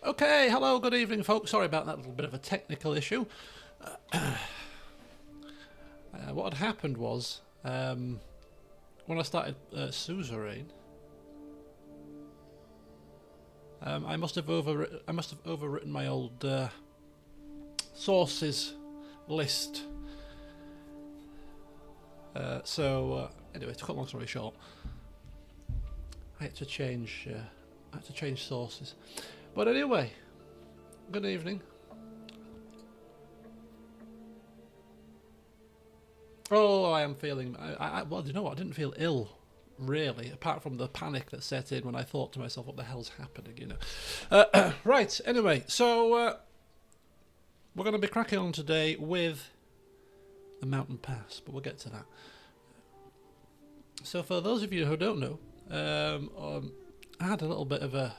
Okay, hello, good evening, folks. Sorry about that little bit of a technical issue. What had happened was, when I started Suzerain, I must have overwritten my old sources list. Anyway, to cut a long story short, I had to change sources. But anyway, good evening. Oh, I am feeling. Well, you know what? I didn't feel ill, really, apart from the panic that set in when I thought to myself, "What the hell's happening?" You know. Right. Anyway, so we're going to be cracking on today with the Mountain Pass, but we'll get to that. So, for those of you who don't know, I had a little bit of a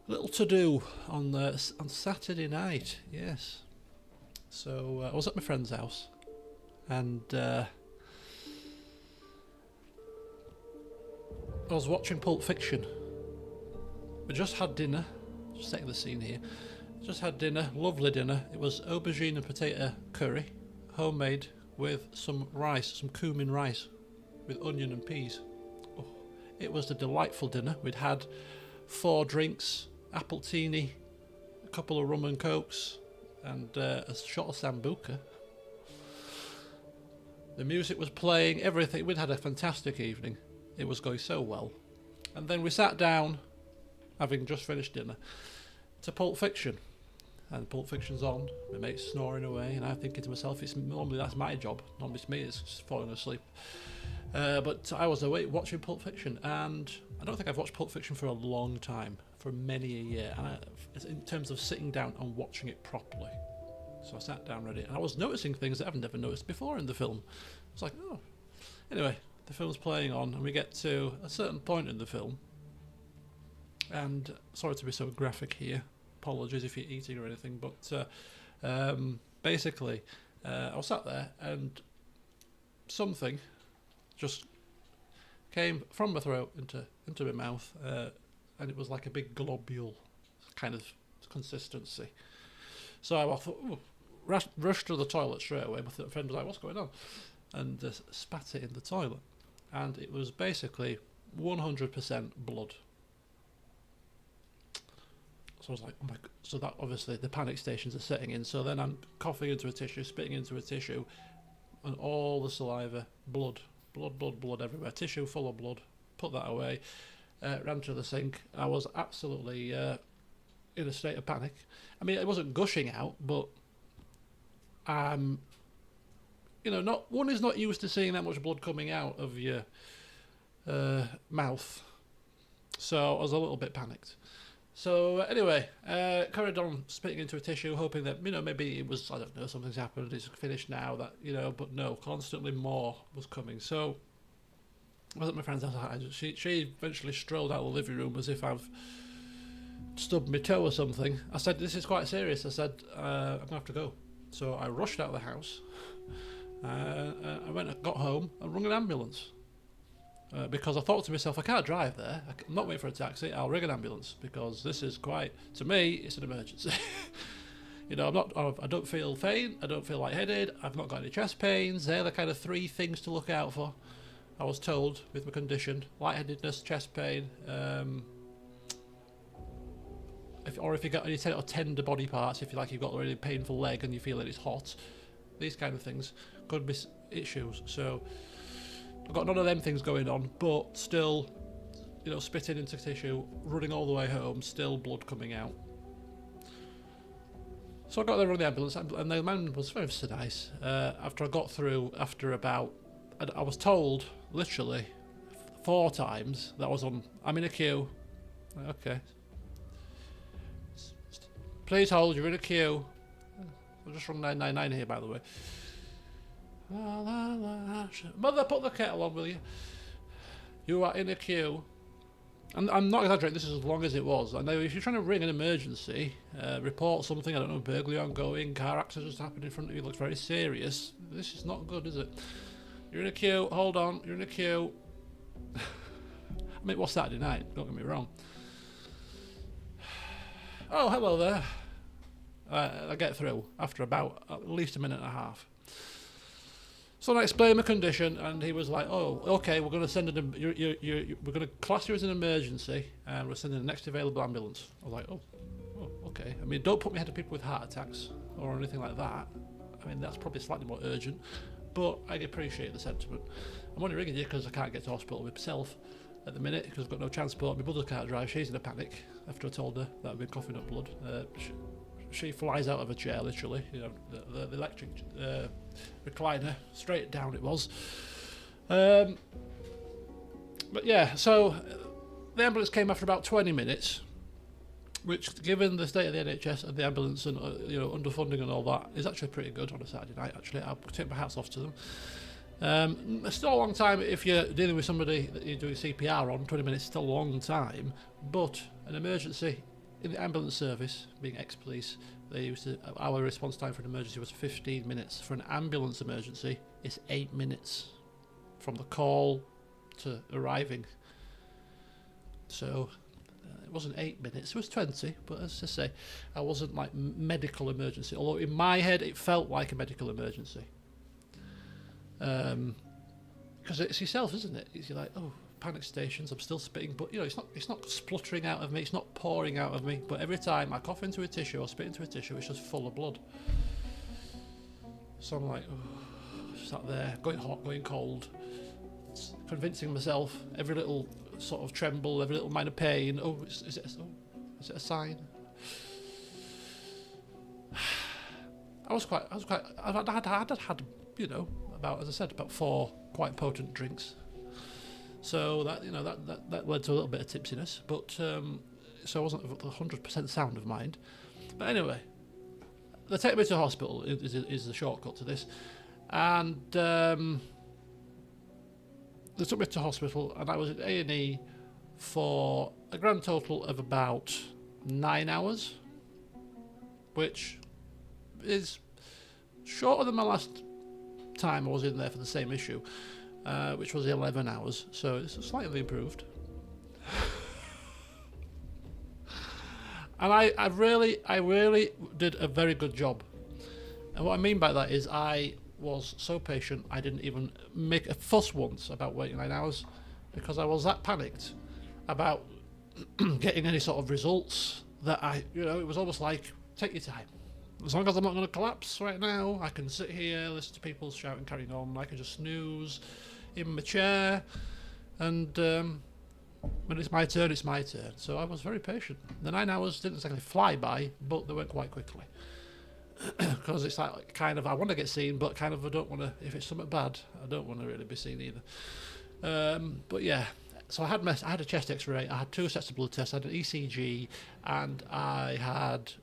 little to do on Saturday night. Yes. So I was at my friend's house, and I was watching Pulp Fiction. We just had dinner. Just setting the scene here. Just had dinner, lovely dinner. It was aubergine and potato curry, homemade, with some rice, some cumin rice, with onion and peas. Oh, it was a delightful dinner. We'd had 4 drinks, appletini, a couple of rum and cokes, and a shot of sambuca. The music was playing, everything. We'd had a fantastic evening. It was going so well. And then we sat down, having just finished dinner, to Pulp Fiction. And Pulp Fiction's on, my mate's snoring away, and I'm thinking to myself, normally that's my job. Normally it's me that's just falling asleep. But I was awake watching Pulp Fiction, and I don't think I've watched Pulp Fiction for a long time, for many a year, and in terms of sitting down and watching it properly. So I sat down ready, and I was noticing things that I've never noticed before in the film. I was like, oh. Anyway, the film's playing on, and we get to a certain point in the film, and sorry to be so graphic here, apologies if you're eating or anything, but basically, I was sat there, and something just came from my throat into my mouth, and it was like a big globule kind of consistency. So I thought, rushed to the toilet straight away. My friend was like, "What's going on?" And spat it in the toilet, and it was basically 100% blood. So I was like, "Oh my god!" So that obviously the panic stations are setting in. So then I'm coughing into a tissue, spitting into a tissue, and all the saliva, blood everywhere. Tissue full of blood. Put that away. Ran to the sink. I was absolutely in a state of panic. I mean, it wasn't gushing out, but not one is not used to seeing that much blood coming out of your mouth. So I was a little bit panicked. So anyway, carried on spitting into a tissue, hoping that maybe it was, I don't know, something's happened, it's finished now, but no, constantly more was coming. So I was at my friend's house. She eventually strolled out of the living room as if I've stubbed my toe or something. I said, "This is quite serious." I said, "I'm gonna have to go." So I rushed out of the house. I got home and rung an ambulance. Because I thought to myself, I can't drive there. I'm not waiting for a taxi. I'll ring an ambulance because this is to me, it's an emergency. I don't feel faint. I don't feel lightheaded. I've not got any chest pains. They're the kind of 3 things to look out for. I was told with my condition: lightheadedness, chest pain, if you got any tender body parts, if you've got a really painful leg and you feel that it's hot, these kind of things could be issues. So I've got none of them things going on, but still, spitting into tissue, running all the way home, still blood coming out. So I got there on the ambulance, and the man was very nice. After I got through, I was told literally 4 times that I'm in a queue. Okay. Please hold, you're in a queue. I just rung 999 here, by the way. Mother, put the kettle on, will you? You are in a queue. And I'm not exaggerating, this is as long as it was. I know if you're trying to ring an emergency, report something, I don't know, burglary ongoing, car accident just happened in front of you, looks very serious. This is not good, is it? You're in a queue, hold on, you're in a queue. I mean, it was Saturday night, don't get me wrong. oh, hello there. I get through after about at least a minute and a half. So I explained my condition, and he was like, "Oh, okay, we're going to send we're going to class you as an emergency, and we're sending the next available ambulance." I was like, "Oh, okay. I mean, don't put me ahead of people with heart attacks or anything like that. I mean, that's probably slightly more urgent, but I appreciate the sentiment. I'm only ringing you because I can't get to hospital myself at the minute because I've got no transport. My mother can't drive. She's in a panic after I told her that I've been coughing up blood. She flies out of a chair, literally. You know, the electric recliner, straight down it was. But yeah, so the ambulance came after about 20 minutes, which, given the state of the NHS and the ambulance and underfunding and all that, is actually pretty good on a Saturday night. Actually, I'll take my hats off to them. It's still a long time if you're dealing with somebody that you're doing CPR on. 20 minutes is still a long time, but an emergency in the ambulance service, being ex-police, our response time for an emergency was 15 minutes. For an ambulance emergency, it's 8 minutes from the call to arriving. So it wasn't 8 minutes, it was 20, but as I say, I wasn't like medical emergency, although in my head it felt like a medical emergency. Because it's yourself, isn't it? You're like, oh, panic stations, I'm still spitting, but it's not spluttering out of me, it's not pouring out of me, but every time I cough into a tissue or spit into a tissue, it's just full of blood. So I'm like, oh, sat there, going hot, going cold, convincing myself, every little sort of tremble, every little minor pain, is it a sign? I had about, as I said, about 4 quite potent drinks. So that led to a little bit of tipsiness, but so I wasn't 100% sound of mind. But anyway, they take me to hospital is the shortcut to this, and they took me to hospital, and I was at A&E for a grand total of about 9 hours, which is shorter than my last time I was in there for the same issue, which was 11 hours, so it's slightly improved. And I really did a very good job. And what I mean by that is I was so patient, I didn't even make a fuss once about waiting 9 hours, because I was that panicked about getting any sort of results that it was almost like, take your time. As long as I'm not going to collapse right now, I can sit here, listen to people shouting, carrying on. I can just snooze in my chair, and when it's my turn, it's my turn. So I was very patient. The 9 hours didn't exactly fly by, but they went quite quickly. Because it's like, kind of, I want to get seen, but kind of I don't want to, if it's something bad, I don't want to really be seen either. But yeah, so I had a chest x-ray, I had 2 sets of blood tests, I had an ECG, and I had...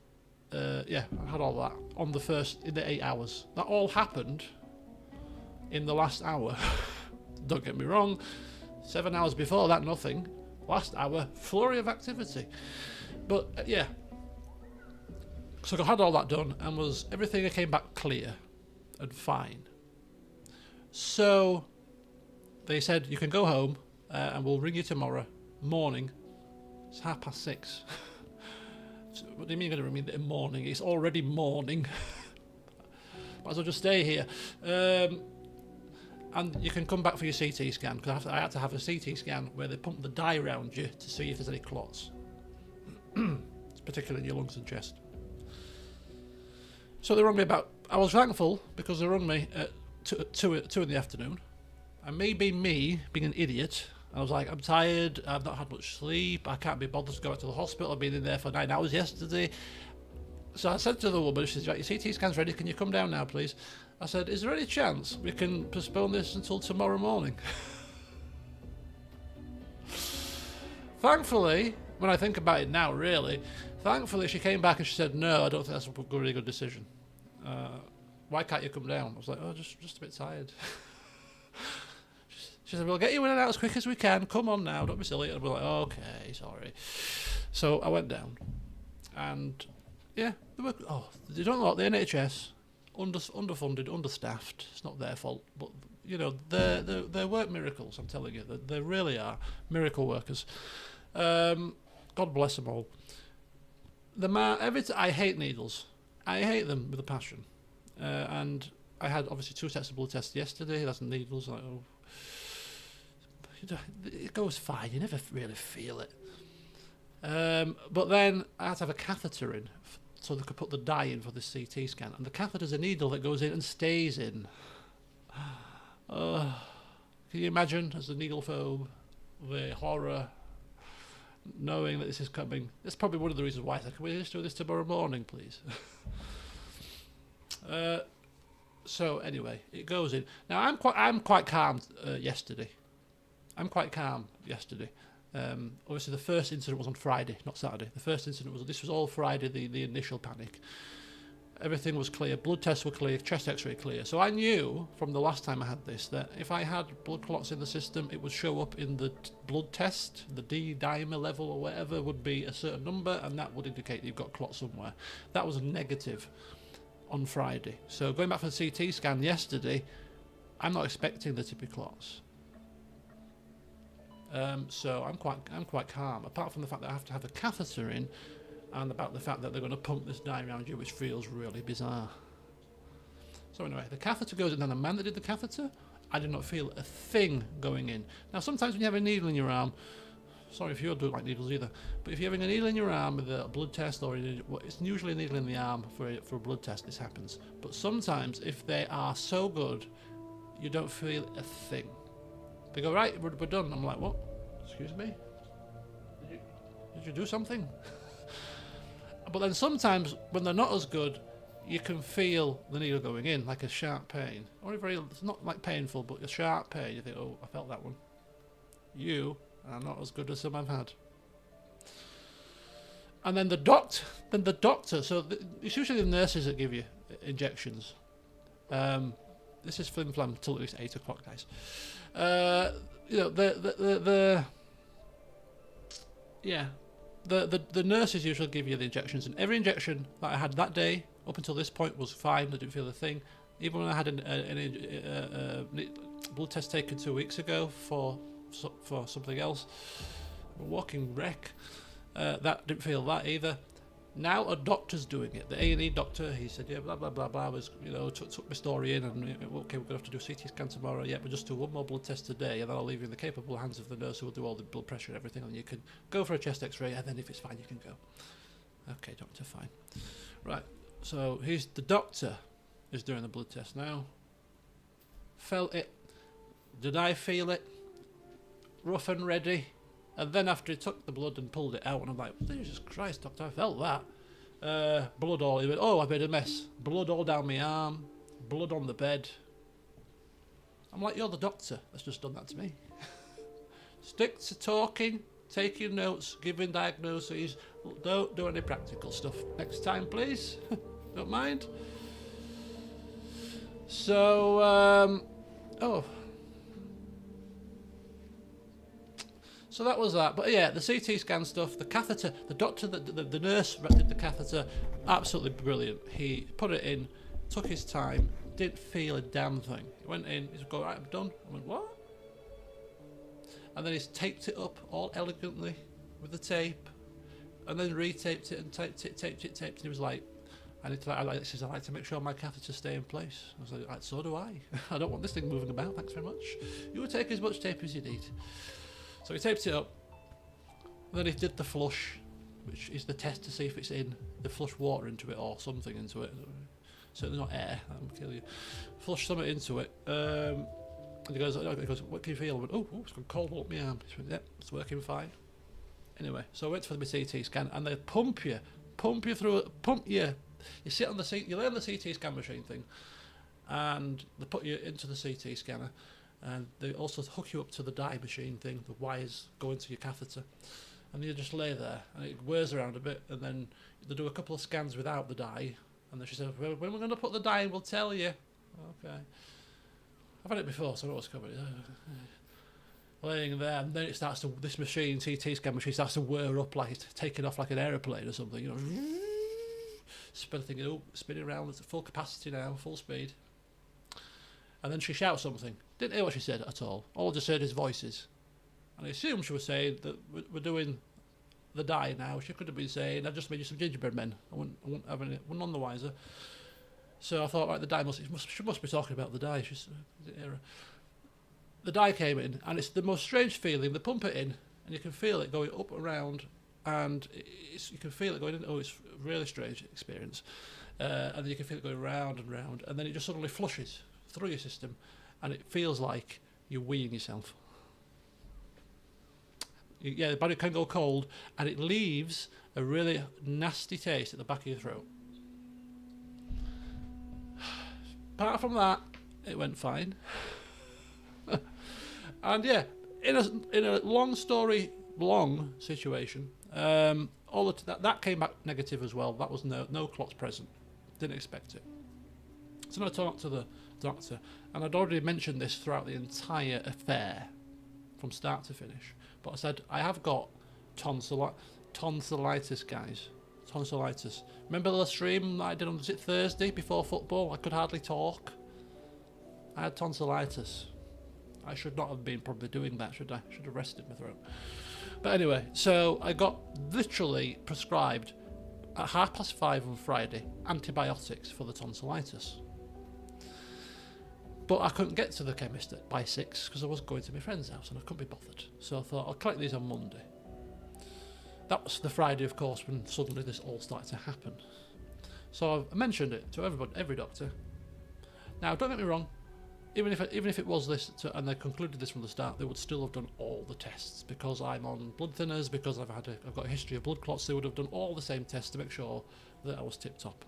I had all that in the 8 hours. That all happened in the last hour. Don't get me wrong, 7 hours before that, nothing. Last hour, flurry of activity. But yeah, so I had all that done, and everything came back clear and fine. So they said, you can go home, and we'll ring you tomorrow morning. It's 6:30. What do you mean you're going to ring me in the morning? It's already morning. Might as well just stay here. And you can come back for your CT scan, because I had to have a CT scan where they pump the dye around you to see if there's any clots, particularly in your lungs and chest. So they rung me I was thankful because they rung me at 2 in the afternoon. And me being an idiot, I was like, I'm tired, I've not had much sleep, I can't be bothered to go out to the hospital, I've been in there for 9 hours yesterday. So I said to the woman, she said, right, your CT scan's ready, can you come down now please? I said, is there any chance we can postpone this until tomorrow morning? Thankfully, when I think about it now really, thankfully she came back and she said, no, I don't think that's a really good decision. Why can't you come down? I was like, oh, just a bit tired. She said, we'll get you in and out as quick as we can. Come on now, don't be silly. And we're like, okay, sorry. So I went down. And, yeah, you don't know what, the NHS, underfunded, understaffed. It's not their fault. But, they work miracles, I'm telling you. They really are miracle workers. God bless them all. I hate needles. I hate them with a passion. And I had obviously 2 sets of blood tests yesterday. That's needles. Like, oh, it goes fine. You never really feel it. But then I had to have a catheter in so they could put the dye in for the CT scan. And the catheter's a needle that goes in and stays in. Can you imagine, as a needle phobe, the horror, knowing that this is coming? That's probably one of the reasons why I said, can we just do this tomorrow morning, please? So anyway, it goes in. Now I'm quite calm yesterday. I'm quite calm yesterday. Obviously, the first incident was on Friday, not Saturday. The first incident this was all Friday. The initial panic. Everything was clear. Blood tests were clear. Chest X-ray clear. So I knew from the last time I had this that if I had blood clots in the system, it would show up in the blood test. The D-dimer level or whatever would be a certain number, and that would indicate you've got clot somewhere. That was a negative on Friday. So going back for the CT scan yesterday, I'm not expecting there to be clots. So I'm quite calm. Apart from the fact that I have to have a catheter in, and about the fact that they're going to pump this dye around you, which feels really bizarre. So anyway, the catheter goes in, and the man that did the catheter, I did not feel a thing going in. Now sometimes when you have a needle in your arm, sorry if you don't like needles either, but if you're having a needle in your arm with a blood test, or it's usually a needle in the arm for a blood test, this happens. But sometimes if they are so good, you don't feel a thing. They go, right, we're done. I'm like, what? Excuse me? Did you do something? But then sometimes when they're not as good, you can feel the needle going in, like a sharp pain. It's not like painful, but a sharp pain. You think, oh, I felt that one. You are not as good as some I've had. And then the doctor, so it's usually the nurses that give you injections. This is flim flam till at least 8 o'clock, guys. The nurses usually give you the injections, and every injection that I had that day up until this point was fine. I didn't feel a thing. Even when I had a blood test taken 2 weeks ago for something else, a walking wreck, that didn't feel that either. Now a doctor's doing it. The A&E doctor, he said, yeah, blah blah blah blah, was took my story in, and okay, we're gonna have to do a CT scan tomorrow. Yeah, we'll just do one more blood test today, and then I'll leave you in the capable hands of the nurse who will do all the blood pressure and everything, and you can go for a chest X-ray, and then if it's fine, you can go. Okay, doctor, fine. Right. So the doctor is doing the blood test now. Felt it. Did I feel it? Rough and ready. And then after he took the blood and pulled it out, and I'm like, Jesus Christ, doctor, I felt that. Blood all, he went, oh, I made a mess. Blood all down my arm, blood on the bed. I'm like, you're the doctor that's just done that to me. Stick to talking, taking notes, giving diagnoses. Don't do any practical stuff. Next time, please. Don't mind. So, So that was that. But yeah, the CT scan stuff, the catheter, the doctor, the nurse that did the catheter, absolutely brilliant. He put it in, took his time, didn't feel a damn thing. He went in, he's going, right, I'm done. I went, what? And then he's taped it up all elegantly with the tape, and then retaped it and taped it. And he was like, I like to make sure my catheter stay in place. I was like, so do I. I don't want this thing moving about, thanks very much. You will take as much tape as you need. So he taped it up, and then he did the flush, which is the test to see if it's in. The flush water into it or something into it. Certainly not air, that would kill you. Flush something into it. And he goes, what can you feel? I went, oh, it's gone cold up my arm. He went, yep, it's working fine. Anyway, so I went for the CT scan, and they pump you through it, you sit on the seat, you lay on the CT scan machine thing, and they put you into the CT scanner. And they also hook you up to the dye machine thing, the wires go into your catheter, and you just lay there, and it whirs around a bit, and then they do a couple of scans without the dye, and then she said, when we're going to put the dye in, we'll tell you. Okay. I've had it before, so I know what's coming. Laying there, and then it starts to, this machine, CT scan machine, starts to whir up like it's taking off like an aeroplane or something, spinning around at full capacity now, full speed. And then she shouts something. Didn't hear what she said at all. All I just heard is voices. And I assumed she was saying that we're doing the dye now, she could have been saying, "I've just made you some gingerbread men." I wouldn't have any, wouldn't none the wiser. So I thought, right, the dye she must be talking about the dye. The dye came in, and it's the most strange feeling. They pump it in, and you can feel it going up around, and you can feel it going in. Oh, it's a really strange experience. And then you can feel it going round and round, and then it just suddenly flushes through your system, and it feels like you're weeing yourself. Yeah, the body can go cold, and it leaves a really nasty taste at the back of your throat. Apart from that, it went fine. And yeah, in a long situation, that came back negative as well. That was no clots present. Didn't expect it. So I talked to the doctor, and I'd already mentioned this throughout the entire affair, from start to finish. But I said, I have got tonsillitis, guys. Tonsillitis. Remember the stream that I did on Thursday before football? I could hardly talk. I had tonsillitis. I should not have been probably doing that, should I? Should have rested my throat. But anyway, so I got literally prescribed at 5:30 on Friday antibiotics for the tonsillitis. But I couldn't get to the chemist by 6 because I was going to my friend's house and I couldn't be bothered. So I thought, I'll collect these on Monday. That was the Friday, of course, when suddenly this all started to happen. So I mentioned it to every doctor. Now, don't get me wrong, even if it was this, and they concluded this from the start, they would still have done all the tests because I'm on blood thinners, because I've got a history of blood clots. They would have done all the same tests to make sure that I was tip top,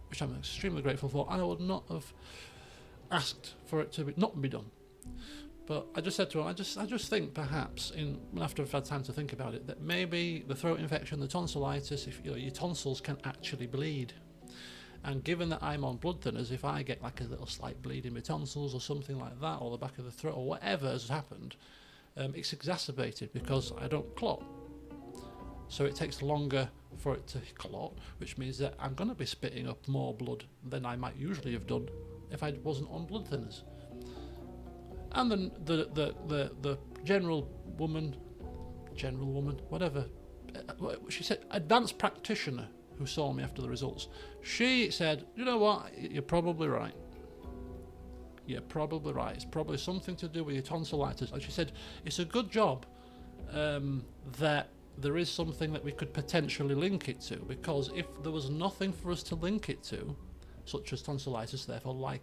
which I'm extremely grateful for. And I would not have asked for it to not be done. But I just said to him, I just think perhaps, after I've had time to think about it, that maybe the throat infection, the tonsillitis, if your tonsils can actually bleed. And given that I'm on blood thinners, if I get like a little slight bleed in my tonsils or something like that, or the back of the throat, or whatever has happened, it's exacerbated because I don't clot. So it takes longer for it to clot, which means that I'm going to be spitting up more blood than I might usually have done if I wasn't on blood thinners. And then the general woman, whatever, she said, advanced practitioner who saw me after the results, she said, you know what, you're probably right. You're probably right. It's probably something to do with your tonsillitis. And she said, it's a good job that there is something that we could potentially link it to, because if there was nothing for us to link it to, such as tonsillitis, therefore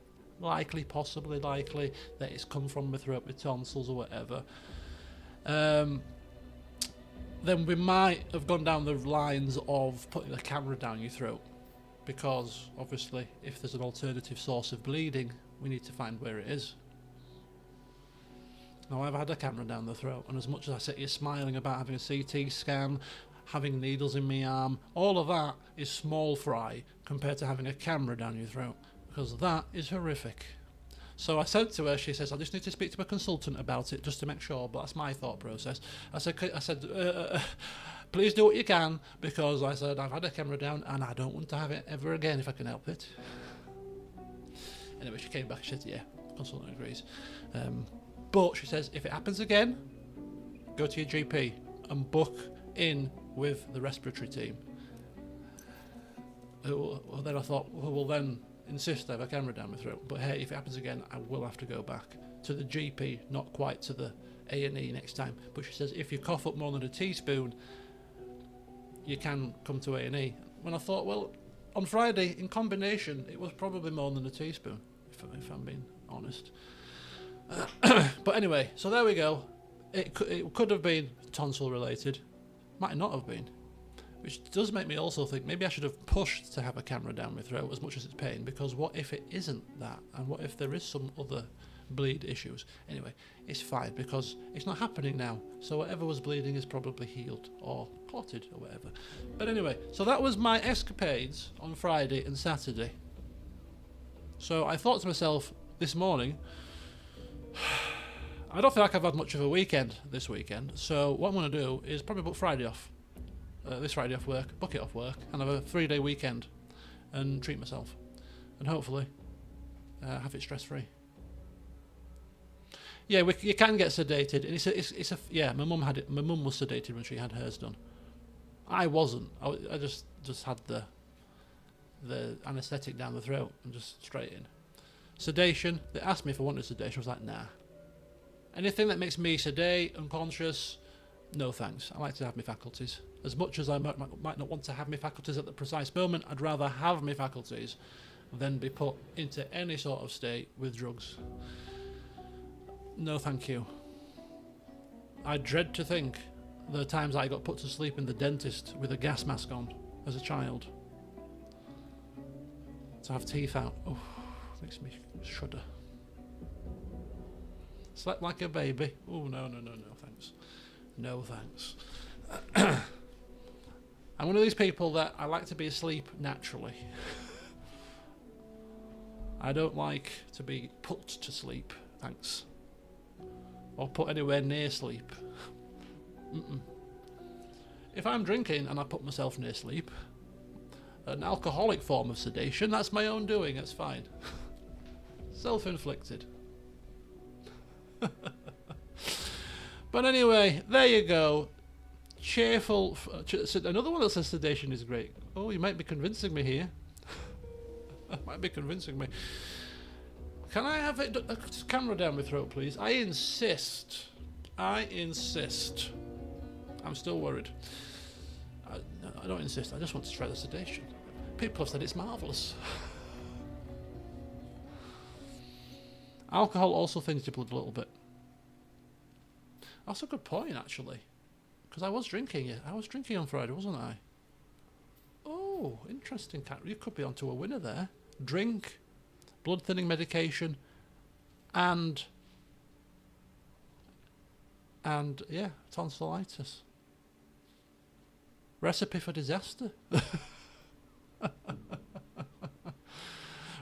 possibly likely that it's come from my throat with tonsils or whatever, then we might have gone down the lines of putting a camera down your throat, because obviously if there's an alternative source of bleeding, we need to find where it is. Now, I've had a camera down the throat, and as much as I sit here smiling about having a CT scan, having needles in my arm, all of that is small fry compared to having a camera down your throat, because that is horrific. So I said to her, she says, I just need to speak to a consultant about it just to make sure, but that's my thought process. I said, please do what you can, because I said, I've had a camera down and I don't want to have it ever again if I can help it. Anyway, she came back and said, yeah, consultant agrees. But she says, if it happens again, go to your GP and book in with the respiratory team. Well, then I thought, well, then insist I have a camera down my throat. But hey, if it happens again, I will have to go back to the GP, not quite to the A&E next time. But she says, if you cough up more than a teaspoon, you can come to A&E. When I thought, well, on Friday, in combination, it was probably more than a teaspoon, if I'm being honest. But anyway, so there we go. It could have been tonsil related, might not have been, which does make me also think maybe I should have pushed to have a camera down my throat as much as it's pain, because what if it isn't that, and what if there is some other bleed issues? Anyway, it's fine because it's not happening now, so whatever was bleeding is probably healed or clotted or whatever. But anyway, so that was my escapades on Friday and Saturday. So I thought to myself this morning, I don't feel like I've had much of a weekend this weekend, so what I'm going to do is probably book Friday off. This Friday off work, book it off work, and have a 3-day weekend and treat myself, and hopefully have it stress-free. Yeah, you can get sedated, and it's a yeah. My mum had it. My mum was sedated when she had hers done, I wasn't. I just had the anaesthetic down the throat and just straight in. Sedation. They asked me if I wanted sedation. I was like, nah. Anything that makes me sedate, unconscious, no thanks. I like to have my faculties. As much as I might not want to have my faculties at the precise moment, I'd rather have my faculties than be put into any sort of state with drugs. No thank you. I dread to think the times I got put to sleep in the dentist with a gas mask on as a child. To have teeth out, oh, makes me shudder. Slept like a baby. Oh, no, thanks. No, thanks. I'm one of these people that I like to be asleep naturally. I don't like to be put to sleep, thanks. Or put anywhere near sleep. If I'm drinking and I put myself near sleep, an alcoholic form of sedation, that's my own doing, that's fine. Self-inflicted. But anyway, there you go. Cheerful. Another one that says sedation is great. Oh, you might be convincing me here. Might be convincing me. Can I have it? Camera down my throat, please. I insist. I'm still worried. I don't insist. I just want to try the sedation. People have said it's marvellous. Alcohol also thins your blood a little bit. That's a good point, actually. Because I was drinking on Friday, wasn't I? Oh, interesting. You could be onto a winner there. Drink, blood thinning medication, and yeah, tonsillitis. Recipe for disaster.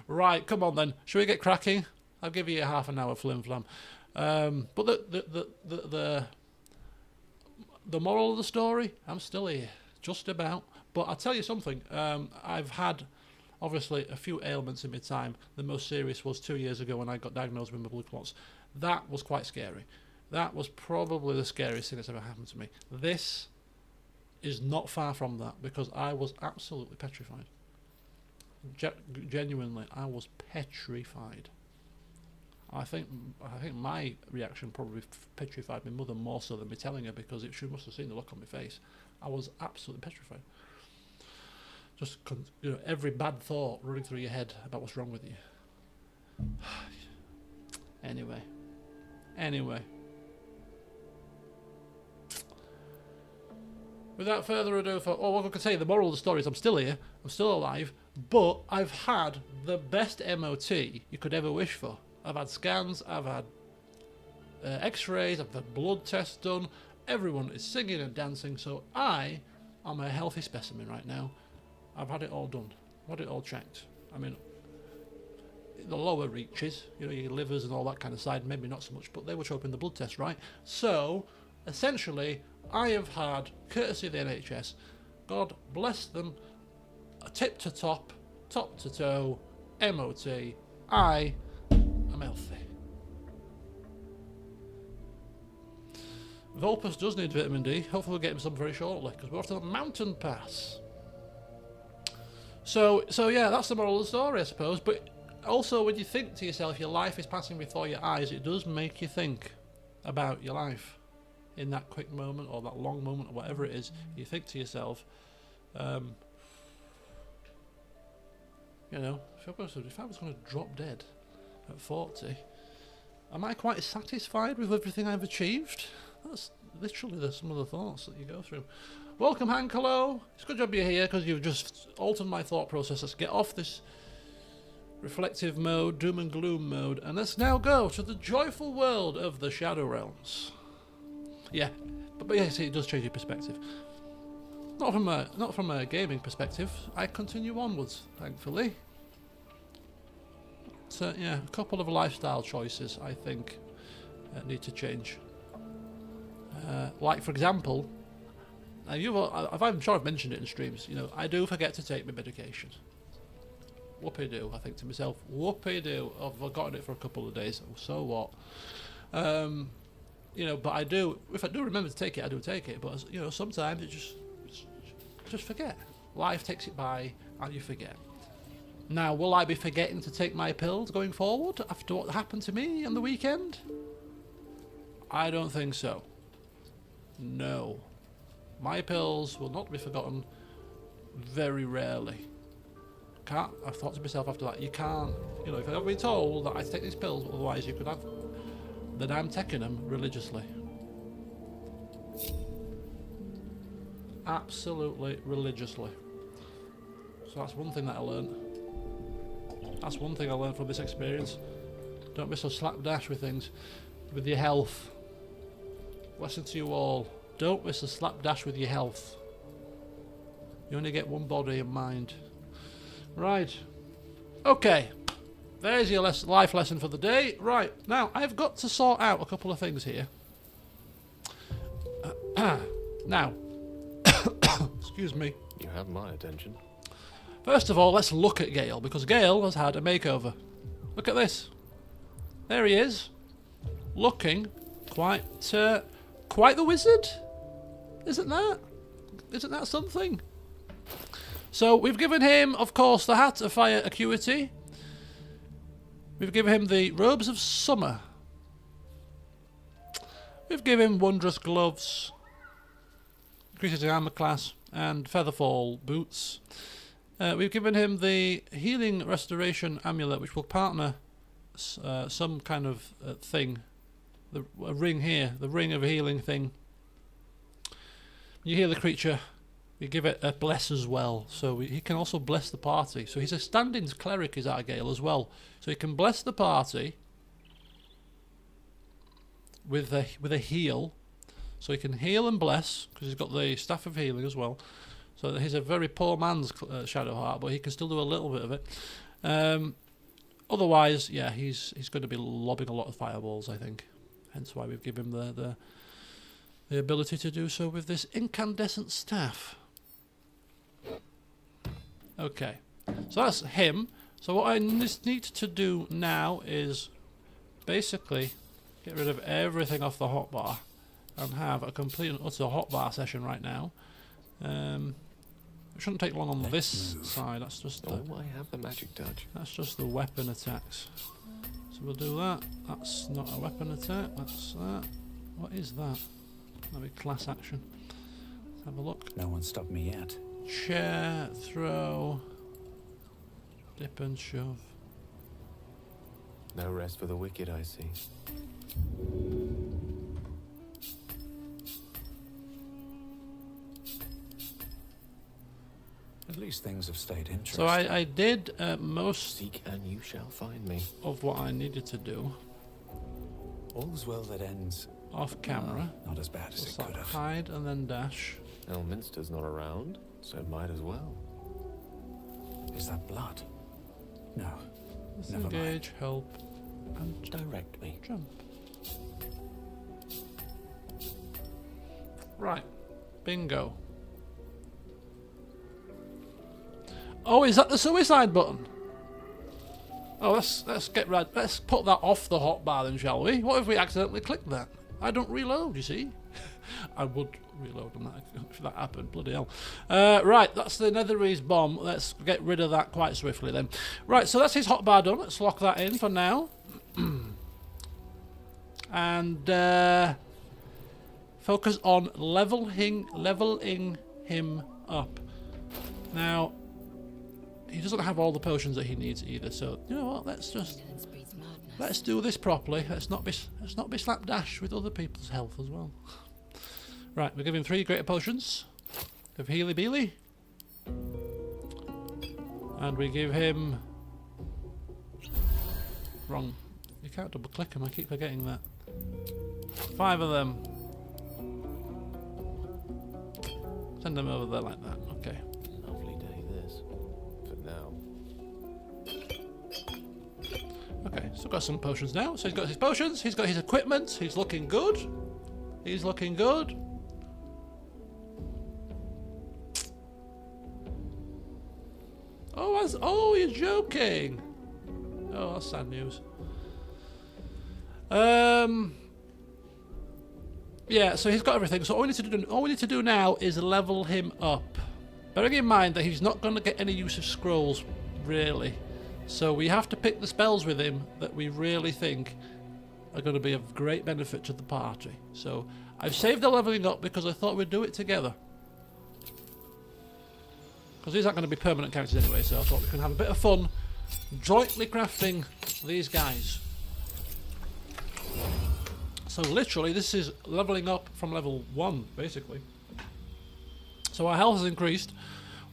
Right, come on then. Shall we get cracking? I'll give you a half an hour flim flam. But the moral of the story, I'm still here, just about. But I'll tell you something. I've had obviously a few ailments in my time. The most serious was 2 years ago when I got diagnosed with my blood clots. That was quite scary. That was probably the scariest thing that's ever happened to me. This is not far from that because I was absolutely petrified. Genuinely, I was petrified. I think my reaction probably petrified my mother more so than me telling her because she must have seen the look on my face. I was absolutely petrified. Just every bad thought running through your head about what's wrong with you. Anyway. Without further ado, what I can say, the moral of the story is I'm still here, I'm still alive, but I've had the best MOT you could ever wish for. I've had scans, I've had x-rays, I've had blood tests done, everyone is singing and dancing, so I am a healthy specimen right now. I've had it all done, I've had it all checked. I mean, the lower reaches, your livers and all that kind of side, maybe not so much, but they were showing the blood test, right? So, essentially, I have had, courtesy of the NHS, God bless them, a tip to top to toe, MOT, I am healthy. Volpus does need vitamin D, hopefully we'll get him some very shortly, because we're off to the mountain pass. So yeah, that's the moral of the story, I suppose, but also when you think to yourself, your life is passing before your eyes, it does make you think about your life. In that quick moment or that long moment or whatever it is, you think to yourself, if I was going to drop dead at 40, am I quite satisfied with everything I've achieved? That's literally some of the thoughts that you go through. Welcome, Hank, hello. It's a good job you're here because you've just altered my thought process. Let's get off this reflective mode, doom and gloom mode, and let's now go to the joyful world of the Shadow Realms. Yeah, but yes, it does change your perspective. Not from a gaming perspective. I continue onwards, thankfully. So yeah, a couple of lifestyle choices I think need to change. Like for example, I'm sure I've mentioned it in streams. I do forget to take my medication. Whoopie-doo, I think to myself. Whoopie-doo, I've forgotten it for a couple of days. So what? But I do. If I do remember to take it, I do take it. But sometimes it just just forget. Life takes it by and you forget. Now, will I be forgetting to take my pills going forward after what happened to me on the weekend? I don't think so. No. My pills will not be forgotten very rarely. I've thought to myself after that, you can't, you know, if I've been told that I take these pills, otherwise you could have, then I'm taking them religiously. Absolutely religiously. So that's one thing that I learned. That's one thing I learned from this experience. Don't be so slapdash with things, with your health. Lesson to you all. Don't be so slapdash with your health. You only get one body and mind. Right. Okay. There's your life lesson for the day. Right. Now, I've got to sort out a couple of things here. Now. Excuse me. You have my attention. First of all, let's look at Gale, because Gale has had a makeover. Look at this. There he is. Looking quite the wizard. Isn't that something? So we've given him, of course, the Hat of Fire Acuity. We've given him the Robes of Summer. We've given him Wondrous Gloves, increases the armor class, and Featherfall Boots. We've given him the Healing Restoration Amulet, which will partner some kind of thing. A ring here, the Ring of Healing thing. You heal the creature, you give it a bless as well, so he can also bless the party. So he's a standing cleric, is Argale as well. So he can bless the party with a heal. So he can heal and bless, because he's got the Staff of Healing as well. So he's a very poor man's Shadowheart, but he can still do a little bit of it. Otherwise, yeah, he's going to be lobbing a lot of fireballs, I think. Hence why we've given him the ability to do so with this incandescent staff. Okay, so that's him. So what I just need to do now is basically get rid of everything off the hotbar and have a complete and utter hotbar session right now. It shouldn't take long on this side. That's just I have the magic touch. That's just the weapon attacks. So we'll do that. That's not a weapon attack. That's that. What is that? That'll be class action. Let's have a look. No one stopped me yet. Chair, throw, dip and shove. No rest for the wicked, I see. At least things have stayed interesting. So I did most Seek and you shall find me. of what I needed to do All's well that ends. off camera. Not as bad as Just it could like have. hide and then dash. Elminster's not around, so might as well. Is that blood? No. Never mind. Disengage, help, and Direct me. jump. Right. Bingo. Oh, is that the suicide button? Oh, let's get rid. Let's put that off the hotbar then, shall we? What if we accidentally clicked that? I don't reload, you see. I would reload on that if that happened. Bloody hell. Right, that's the Netherese bomb. Let's get rid of that quite swiftly then. Right, so that's his hotbar done. Let's lock that in for now. And focus on leveling him up. Now, he doesn't have all the potions that he needs either, so you know what? Let's do this properly. Let's not be slapdash with other people's health as well. Right, we give him 3 greater potions of Healy Beely, and we give him wrong. You can't double click him. I keep forgetting that. 5 of them. Send them over there like that. Okay. Lovely day this. For now. Okay, so got some potions now. So he's got his potions, he's got his equipment, he's looking good. He's looking good. Oh, you're joking. Oh, that's sad news. Yeah, so he's got everything. So all we need to do now is level him up. Bearing in mind that he's not going to get any use of scrolls, really. So we have to pick the spells with him that we really think are going to be of great benefit to the party. So I've saved the leveling up because I thought we'd do it together. Because these aren't going to be permanent characters anyway, so I thought we could have a bit of fun jointly crafting these guys. So literally this is leveling up from level 1, basically. So our health has increased.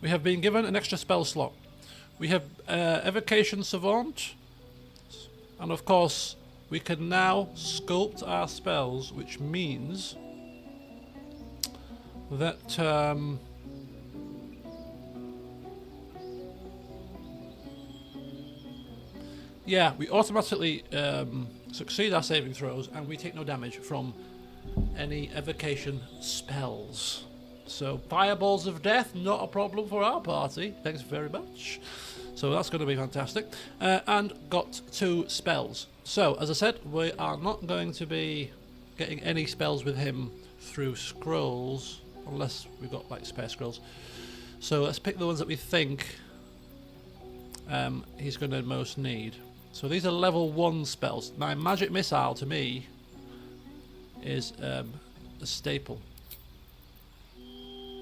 We have been given an extra spell slot. We have Evocation Savant. And of course, we can now sculpt our spells, which means that yeah, we automatically succeed our saving throws and we take no damage from any evocation spells. So fireballs of death, not a problem for our party. Thanks very much. So that's going to be fantastic. And got 2 spells. So as I said, we are not going to be getting any spells with him through scrolls unless we've got like spare scrolls. So let's pick the ones that we think he's going to most need. So these are level 1 spells. Now magic missile to me is a staple.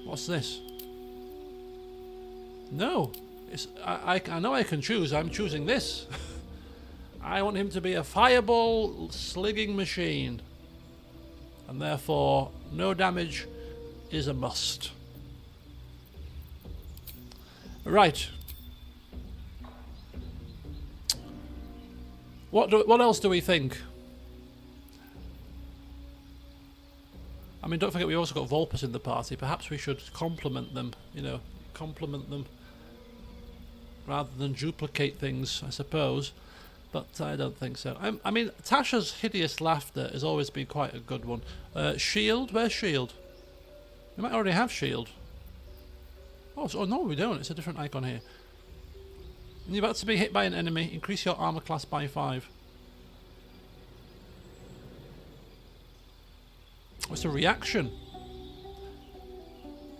What's this? No, I know I can choose. I'm choosing this. I want him to be a fireball slinging machine, and therefore no damage is a must. Right. What else do we think? I mean, don't forget we've also got Vulpus in the party. Perhaps we should complement them, you know, complement them rather than duplicate things, I suppose. But I don't think so. I mean, Tasha's hideous laughter has always been quite a good one. Shield? Where's Shield? We might already have Shield. Oh no, we don't. It's a different icon here. When you're about to be hit by an enemy, increase your armor class by 5. What's a reaction?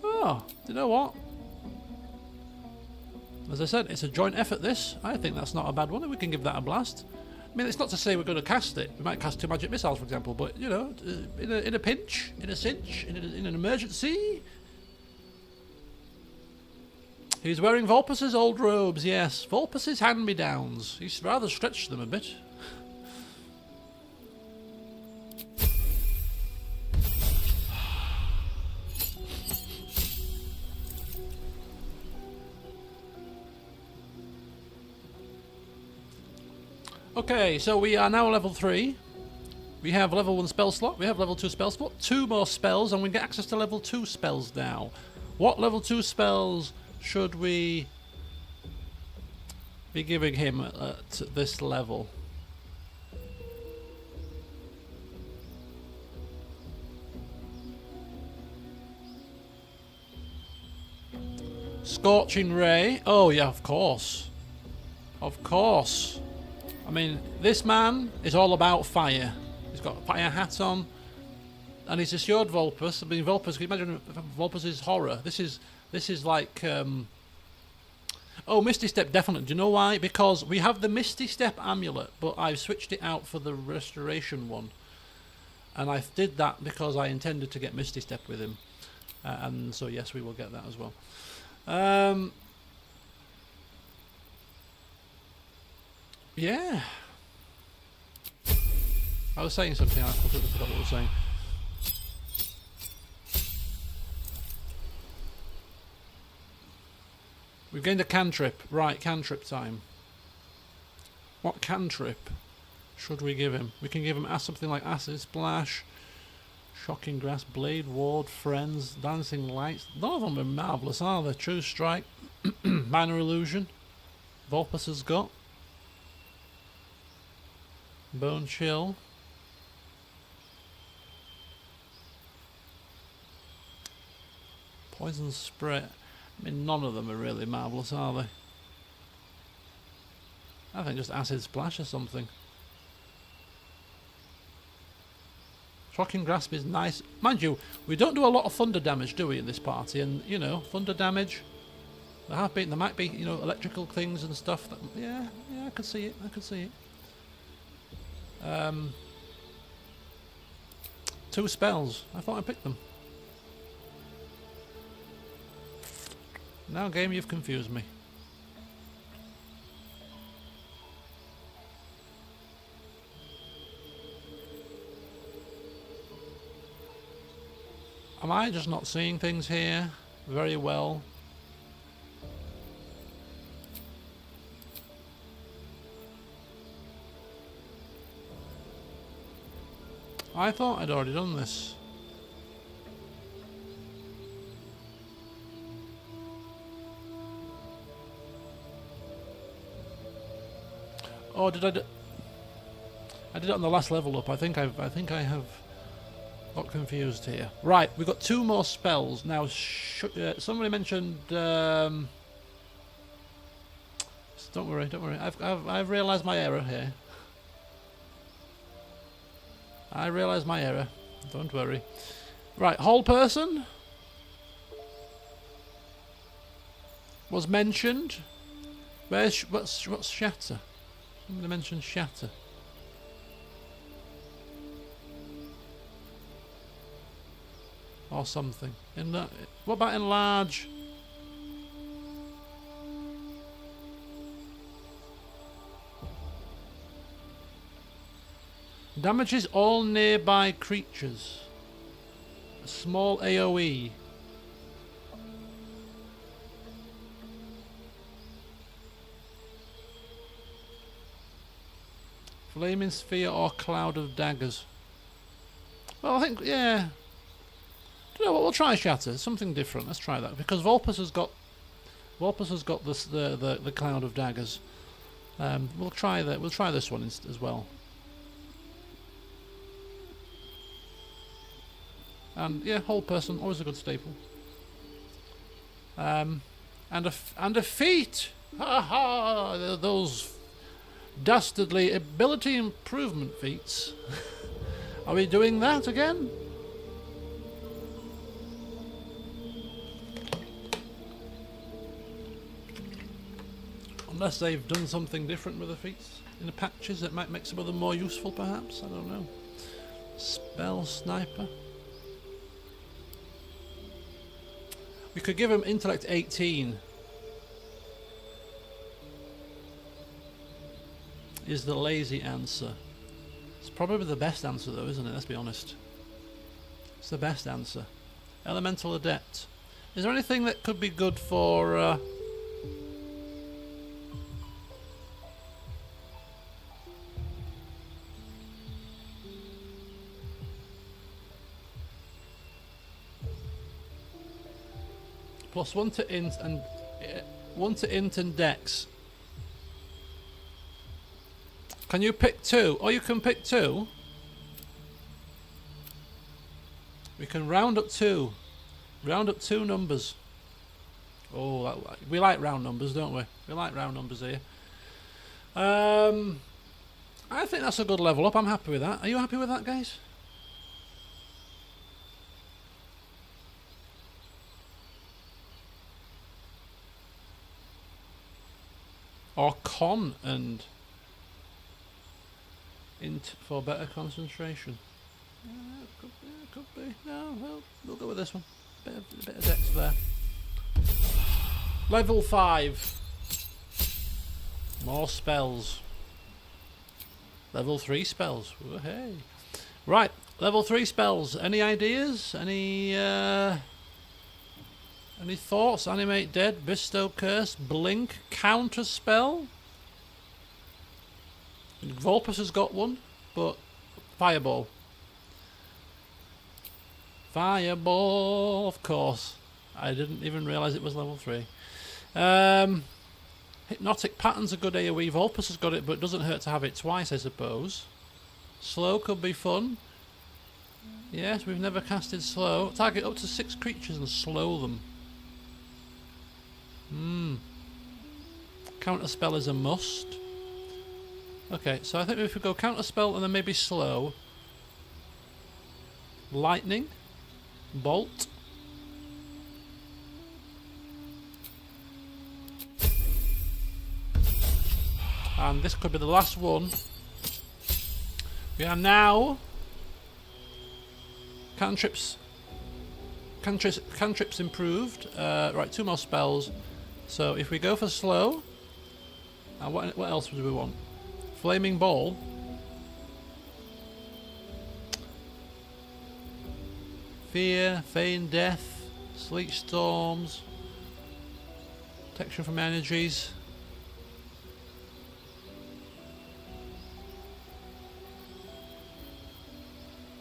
Oh, do you know what? As I said, it's a joint effort this. I think that's not a bad one. We can give that a blast. I mean, it's not to say we're going to cast it. We might cast 2 magic missiles, for example, but, you know, in a pinch, in a cinch, in an emergency. He's wearing Vulpus's old robes, yes. Vulpus's hand-me-downs. He's rather stretched them a bit. Okay, so we are now level 3. We have level 1 spell slot. We have level 2 spell slot. 2 more spells, and we get access to level 2 spells now. What level 2 spells should we be giving him at this level? Scorching Ray. Oh yeah, of course. Of course. I mean, this man is all about fire. He's got a fire hat on, and he's assured Vulpus. I mean, Vulpus. Can you imagine Vulpus's horror? This is like. Oh, Misty Step, definitely. Do you know why? Because we have the Misty Step amulet, but I've switched it out for the Restoration one, and I did that because I intended to get Misty Step with him, and so yes, we will get that as well. Yeah. I was saying something, I completely forgot what I was saying. We've gained a cantrip. Right, cantrip time. What cantrip should we give him? We can give him something like Acid Splash, Shocking Grass, Blade Ward, Friends, Dancing Lights. None of them are marvellous, are they? True Strike, Minor Illusion, Vulpus has got. Bone Chill. Poison Spray. I mean, none of them are really marvellous, are they? I think just Acid Splash or something. Shocking Grasp is nice. Mind you, we don't do a lot of thunder damage, do we, in this party? And, you know, thunder damage There have been. There might be, you know, electrical things and stuff. That, yeah, I can see it. I can see it. 2 spells. I thought I picked them. Now, game, you've confused me. Am I just not seeing things here very well? I thought I'd already done this. Oh, did I do? I did it on the last level up. I think I have got confused here. Right, we've got 2 more spells now. Somebody mentioned. Don't worry. I've realised my error here. I realised my error. Don't worry. Right, whole person was mentioned. What's shatter? Somebody mentioned shatter. Or something. What about enlarge? Damages all nearby creatures. A small AoE. Flaming sphere or cloud of daggers. Well, I think, yeah. You know what? We'll try shatter. Something different. Let's try that because Vulpus has got this the cloud of daggers. We'll try that. We'll try this one as well. And yeah, whole person, always a good staple. And a feat. Ha ha! Those dastardly ability improvement feats. Are we doing that again? Unless they've done something different with the feats in the patches that might make some of them more useful, perhaps. I don't know. Spell sniper. We could give him intellect 18. Is the lazy answer. It's probably the best answer though, isn't it? Let's be honest. It's the best answer. Elemental adept. Is there anything that could be good for +1 to int and 1 to int and dex? Can you pick 2? Oh, you can pick 2. We can round up 2. Round up 2 numbers. Oh, we like round numbers, don't we? We like round numbers here. I think that's a good level up. I'm happy with that. Are you happy with that, guys? Or con and int for better concentration. Could be. No, well, we'll go with this one. Bit of dex there. Level 5. More spells. Level 3 spells. Ooh, hey. Right, level 3 spells. Any ideas? Any thoughts? Animate dead, bestow curse, blink, counter spell. Vulpus has got one, but fireball. Fireball, of course. I didn't even realise it was level 3. Hypnotic pattern's a good AoE. Vulpus has got it, but it doesn't hurt to have it twice, I suppose. Slow could be fun. Yes, we've never casted slow. Target up to 6 creatures and slow them. Counter spell is a must. Okay, so I think if we go counter spell and then maybe slow. Lightning. Bolt. And this could be the last one. We are now cantrips improved. Right, 2 more spells. So if we go for slow, and what else do we want? Flaming ball. Fear, feign death, sleet storms, protection from energies.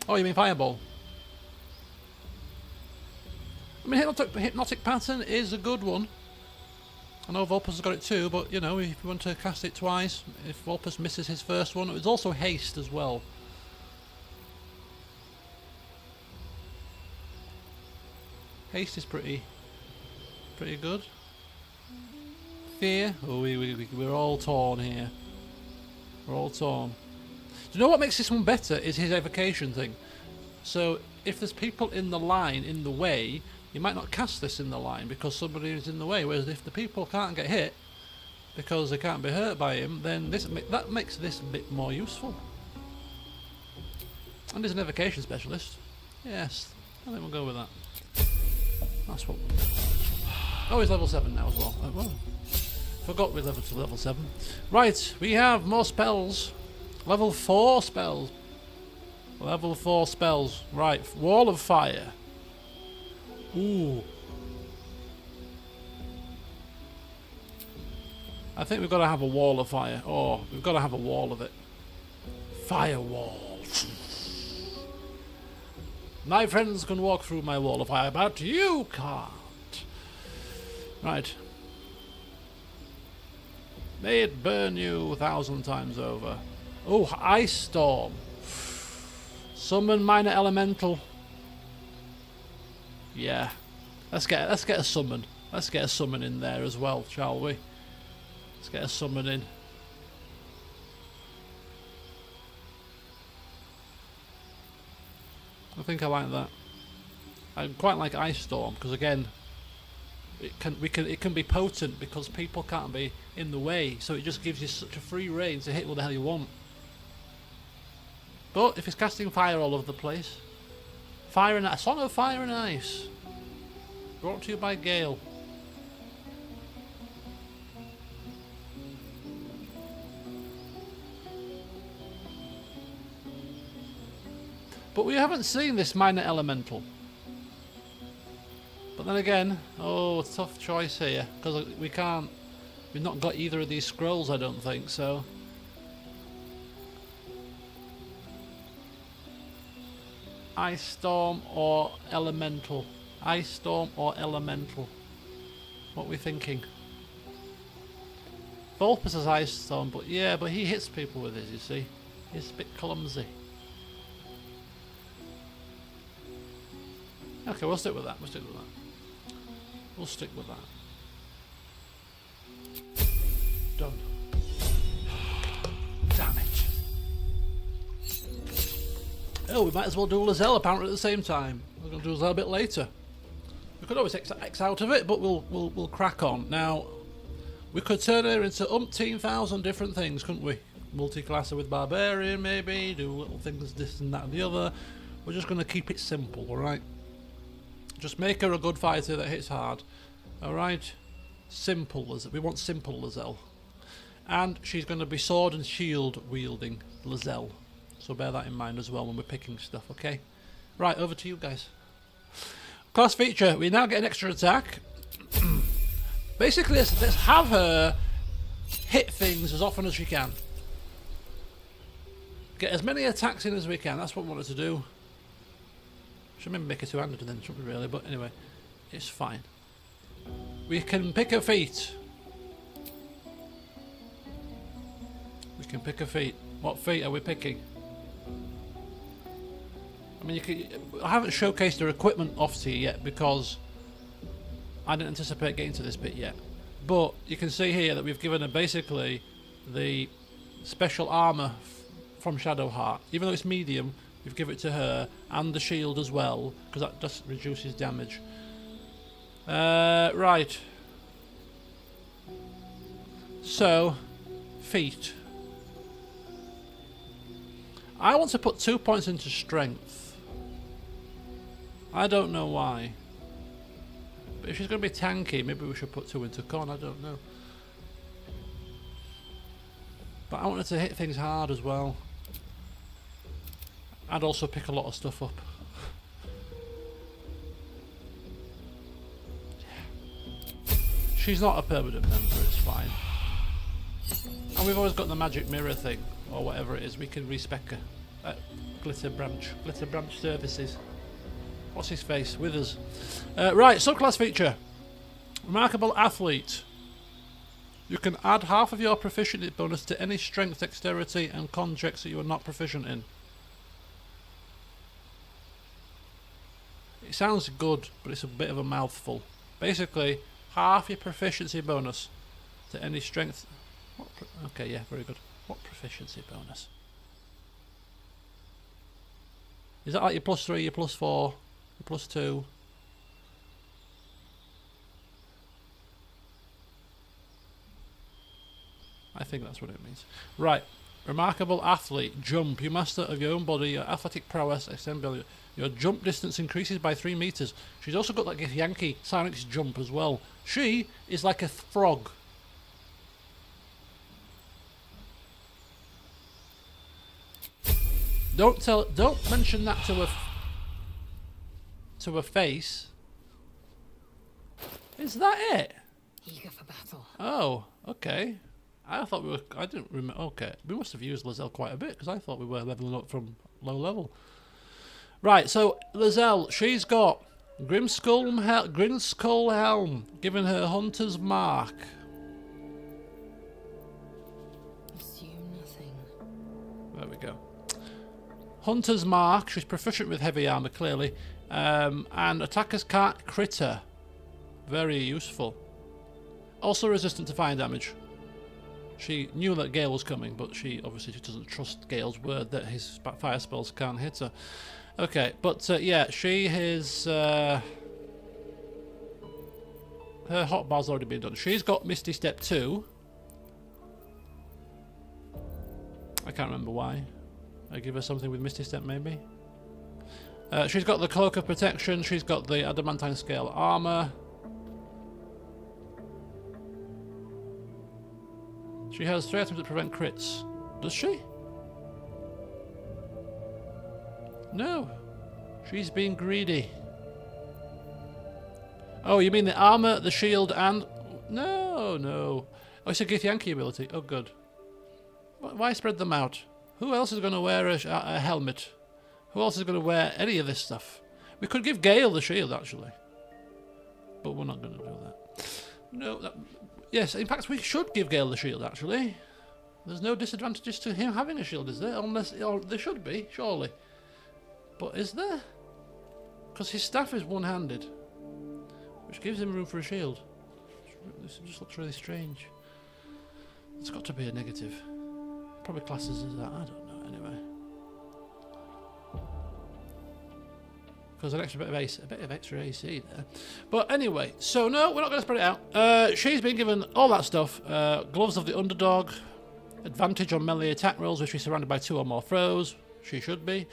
Oh, you mean fireball? I mean, hypnotic pattern is a good one. I know Vulpus has got it too, but you know, if you want to cast it twice, if Vulpus misses his first one, it's also haste as well. Haste is pretty good. Fear. Oh, we're all torn here. We're all torn. Do you know what makes this one better? Is his evocation thing. So if there's people in the line, in the way, you might not cast this in the line because somebody is in the way. Whereas if the people can't get hit because they can't be hurt by him, then that makes this a bit more useful. And he's an evocation specialist. Yes, I think we'll go with that. That's what we'll do. Oh, he's level 7 now as well. Oh, well. Forgot we leveled to level 7. Right, we have more spells. Level 4 spells. Level 4 spells. Right, Wall of Fire. Ooh. I think we've got to have a Wall of Fire. Oh, we've got to have a wall of it. Firewall. My friends can walk through my Wall of Fire, but you can't. Right. May it burn you 1,000 times over. Oh, Ice Storm. Summon minor elemental. Yeah. Let's get a summon. Let's get a summon in there as well, shall we? Let's get a summon in. I think I like that. I quite like Ice Storm because again, it can be potent because people can't be in the way, so it just gives you such a free reign to hit what the hell you want. But if it's casting fire all over the place, a Song of Fire and Ice, brought to you by Gale. But we haven't seen this minor elemental. But then again, oh, tough choice here because we've not got either of these scrolls, I don't think so. Ice Storm or Elemental? Ice Storm or Elemental? What are we thinking? Vulpus has Ice Storm, but yeah, but he hits people with his, you see. He's a bit clumsy. Okay, we'll stick with that. We'll stick with that. We'll stick with that. Done. Damn it. Oh, we might as well do Lizelle apparently at the same time. We're going to do Lizelle a bit later. We could always X out of it, but we'll crack on. Now, we could turn her into umpteen thousand different things, couldn't we? Multi-class her with Barbarian, maybe. Do little things, this and that and the other. We're just going to keep it simple, alright? Just make her a good fighter that hits hard. Alright? Simple Lizelle. We want simple Lizelle. And she's going to be sword and shield wielding Lizelle. So bear that in mind as well when we're picking stuff, okay? Right, over to you guys. Class feature. We now get an extra attack. Basically, let's have her hit things as often as she can. Get as many attacks in as we can. That's what we want her to do. Should maybe make it two-handed then, shouldn't we really? But anyway, it's fine. We can pick her feet. We can pick her feet. What feet are we picking? I mean, I haven't showcased her equipment off to you yet because I didn't anticipate getting to this bit yet. But you can see here that we've given her basically the special armour from Shadowheart. Even though it's medium, we've given it to her, and the shield as well, because that just reduces damage. Right. So, feet. I want to put 2 points into strength. I don't know why. But if she's going to be tanky, maybe we should put 2 into con, I don't know. But I want her to hit things hard as well. I'd also pick a lot of stuff up. She's not a permanent member, it's fine. And we've always got the magic mirror thing, or whatever it is, we can respec her at Glitter Branch Services. What's his face? Withers. Right, subclass feature. Remarkable athlete. You can add half of your proficiency bonus to any strength, dexterity and con checks that you are not proficient in. It sounds good, but it's a bit of a mouthful. Basically, half your proficiency bonus to any strength... Okay, yeah, very good. What proficiency bonus? Is that like your +3, your +4, your +2? I think that's what it means. Right. Remarkable athlete. Jump. You master of your own body. Your athletic prowess extends beyond your jump distance increases by 3 meters. She's also got like a Yankee Silex jump as well. She is like a frog. Don't mention that to a face. Is that it? Eager for battle. Oh, okay. I thought we were... I didn't remember... Okay, we must have used Lizelle quite a bit, because I thought we were leveling up from low level. Right, so Lizelle, she's got Grimskull Helm, giving her Hunter's Mark. Assume nothing. There we go. Hunter's Mark, she's proficient with heavy armour, clearly. And Attacker's Can't crit her. Very useful. Also resistant to fire damage. She knew that Gale was coming, but she obviously doesn't trust Gale's word that his fire spells can't hit her. Okay, but yeah, she is... her hotbar's already been done. She's got Misty Step 2. I can't remember why. I give her something with Misty Step, maybe? She's got the Cloak of Protection. She's got the Adamantine Scale Armour. She has 3 items that prevent crits. Does she? No. She's being greedy. Oh, you mean the armour, the shield, and... No, no. Oh, it's a Githyanki ability. Oh, good. Why spread them out? Who else is going to wear a helmet? Who else is going to wear any of this stuff? We could give Gale the shield, actually. But we're not going to do that. No, yes, in fact, we should give Gale the shield, actually. There's no disadvantages to him having a shield, is there? Unless... Or there should be, surely. But is there? Because his staff is one-handed. Which gives him room for a shield. This just looks really strange. It's got to be a negative. Probably classes as that, I don't know, anyway. Because an extra bit of extra AC there. But anyway, so no, we're not going to spread it out. She's been given all that stuff. Gloves of the Underdog. Advantage on melee attack rolls if she's surrounded by 2 or more throws. She should be.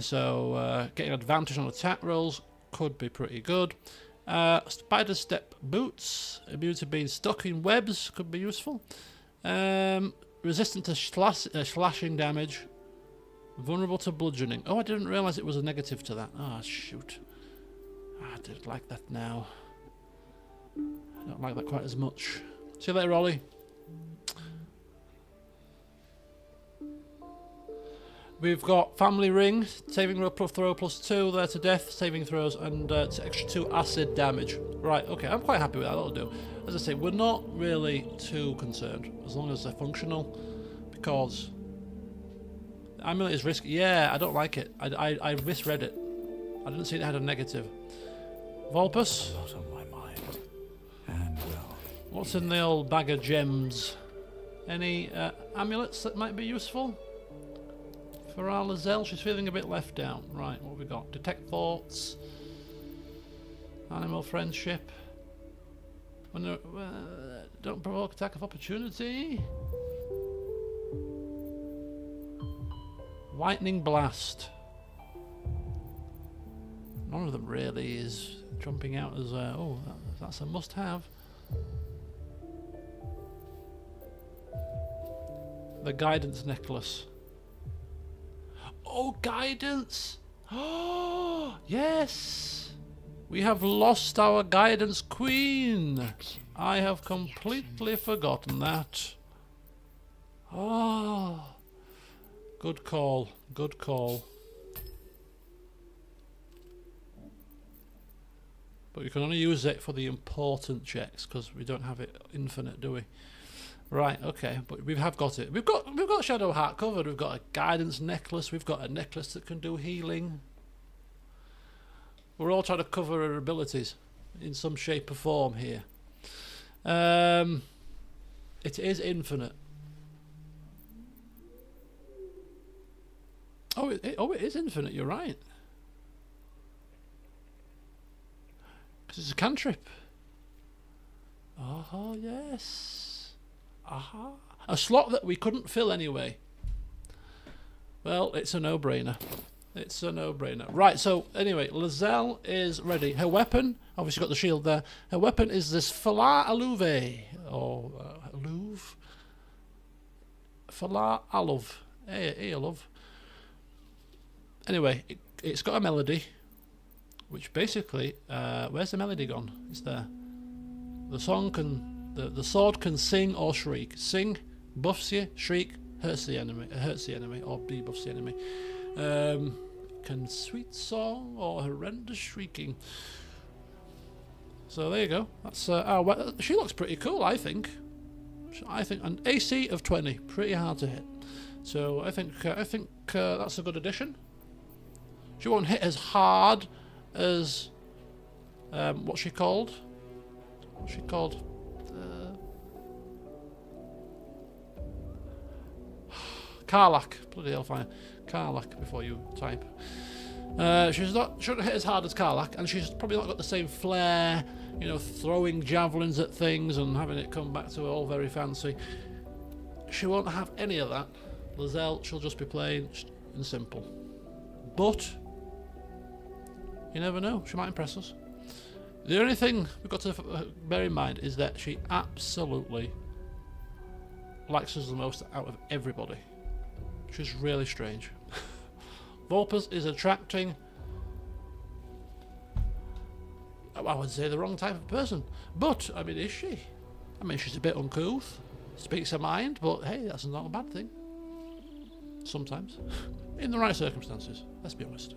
So getting advantage on attack rolls could be pretty good. Spider Step Boots. Immune to being stuck in webs could be useful. Resistant to slashing damage. Vulnerable to bludgeoning. Oh, I didn't realise it was a negative to that. Ah, shoot. I don't like that now. I don't like that quite as much. See you later, Ollie. We've got Family Ring, saving throw +2, there to death, saving throws, and extra 2 acid damage. Right, okay, I'm quite happy with that, that'll do. As I say, we're not really too concerned, as long as they're functional, because the amulet is risky. Yeah, I don't like it. I misread it. I didn't see it had a negative. Volpus? A lot on my mind. And well... What's in the old bag of gems? Any amulets that might be useful? For our Lizelle, she's feeling a bit left out. Right, what have we got? Detect thoughts. Animal friendship. Don't provoke attack of opportunity. Lightning blast. None of them really is jumping out as oh, that's a must-have. The guidance necklace. Oh, guidance! Oh, yes! We have lost our guidance queen. I have completely forgotten that. Oh, good call, good call. But we can only use it for the important checks because we don't have it infinite, do we? Right, okay, but we have got it. We've got Shadow Heart covered. We've got a guidance necklace. We've got a necklace that can do healing. We're all trying to cover our abilities in some shape or form here. It is infinite. Oh, it is infinite. You're right. Because it's a cantrip. Oh yes. Aha. A slot that we couldn't fill anyway. Well, it's a no-brainer. It's a no-brainer. Right, so anyway, Lizelle is ready. Her weapon, obviously got the shield there. Her weapon is this Falar Aluve, or Aluve? Falar Aluv. Hey, Aluv. Anyway, it's got a melody, which basically, where's the melody gone? It's there. The song can, the sword can sing or shriek. Sing, buffs you, shriek, hurts the enemy, or debuffs the enemy. Can sweet song or horrendous shrieking. So there you go. That's she looks pretty cool, I think. An AC of 20, pretty hard to hit. So I think that's a good addition. She won't hit as hard as what's she called? Karlach. Bloody hellfire. Karlach before you type. Shouldn't hit as hard as Karlach, and she's probably not got the same flair, you know, throwing javelins at things and having it come back to her all very fancy. She won't have any of that. Lizelle, she'll just be plain and simple. But you never know, she might impress us. The only thing we've got to bear in mind is that she absolutely likes us the most out of everybody. She's really strange. Volpus is attracting, I would say, the wrong type of person. But, I mean, is she? I mean, she's a bit uncouth, speaks her mind, but hey, that's not a bad thing. Sometimes. In the right circumstances, let's be honest.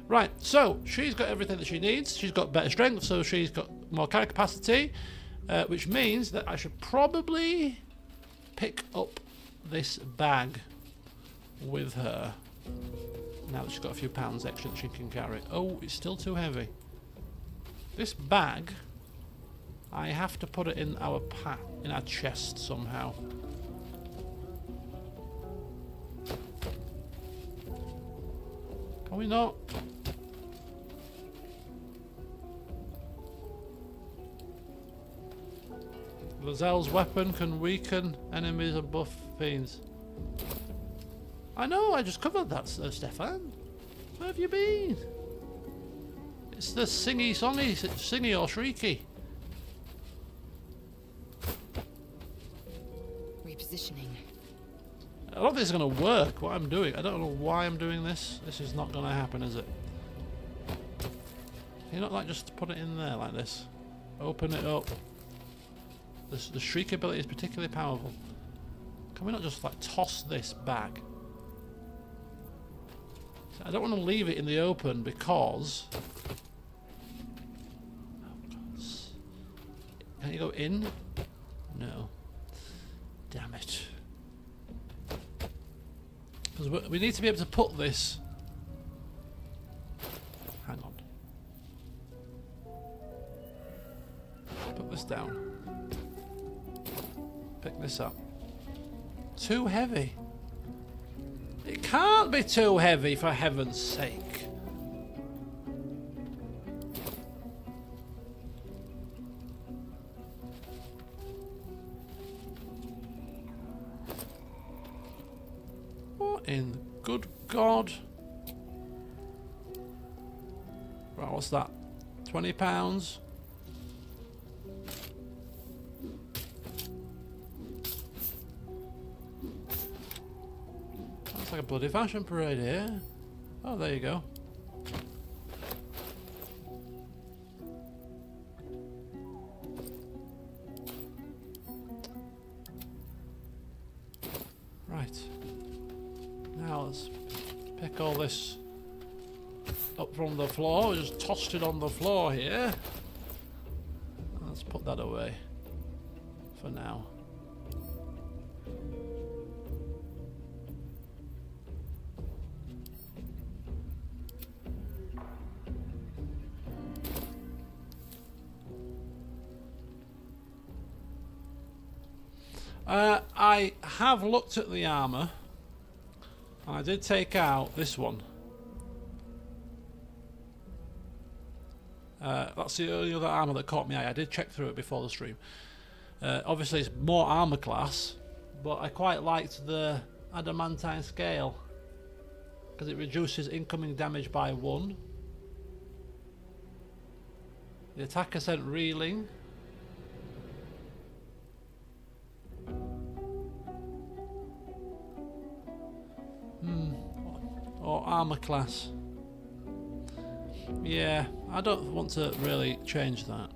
Right, so she's got everything that she needs. She's got better strength, so she's got more carry capacity, which means that I should probably pick up this bag with her. Now that she's got a few pounds extra that she can carry. Oh, it's still too heavy. This bag, I have to put it in our chest somehow. Can we not? Lizelle's weapon can weaken enemies and buff fiends. I know, I just covered that, Stefan. Where have you been? It's the singy or shrieky. Repositioning. I don't think it's going to work, what I'm doing. I don't know why I'm doing this. This is not going to happen, is it? Can you not, like, just put it in there like this? Open it up. The shriek ability is particularly powerful. Can we not just, like, toss this back? I don't want to leave it in the open because... Can you go in? No. Damn it. Because we need to be able to put this... Hang on. Put this down. Pick this up. Too heavy. It can't be too heavy, for heaven's sake. mean, good God. Right, what's that? £20? That's like a bloody fashion parade here. Oh, there you go. Right. Now let's pick all this up from the floor. We just tossed it on the floor here. Let's put that away for now. I have looked at the armour. I did take out this one. That's the only other armour that caught my eye. I did check through it before the stream. Obviously it's more armour class, but I quite liked the adamantine scale because it reduces incoming damage by 1. The attacker sent reeling. Or armour class. Yeah, I don't want to really change that.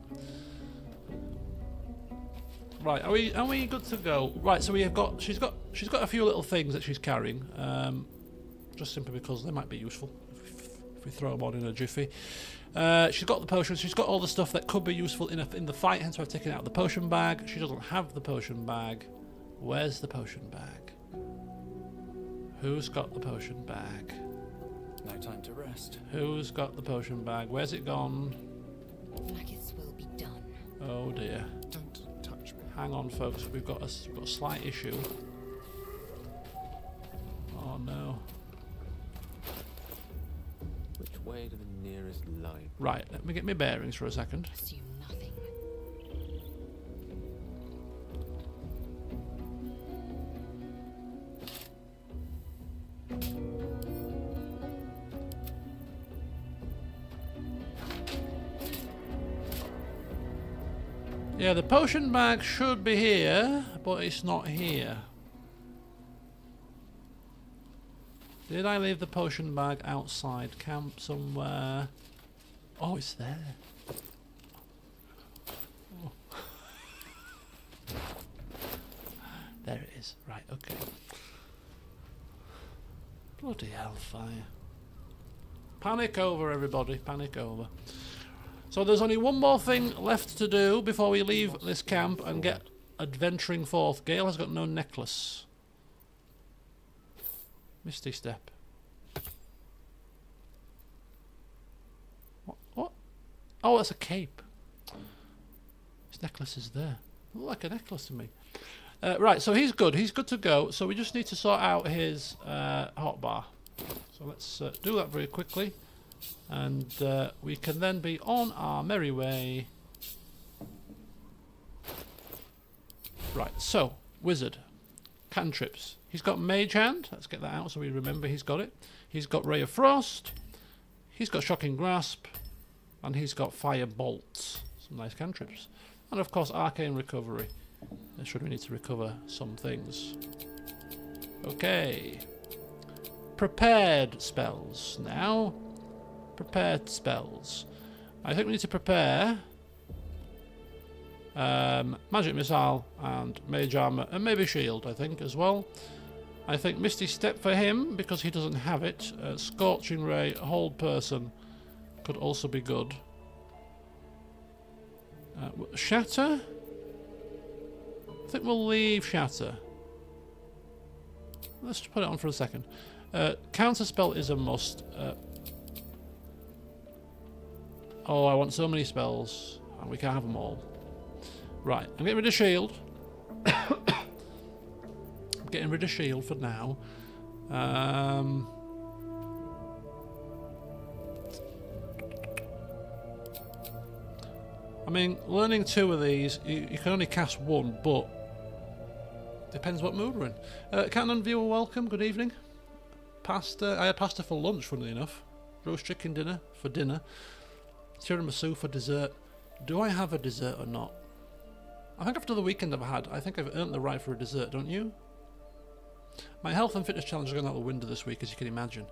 Right, are we good to go? Right, so we have got she's got a few little things that she's carrying, just simply because they might be useful if we throw them on in a jiffy. She's got the potions. She's got all the stuff that could be useful in the fight. Hence, I've taken out the potion bag. She doesn't have the potion bag. Where's the potion bag? Who's got the potion bag? No time to rest. Who's got the potion bag? Where's it gone? Maggots will be done. Oh dear. Don't touch me. Hang on, folks. We've got a slight issue. Oh no. Which way to the nearest light? Right. Let me get my bearings for a second. Assume nothing. Yeah, the potion bag should be here, but it's not here. Did I leave the potion bag outside camp somewhere? Oh, it's there. Oh. There it is. Right, okay. Bloody hellfire. Panic over, everybody. Panic over. So there's only one more thing left to do before we leave this camp and get adventuring forth. Gale has got no necklace. Misty Step. What? Oh, that's a cape. His necklace is there. Look like a necklace to me. Right, so he's good. He's good to go. So we just need to sort out his hotbar. So let's do that very quickly. And we can then be on our merry way. Right, so, wizard. Cantrips. He's got Mage Hand. Let's get that out so we remember he's got it. He's got Ray of Frost. He's got Shocking Grasp. And he's got Fire Bolt. Some nice cantrips. And of course, Arcane Recovery. Should we need to recover some things. Okay. Prepared spells now. Prepared spells. I think we need to prepare Magic Missile and Mage Armor and maybe Shield, I think, as well. I think Misty Step for him because he doesn't have it. Scorching Ray, Hold Person could also be good. Shatter? I think we'll leave Shatter. Let's just put it on for a second. Counterspell is a must. Oh, I want so many spells. And we can't have them all. Right, I'm getting rid of Shield. I'm getting rid of Shield for now. I mean, learning 2 of these, you can only cast 1, but depends what mood we're in. Canon viewer, welcome. Good evening. pasta. I had pasta for lunch, funnily enough. Roast chicken dinner for dinner. Tiramisu for dessert. Do I have a dessert or not? I think after the weekend I've had, I think I've earned the right for a dessert, don't you? My health and fitness challenge are going out the window this week, as you can imagine.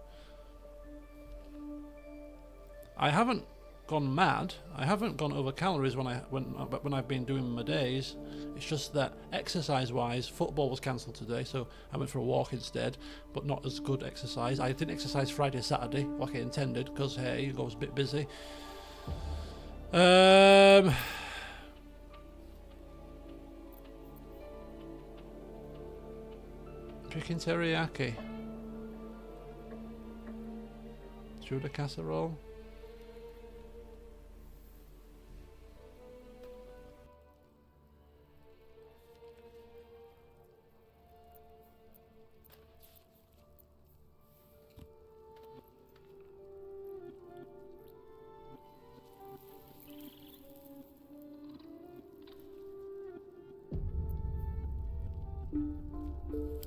I haven't gone mad. I haven't gone over calories when I've been doing my days. It's just that exercise-wise, football was cancelled today, so I went for a walk instead, but not as good exercise. I didn't exercise Friday, Saturday, like I intended, because hey, I was a bit busy. Chicken teriyaki. Chula casserole.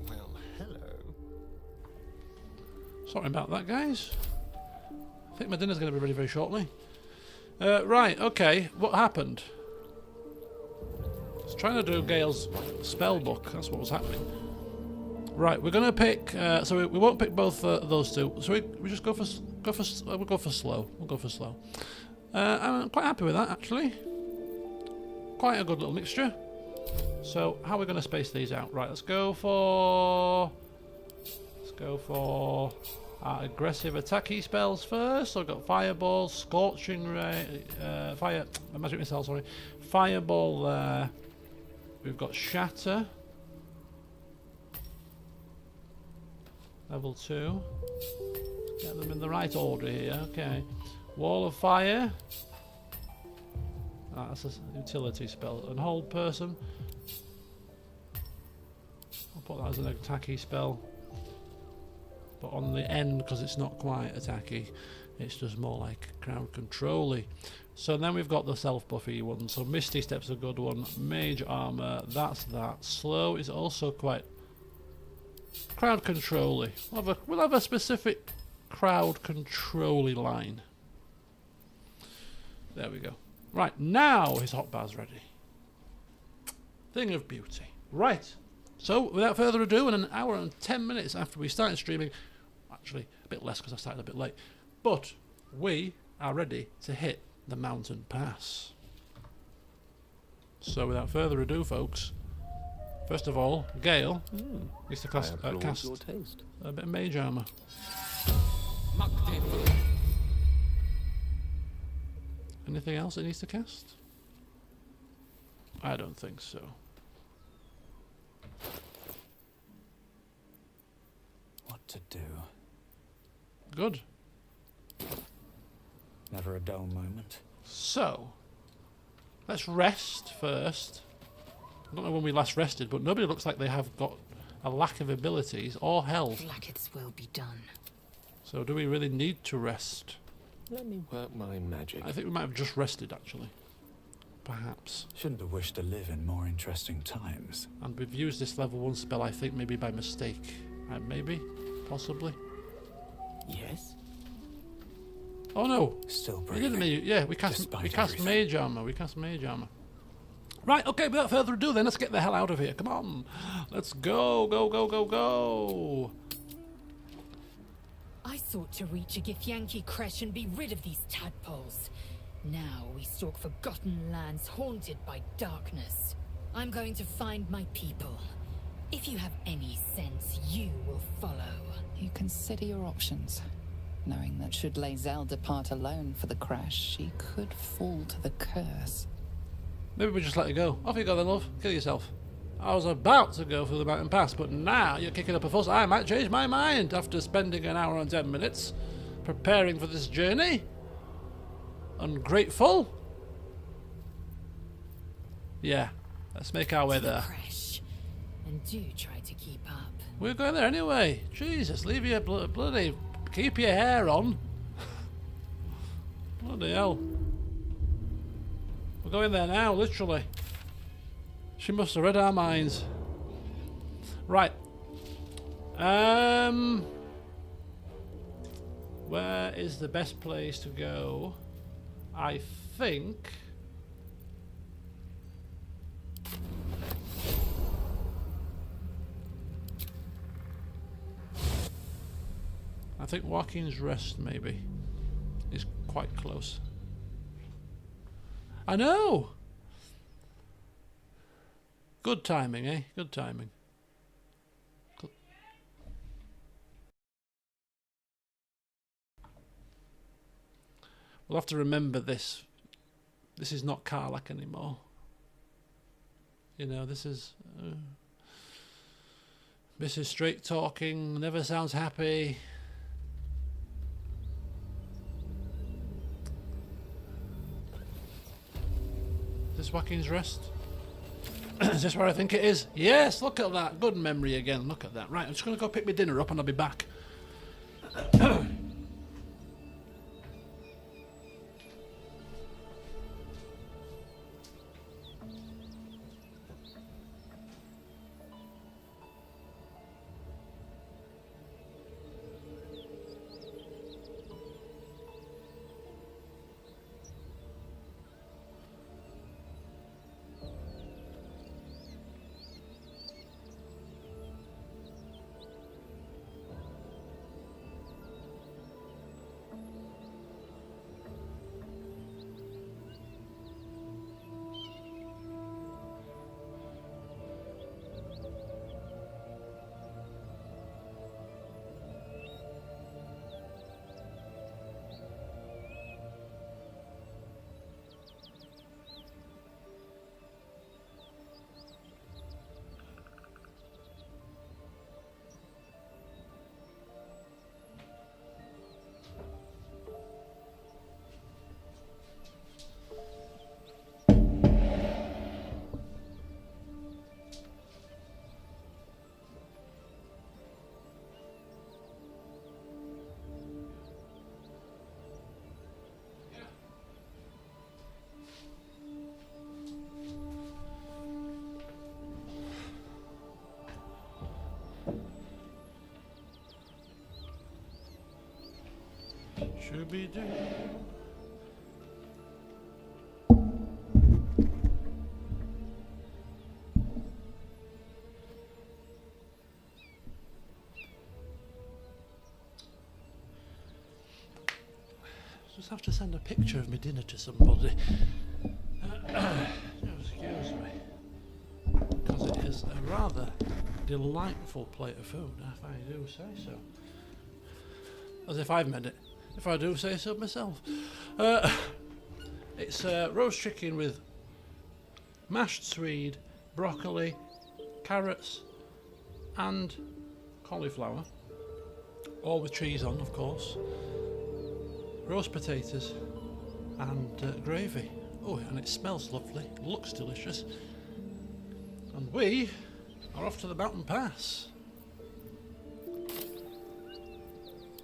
Well, hello. Sorry about that, guys. I think my dinner's going to be ready very shortly. Right, okay. What happened? I was trying to do Gale's spell book. That's what was happening. Right, we're going to pick... so we won't pick both those two. So we just go for we'll go for slow. We'll go for slow. I'm quite happy with that, actually. Quite a good little mixture. So, how are we going to space these out? Right, let's go for aggressive attacky spells first. So I've got Fireball, Scorching Ray, Magic Missile, sorry. Fireball there. We've got Shatter. Level 2. Get them in the right order here, okay. Wall of Fire. Ah, that's a utility spell. And Hold Person. I'll put that as an attacky spell. But on the end, because it's not quite attacky, it's just more like crowd control-y. So then we've got the self-buffy one. So Misty Step's a good one. Mage Armor, that's that. Slow is also quite crowd control-y. We'll have a specific crowd control-y line. There we go. Right, now his hotbar's ready. Thing of beauty. Right. So, without further ado, in an hour and 10 minutes after we started streaming, actually a bit less because I started a bit late, but we are ready to hit the mountain pass. So, without further ado, folks, first of all, Gale needs to cast your taste. a bit of mage armor. Anything else it needs to cast? I don't think so. What to do? Good. Never a dull moment. So, let's rest first. I don't know when we last rested, but nobody looks like they have got a lack of abilities or health. Blacket's will be done. So do we really need to rest? Let me work my magic. I think we might have just rested, actually. Perhaps. Shouldn't have wished to live in more interesting times. And we've used this level 1 spell, I think, maybe by mistake. Maybe? Possibly? Yes? Oh no! Still We breathing. didn't, yeah, we cast mage armor. We cast mage armor. Right, okay, without further ado then, let's get the hell out of here. Come on. Let's go, go, go, go, go. I sought to reach a Githyanki Creche and be rid of these tadpoles. Now we stalk forgotten lands haunted by darkness. I'm going to find my people. If you have any sense, you will follow. You consider your options, knowing that should Lae'zel depart alone for the crash, she could fall to the curse. Maybe we just let it go. Off you go then, love. Kill yourself. I was about to go through the mountain pass, but now you're kicking up a fuss. I might change my mind after spending an hour and 10 minutes preparing for this journey. Ungrateful. Yeah, let's make our way To the there. Creche. And do try to keep up. We're going there anyway. Jesus, leave your bloody... Keep your hair on. Bloody hell. We're going there now, literally. She must have read our minds. Right. Where is the best place to go? I think... I think Joaquin's Rest, maybe, is quite close. I know! Good timing, eh? Good timing. Good. We'll have to remember this. This is not Karlach anymore. You know, this is... Mrs. Straight Talking, never sounds happy. Is this Joaquin's Rest? Is this where I think it is? Yes, look at that. Good memory again. Look at that. Right, I'm just going to go pick my dinner up and I'll be back. Shooby-doo. Just have to send a picture of my dinner to somebody. Excuse me. Because it is a rather delightful plate of food, if I do say so. As if I've made it. If I do say so myself. It's roast chicken with mashed swede, broccoli, carrots and cauliflower. All with cheese on, of course. Roast potatoes and gravy. Oh, and it smells lovely, looks delicious. And we are off to the mountain pass.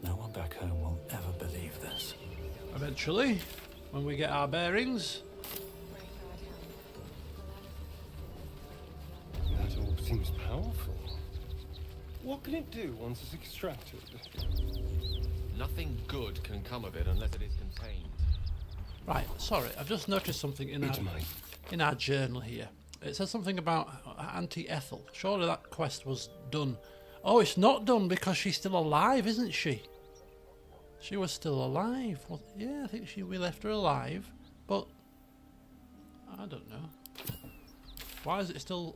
No one back home will ever believe this. Eventually, when we get our bearings. That orb seems powerful. What can it do once it's extracted? Nothing good can come of it unless it is contained. Right, sorry, I've just noticed something in our journal here. It says something about Auntie Ethel. Surely that quest was done. Oh, it's not done because she's still alive, isn't she? She was still alive. Well, yeah, I think we left her alive, but I don't know. Why is it still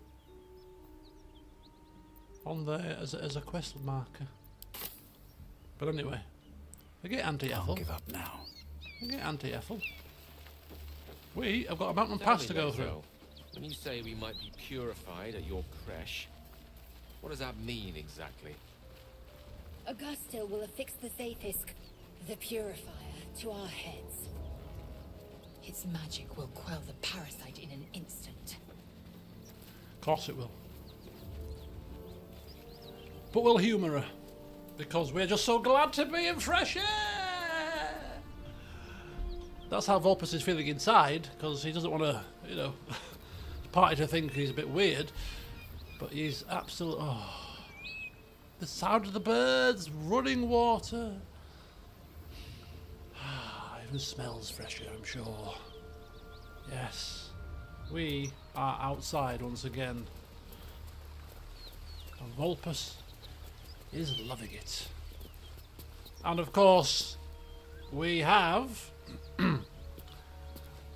on there as a quest marker? But anyway, forget Auntie Ethel. I'll give up now. Forget Auntie Ethel. We have got a mountain pass to go through. When you say we might be purified at your creche, what does that mean exactly? Augustil will affix the Zaithisk, the purifier, to our heads. Its magic will quell the parasite in an instant. Of course it will. But we'll humour her, because we're just so glad to be in fresh air! That's how Vulpes is feeling inside, because he doesn't want to, you know, party to think he's a bit weird, but he's absolutely... Oh, the sound of the birds, running water. even smells fresher, I'm sure. Yes. We are outside once again. And Vulpus is loving it. And of course, we have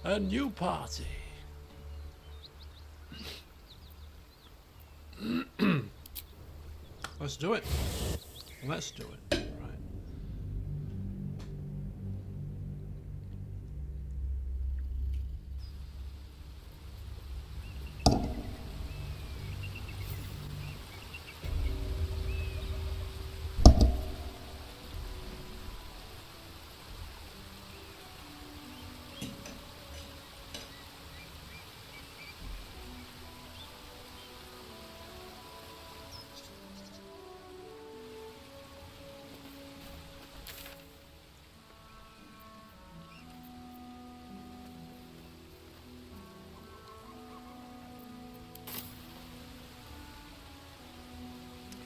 a new party. Let's do it. Let's do it. Right.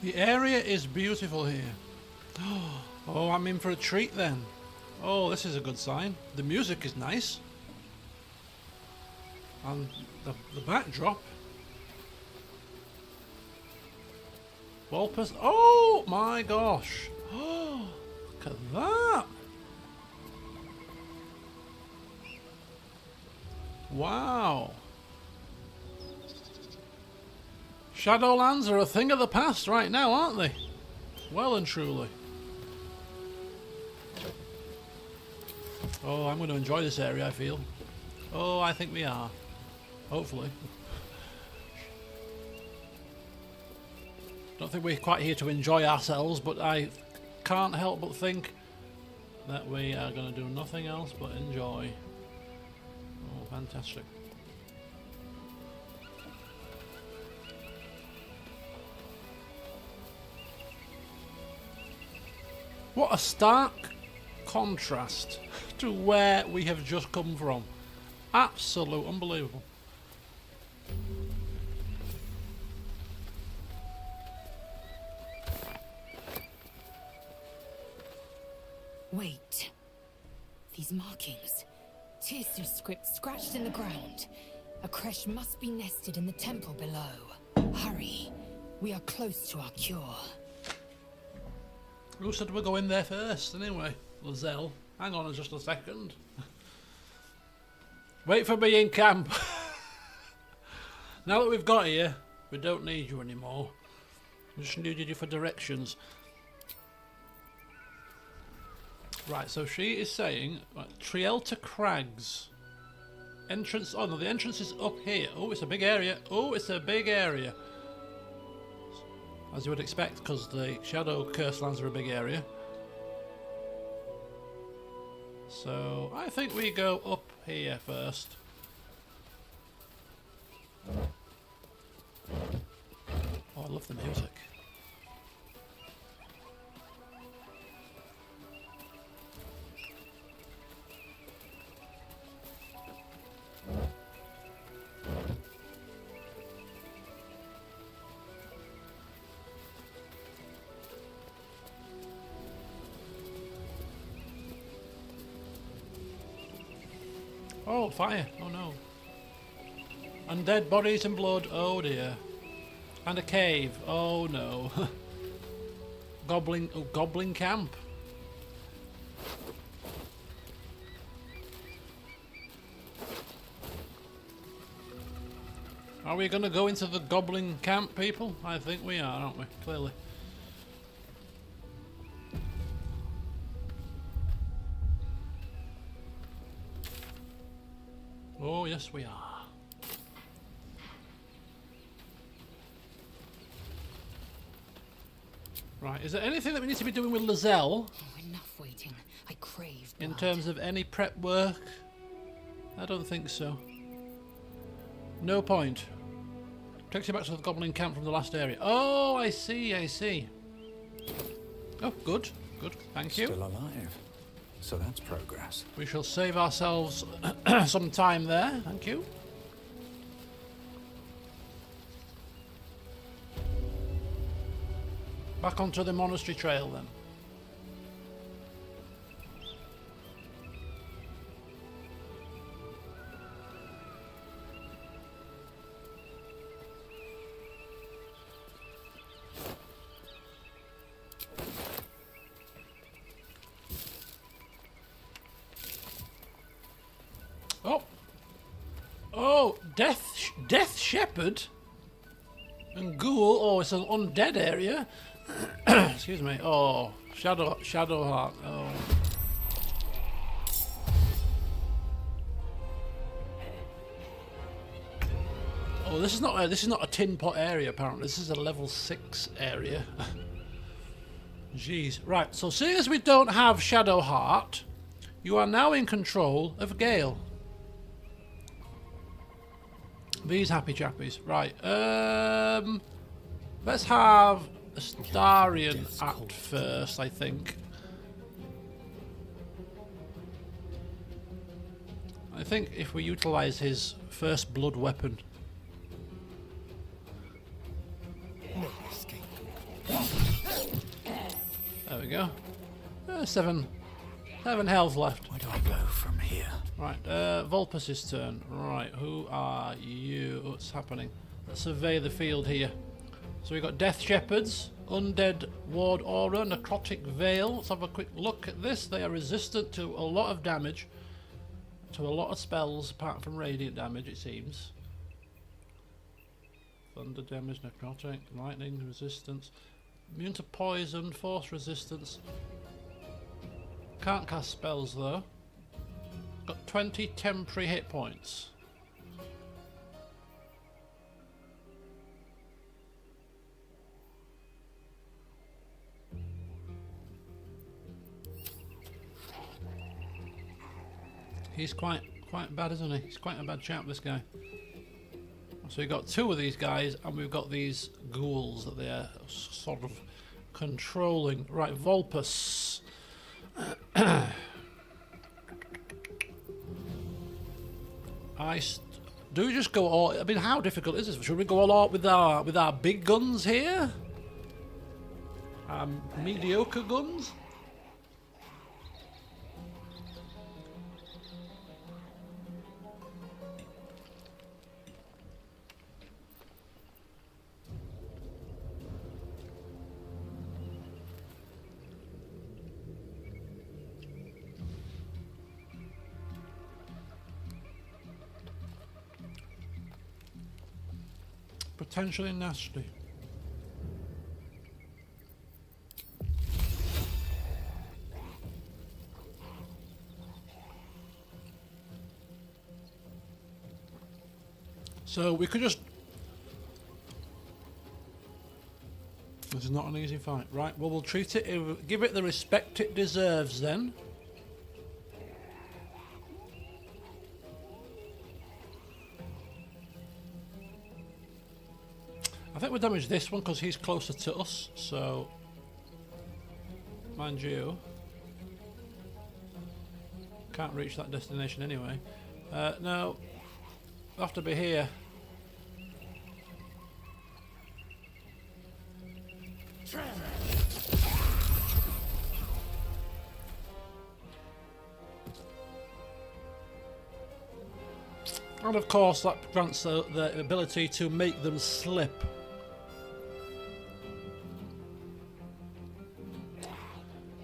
The area is beautiful here. Oh, I'm in for a treat then. Oh, this is a good sign. The music is nice. And the backdrop. Wallpaper. Oh my gosh. Oh, look at that. Wow. Shadowlands are a thing of the past right now, aren't they? Well and truly. Oh, I'm going to enjoy this area, I feel. Oh, I think we are. Hopefully. Don't think we're quite here to enjoy ourselves, but I can't help but think that we are going to do nothing else but enjoy. Oh, fantastic. What a stark contrast to where we have just come from. Absolute unbelievable. Wait. These markings. Tirsu script scratched in the ground. A creche must be nested in the temple below. Hurry. We are close to our cure. Who said we're going there first, anyway? Lizelle. Hang on just a second. Wait for me in camp. Now that we've got here, we don't need you anymore. We just needed you for directions. Right, so she is saying, right, Trielta Crags. Entrance, oh no, the entrance is up here. Oh, it's a big area. Oh, it's a big area. As you would expect, because the Shadow Curse lands are a big area. So, I think we go up here first. Oh, I love the music. Oh, fire. Oh no. Undead bodies and blood. Oh dear. And a cave. Oh no. Goblin camp. Are we going to go into the goblin camp, people? I think we are, aren't we? Clearly. Oh, yes, we are. Right, is there anything that we need to be doing with Lizelle? Oh, enough waiting. I crave blood. In terms of any prep work? I don't think so. No point. Takes you back to the goblin camp from the last area. Oh, I see, I see. Oh, good, good, thank you. Still alive. So that's progress. We shall save ourselves some time there, thank you. Back onto the monastery trail then. Oh! Oh! Death Shepherd? And Ghoul? Oh, it's an undead area. Excuse me. Oh, Shadowheart. Oh. Oh, this is not a tin pot area. Apparently, this is a level 6 area. Jeez. Right. So, seeing as we don't have Shadowheart, you are now in control of Gale. These happy chappies. Right. Let's have Astarion at first, I think. I think if we utilise his first blood weapon. There we go. 7 health left. Where do I go from here? Right, Vulpus's turn. Right, who are you? What's happening? Let's survey the field here. So we've got Death Shepherds, Undead Ward Aura, Necrotic Veil. Let's have a quick look at this. They are resistant to a lot of damage. To a lot of spells, apart from radiant damage, it seems. Thunder damage, Necrotic, Lightning resistance. Immune to poison, force resistance. Can't cast spells though. Got 20 temporary hit points. He's quite bad, isn't he? He's quite a bad chap, this guy. So we've got 2 of these guys, and we've got these ghouls that they're sort of controlling. Right, Vulpus. Do we just go all? I mean, how difficult is this? Should we go all out with our big guns here? Mediocre guns? Potentially nasty. So we could just... This is not an easy fight. Right, well we'll treat it... Give it the respect it deserves then. I think we'll damage this one because he's closer to us, so... Mind you... Can't reach that destination anyway. No. We'll have to be here. And of course that grants the ability to make them slip.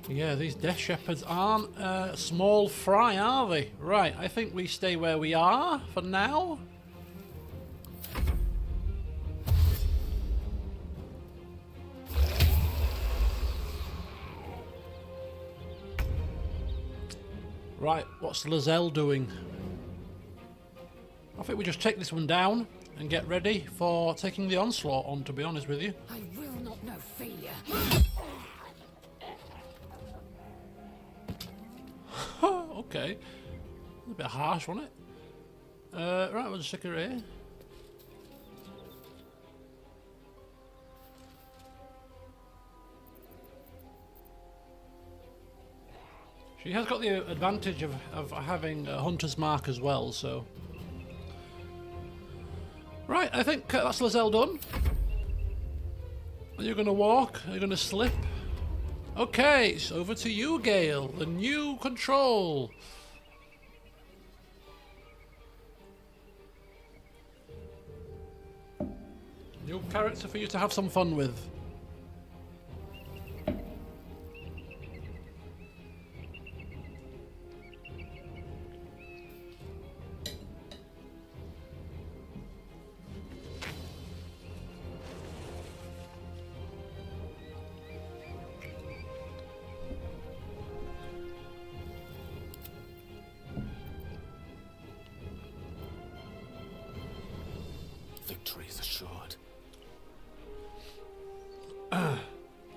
Yeah, these Death Shepherds aren't small fry, are they? Right, I think we stay where we are for now. Right, what's Lizelle doing? I think we just take this one down and get ready for taking the onslaught on, to be honest with you. I will not know failure. Okay. A bit harsh, wasn't it? Right, we'll just stick her here. She has got the advantage of having a hunter's mark as well, so... Right, I think that's Lizelle done. Are you going to walk? Are you going to slip? Okay, it's over to you, Gale. The new control. New character for you to have some fun with.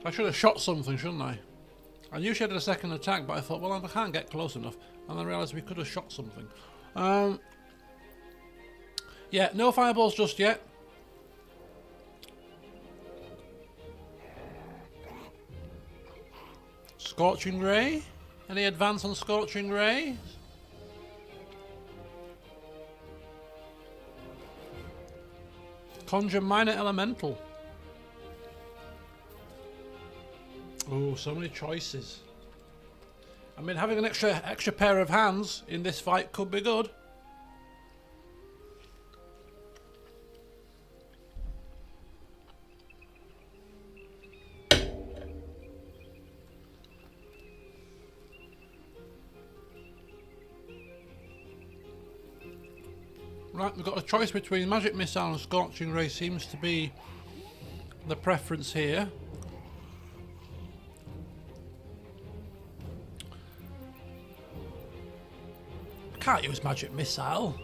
I should have shot something, shouldn't I? I knew she had a second attack, but I thought, well, I can't get close enough. And I realised we could have shot something. Yeah, no fireballs just yet. Scorching Ray? Any advance on Scorching Ray? Conjure Minor Elemental. Oh, so many choices. I mean, having an extra pair of hands in this fight could be good. Right, we've got a choice between Magic Missile and Scorching Ray. Seems to be the preference here. Can't use Magic Missile,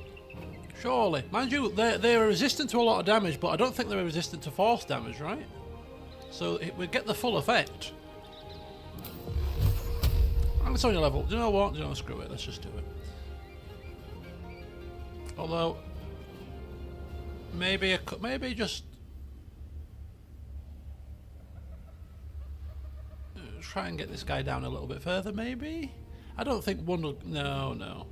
surely. Mind you, they're resistant to a lot of damage, but I don't think they're resistant to force damage, right? So it would get the full effect. And it's on your level. Do you know what? Do screw it. Let's just do it. Although, maybe just try and get this guy down a little bit further. Maybe. I don't think one will. No.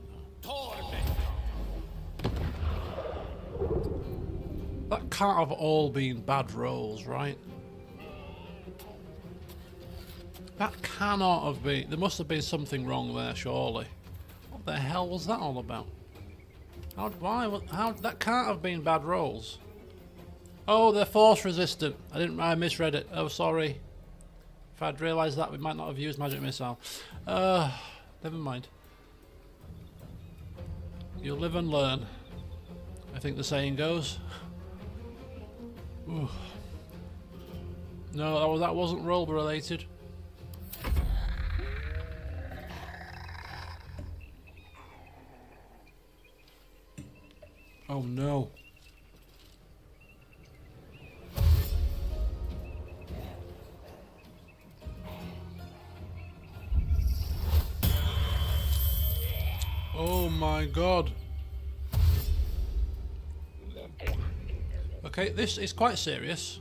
That can't have all been bad rolls, right? That cannot have been. There must have been something wrong there, surely. What the hell was that all about? How that can't have been bad rolls. Oh, they're force resistant. I misread it. Oh, sorry. If I'd realised that, we might not have used Magic Missile. Never mind. You'll live and learn, I think the saying goes. Ooh. No, that wasn't roll related. Oh no. Oh my god. Okay, this is quite serious.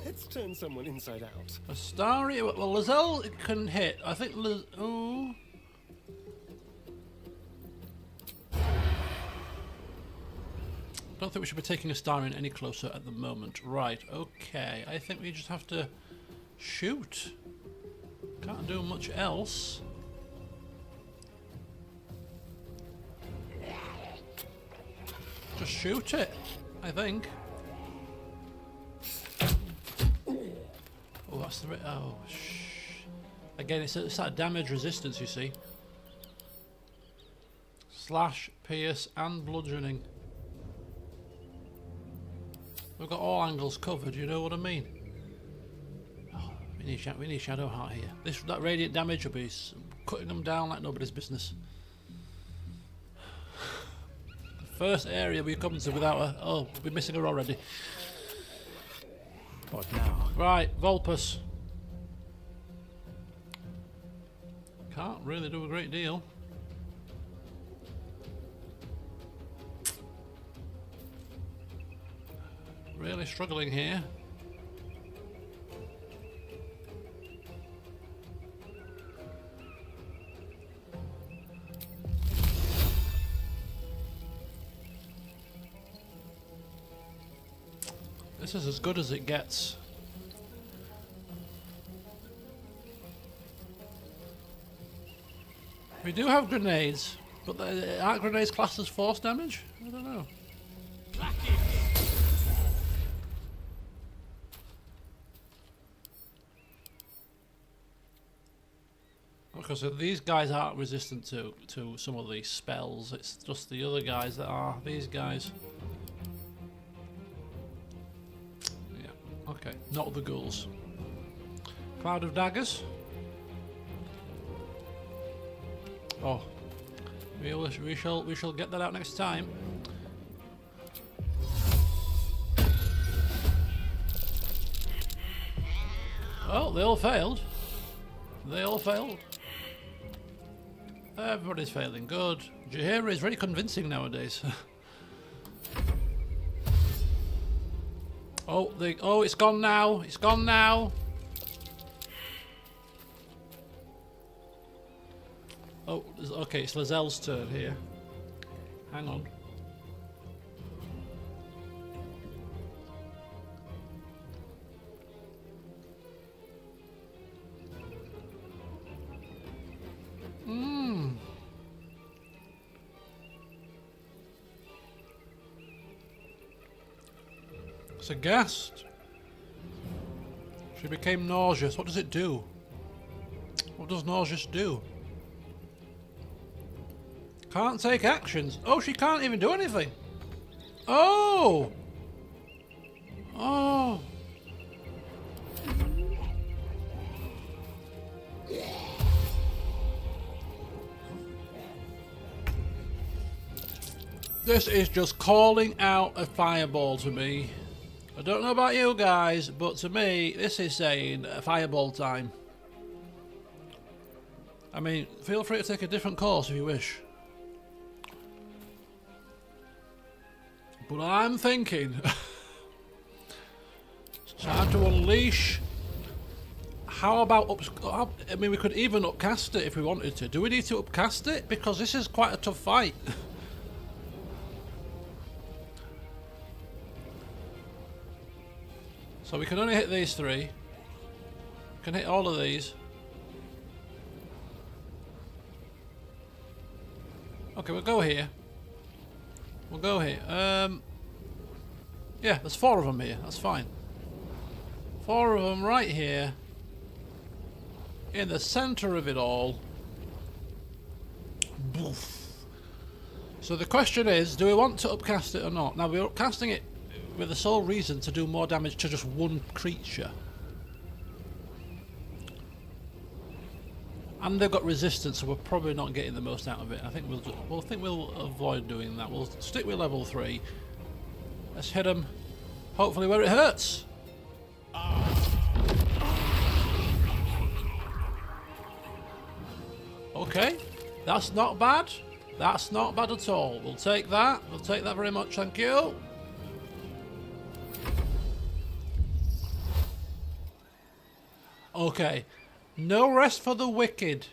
Let's turn someone inside out. A starry. Well, Lizelle can hit. I think oh. Don't think we should be taking a star in any closer at the moment. Right, okay. I think we just have to shoot. Can't do much else. Just shoot it, I think. Oh, that's the... Oh, shh. Again, it's that damage resistance, you see. Slash, pierce, and bludgeoning. We've got all angles covered, you know what I mean? Oh, we need Shadow Heart here. That radiant damage will be cutting them down like nobody's business. First area we come to without a... Oh, we're missing her already. What now? Right, Vulpus. Can't really do a great deal. Really struggling here. This is as good as it gets. We do have grenades, but aren't grenades classed as force damage? I don't know. Because these guys aren't resistant to some of these spells, it's just the other guys that are. These guys. Okay, not the ghouls. Cloud of daggers. Oh, we shall get that out next time. Oh, they all failed. They all failed. Everybody's failing. Good. Jaheira is very convincing nowadays. Oh, it's gone now. It's gone now. Oh, okay, it's Lazelle's turn here. Hang on. It's a ghast. She became nauseous. What does it do? What does nauseous do? Can't take actions. Oh, she can't even do anything. Oh! Oh! This is just calling out a fireball to me. I don't know about you guys, but to me, this is saying fireball time. I mean, feel free to take a different course if you wish. But I'm thinking it's time to unleash. How about I mean, we could even upcast it if we wanted to. Do we need to upcast it? Because this is quite a tough fight. So we can only hit these three. We can hit all of these. Okay, we'll go here. We'll go here. Yeah, there's 4 of them here. That's fine. 4 of them right here. In the center of it all. Boof. So the question is, do we want to upcast it or not? Now, we're upcasting it with the sole reason to do more damage to just one creature. And they've got resistance, so we're probably not getting the most out of it. I think we'll avoid doing that. We'll stick with level 3. Let's hit them, hopefully where it hurts. Okay, that's not bad. That's not bad at all. We'll take that. We'll take that very much, thank you. Okay, no rest for the wicked.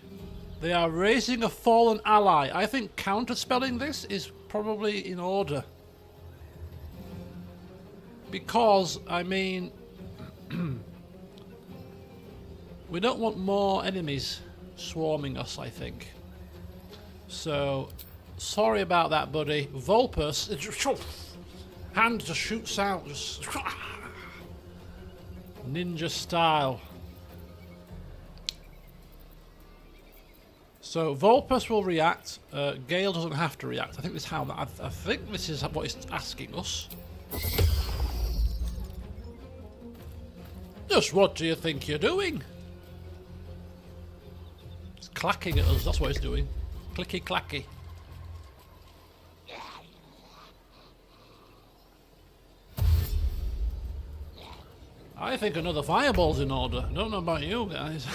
They are raising a fallen ally. I think counterspelling this is probably in order. Because, I mean, we don't want more enemies swarming us, I think. So, sorry about that, buddy. Vulpus, hand just shoots out, just ninja style. So Vulpus will react. Gale doesn't have to react. I think this is what it's asking us. Just what do you think you're doing? It's clacking at us. That's what it's doing. Clicky clacky. I think another fireball's in order. I don't know about you guys.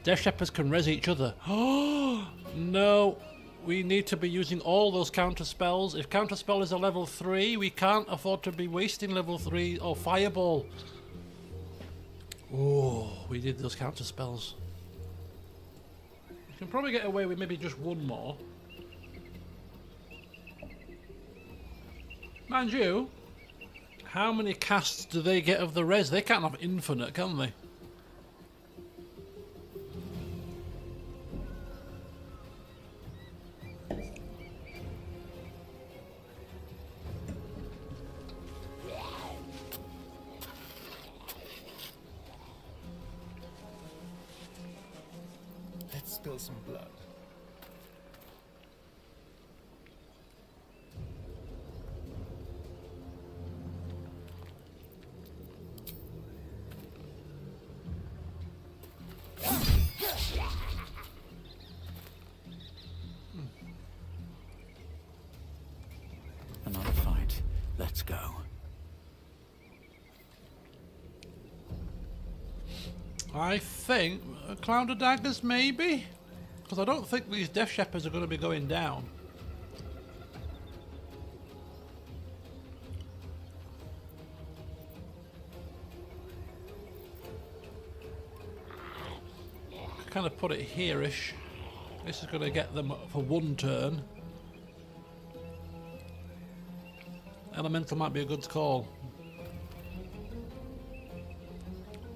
Death Shepherds can res each other. Oh no, we need to be using all those counter spells. If counter spell is a level 3, we can't afford to be wasting level 3 or fireball. Oh, we did those counter spells. We can probably get away with maybe just one more. Mind you, how many casts do they get of the res? They can't have infinite, can they? Let's spill some blood. Another fight. Let's go. I think a cloud of daggers, maybe? Because I don't think these Death Shepherds are going to be going down. Kind of put it here-ish. This is going to get them for one turn. Elemental might be a good call.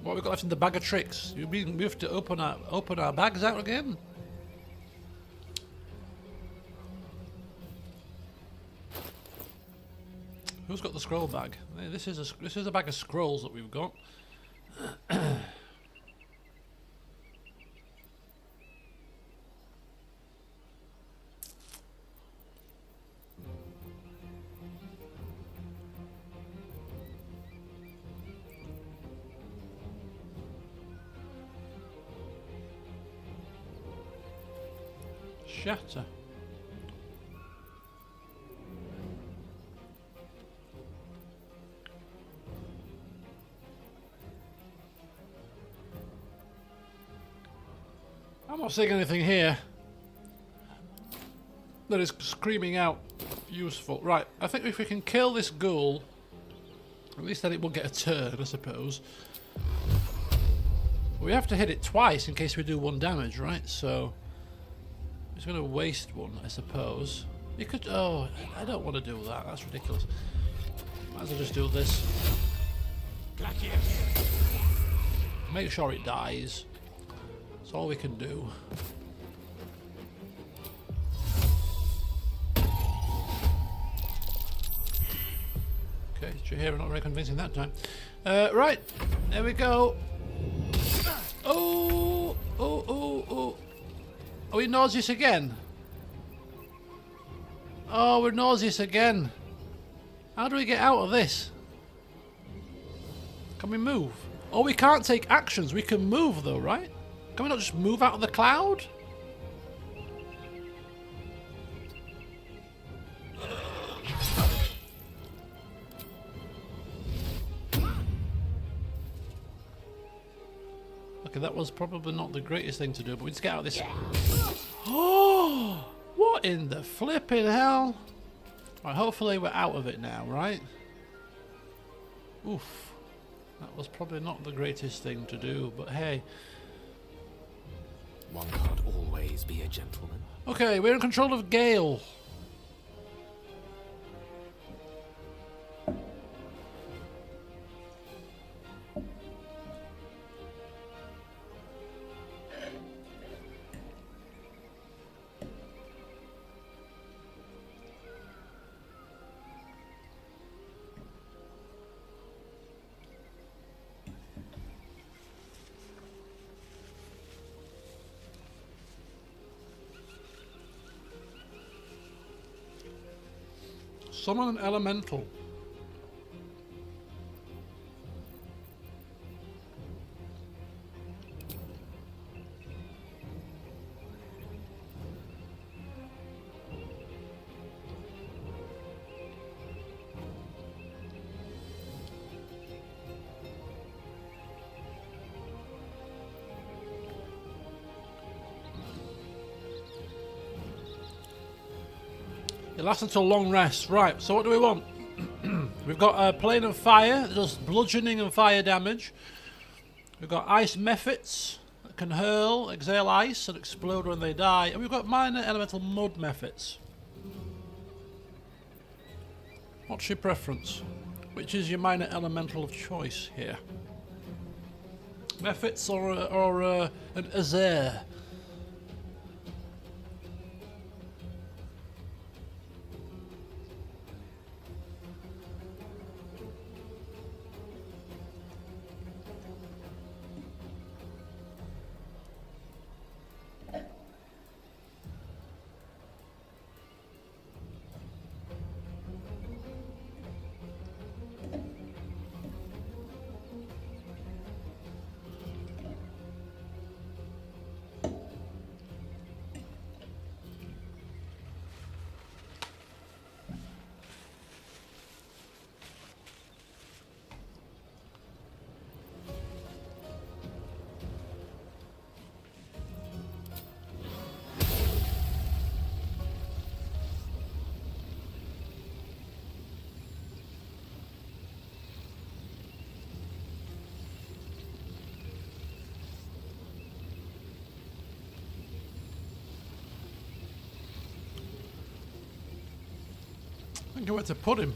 What have we got left in the bag of tricks? We have to open our bags out again. Who's got the scroll bag? This is a bag of scrolls that we've got. Shatter. I'm not seeing anything here that is screaming out useful. Right, I think if we can kill this ghoul, at least then it will get a turn, I suppose. We have to hit it twice in case we do 1 damage, right? So it's going to waste 1, I suppose. You could... Oh, I don't want to do that. That's ridiculous. Might as well just do this. Make sure it dies. That's all we can do. Okay, Jahira not very convincing that time. Right, there we go. Oh, oh, oh, oh. Are we nauseous again? Oh, we're nauseous again. How do we get out of this? Can we move? Oh, we can't take actions. We can move though, right? Can we not just move out of the cloud? Okay, that was probably not the greatest thing to do, but we just get out of this. Oh, what in the flipping hell? Right, hopefully we're out of it now, right? Oof. That was probably not the greatest thing to do, but hey. One can't always be a gentleman. Okay, we're in control of Gale. Summon an elemental. It lasts until long rest. Right, so what do we want? We've got a plane of fire that does bludgeoning and fire damage. We've got ice mephits that can hurl, exhale ice and explode when they die. And we've got minor elemental mud mephits. What's your preference? Which is your minor elemental of choice here? Mephits or an Azair? think of where to put him.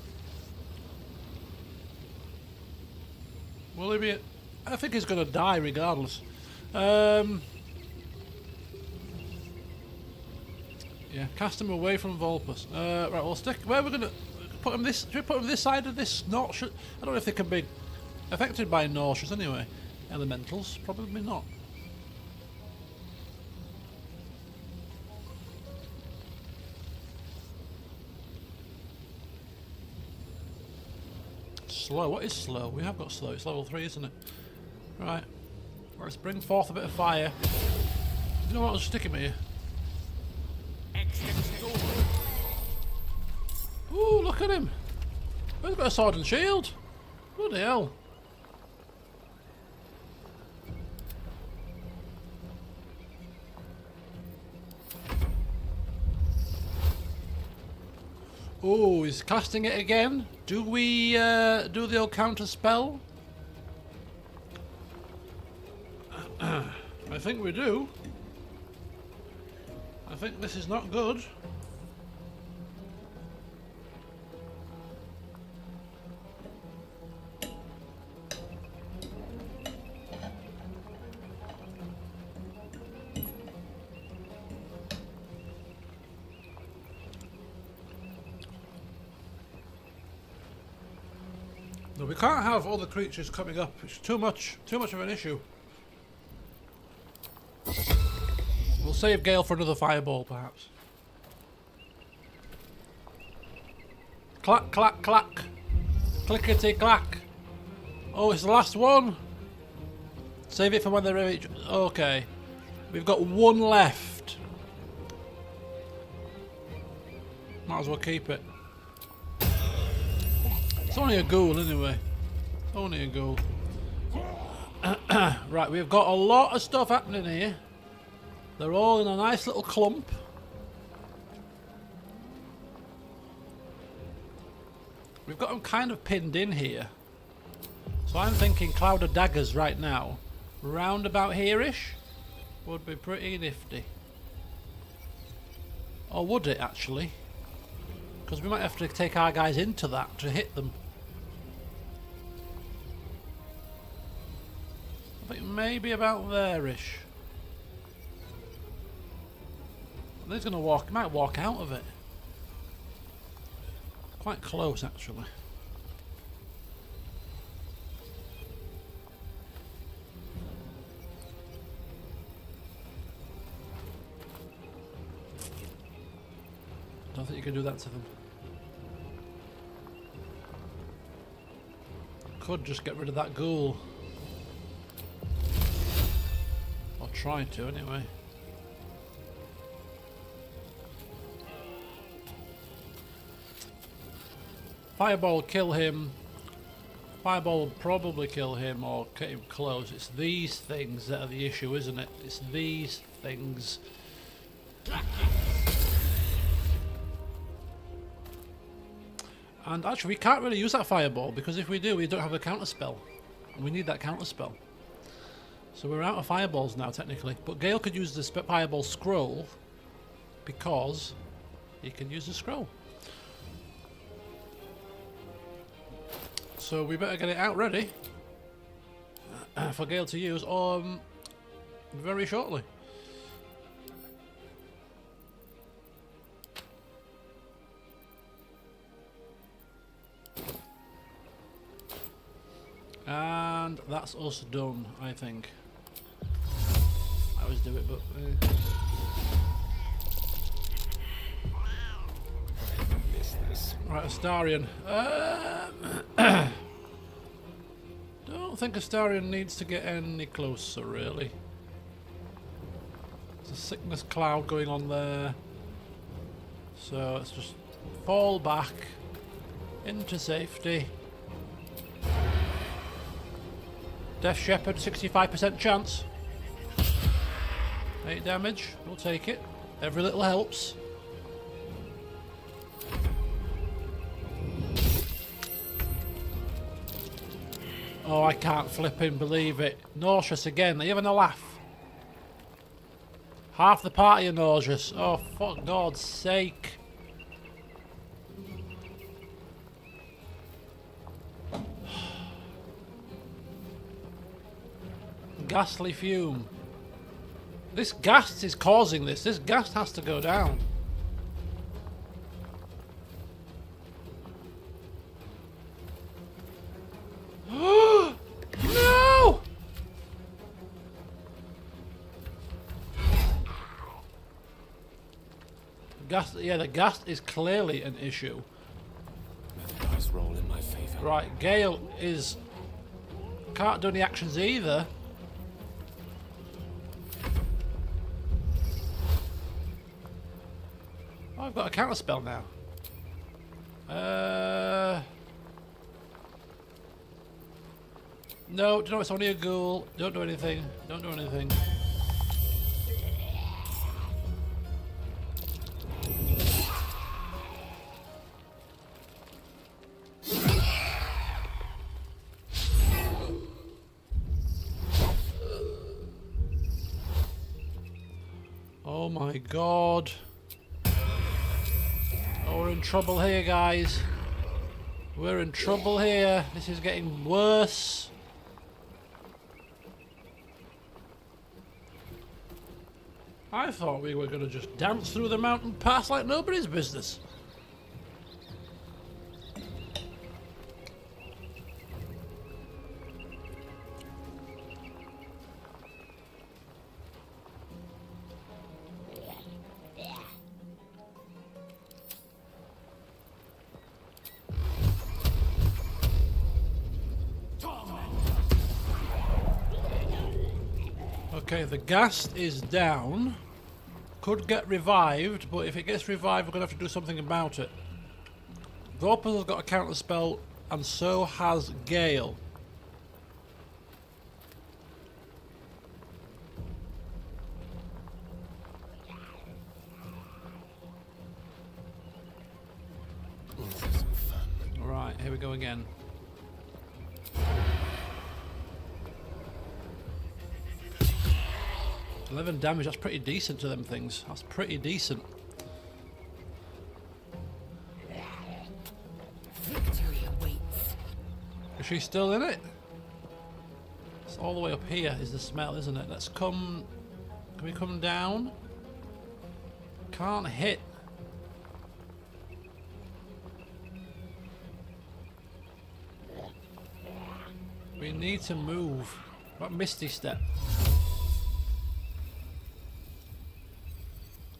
Will he be... I think he's going to die regardless. Yeah, cast him away from Volpus. Right, we'll stick... Where are we going to put him this... Should we put him this side of this noxious... I don't know if they can be affected by nauseous anyway. Elementals? Probably not. Slow. What is slow? We have got slow. It's level 3, isn't it? Right. Let's bring forth a bit of fire. You know what? I'll just stick him here. Ooh, look at him. He's got a sword and shield. Bloody hell. Oh, he's casting it again. Do we do the old counter spell? I think we do. I think this is not good. No, we can't have all the creatures coming up. It's too much of an issue. We'll save Gale for another fireball, perhaps. Clack, clack, clack. Clickety, clack. Oh, it's the last one. Save it for when they're ready. Okay. We've got one left. Might as well keep it. It's only a ghoul anyway. It's only a ghoul. Right, we've got a lot of stuff happening here. They're all in a nice little clump. We've got them kind of pinned in here. So I'm thinking Cloud of Daggers right now. Round about here-ish would be pretty nifty. Or would it actually? Because we might have to take our guys into that to hit them. I think maybe about there-ish. He's gonna walk, he might walk out of it. Quite close actually. Don't think you can do that to them. Could just get rid of that ghoul. Or try to anyway. Fireball will kill him. Fireball will probably kill him or get him close. It's these things that are the issue, isn't it? It's these things. And actually we can't really use that fireball because if we do, we don't have a counter spell. And we need that counter spell. So we're out of fireballs now technically. But Gale could use the fireball scroll because he can use the scroll. So we better get it out ready for Gale to use very shortly. And that's us done, I think. I always do it, but... Right, Astarion. Don't think Astarion needs to get any closer, really. There's a sickness cloud going on there. So let's just fall back into safety. Death Shepherd, 65% chance. 8 damage, we'll take it. Every little helps. Oh, I can't flipping believe it. Nauseous again. Are you having a laugh? Half the party are nauseous. Oh, for God's sake. ghastly fume. This gas is causing this. This gas has to go down. No! Gas, yeah, the gas is clearly an issue. Another dice roll in my favor. Right, Gale is... can't do any actions either. Oh, I've got a counter spell now. No, do you know, it's only a ghoul. Don't do anything. Don't do anything. Oh my god. Oh, we're in trouble here, guys. We're in trouble here. This is getting worse. I thought we were going to just dance through the mountain pass like nobody's business. Okay, the ghast is down. Could get revived, but if it gets revived, we're going to have to do something about it. Vorpal has got a counter spell, and so has Gale. Right, here we go again. 11 damage, that's pretty decent to them things. That's pretty decent. Victory awaits. Is she still in it? It's all the way up here is the smell, isn't it? Let's come... Can we come down? Can't hit. We need to move. What Misty Step?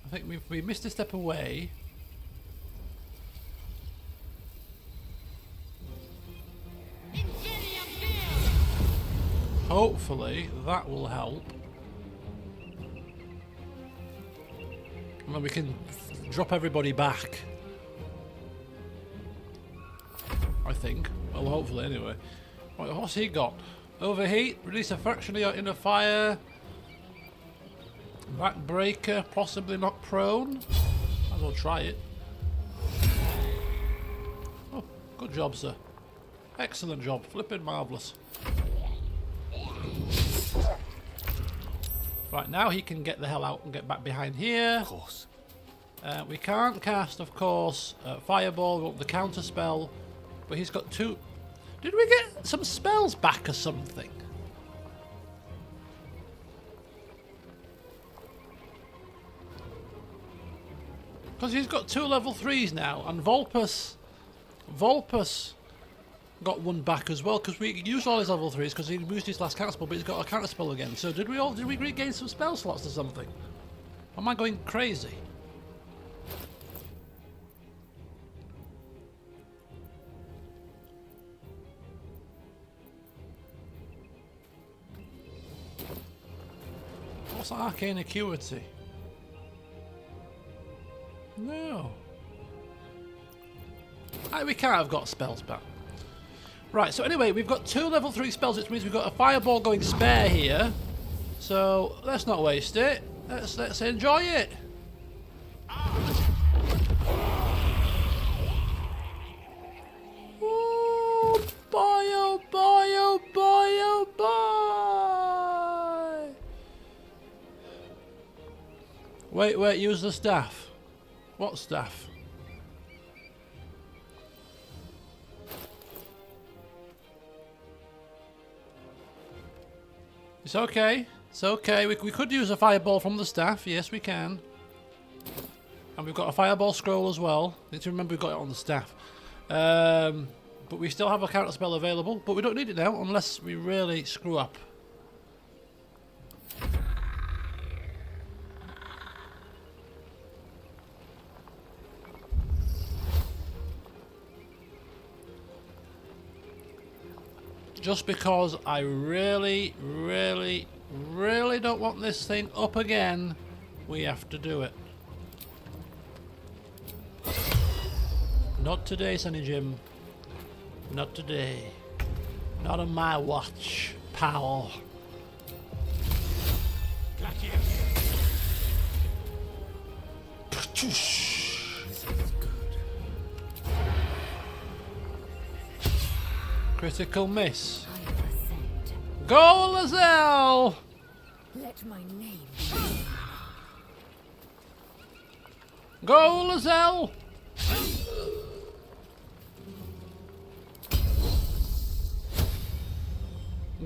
I think we missed a step away. Hopefully that will help. And then we can drop everybody back. I think. Well, hopefully anyway. Right, what's he got? Overheat, release a fraction of your inner fire. Backbreaker, possibly not prone. Might as well try it. Oh, good job, sir. Excellent job. Flipping marvellous. Right, now he can get the hell out and get back behind here. Of course. We can't cast, of course, Fireball. We want the counter spell. But he's got two... Did we get some spells back or something? Because he's got 2 level 3s now, and Volpus got one back as well, because we used all his level 3s because he used his last counter spell, but he's got a counter spell again. So did we regain some spell slots or something? Am I going crazy? What's Arcane Acuity? No. We can't have got spells back. Right, so anyway, we've got 2 level 3 spells, which means we've got a fireball going spare here. So let's not waste it. Let's enjoy it. Oh boy, oh boy, oh boy, oh boy. Wait, use the staff. What staff? It's okay. It's okay. We could use a fireball from the staff. Yes, we can. And we've got a fireball scroll as well. Need to remember we've got it on the staff. But we still have a counter spell available. But we don't need it now unless we really screw up. Just because I really, really, really don't want this thing up again, we have to do it. Not today, Sonny Jim. Not today. Not on my watch, pal. Critical miss. Go, Lazelle! Let my name Go, Lazelle!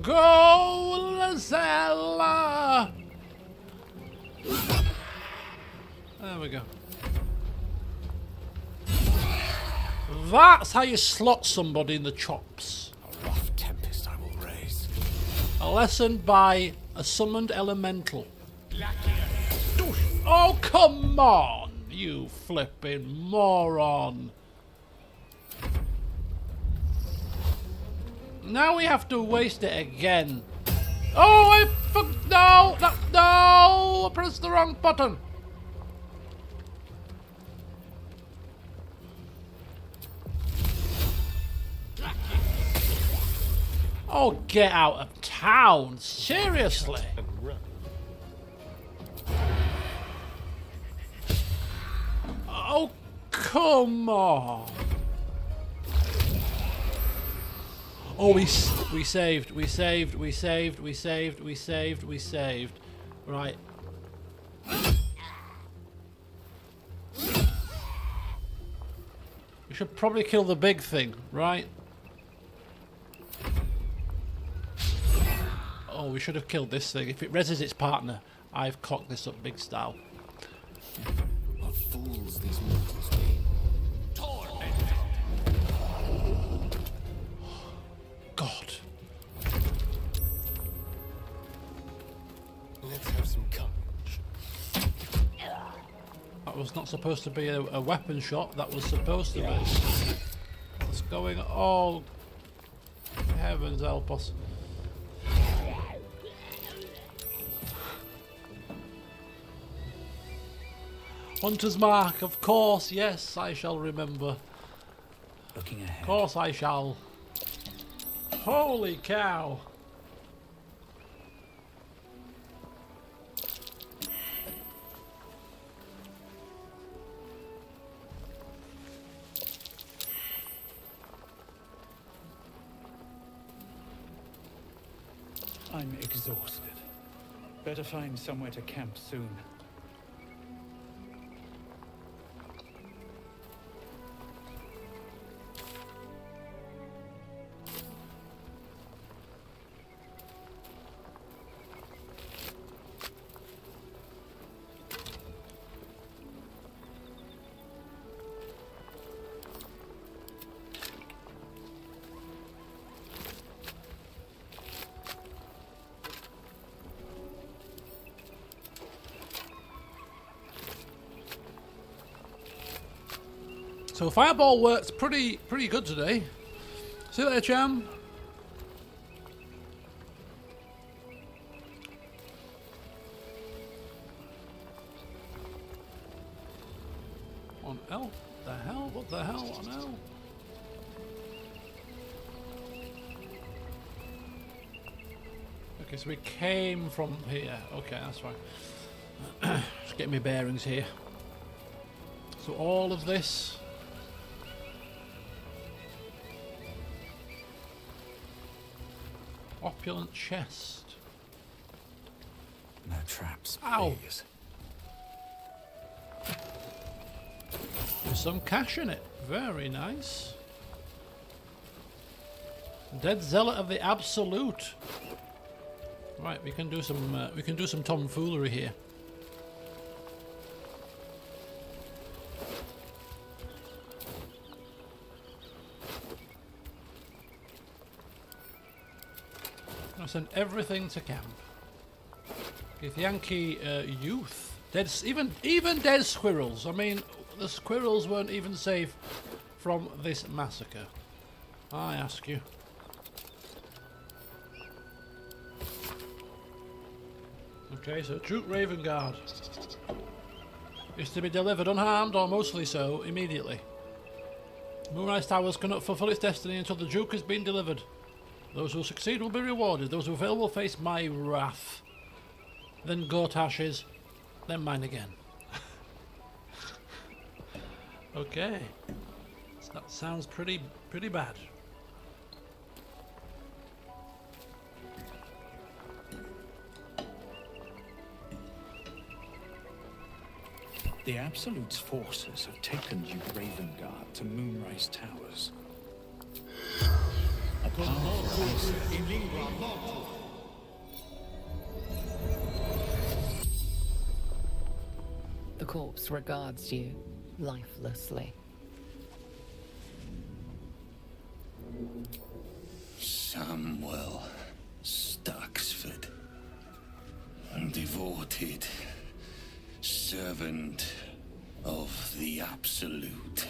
Go, Lazelle! There we go. That's how you slot somebody in the chops. A rough tempest I will raise. A lesson by a summoned elemental. Oh, come on, you flipping moron. Now we have to waste it again. Oh, no, I pressed the wrong button. Oh, get out of town, seriously. And run. Oh, come on. Oh, we saved. Right. We should probably kill the big thing, right? Oh, we should have killed this thing. If it reses its partner, I've cocked this up big style. What fools these mortals be. God. Let's have some courage. That was not supposed to be a weapon shot. That was supposed to be. What's going on? Oh, heavens help us. Hunter's Mark, of course, yes, I shall remember. Looking Of ahead. course I shall. Holy cow. I'm exhausted. Better find somewhere to camp soon. So Fireball worked pretty good today. See you later, Cham. On L? The hell? What the hell on L? Okay, so we came from here. Okay, that's fine. Just get my bearings here. So all of this. Opulent chest. No traps, Ow. please. There's some cash in it. Very nice. Dead Zealot of the Absolute. Right, we can do some tomfoolery here. I'll send everything to camp. Githyanki youth. Dead, even dead squirrels. I mean, the squirrels weren't even safe from this massacre. I ask you. Okay, so Troop Raven Guard is to be delivered unharmed or mostly so immediately. Moonrise Towers cannot fulfill its destiny until the Duke has been delivered. Those who succeed will be rewarded. Those who fail will face my wrath. Then goat ashes. Then mine again. Okay. That sounds pretty bad. The Absolute's forces have taken you, Raven Guard, to Moonrise Towers. A powerful asset. The corpse regards you lifelessly. Samuel Staxford, devoted servant of the Absolute.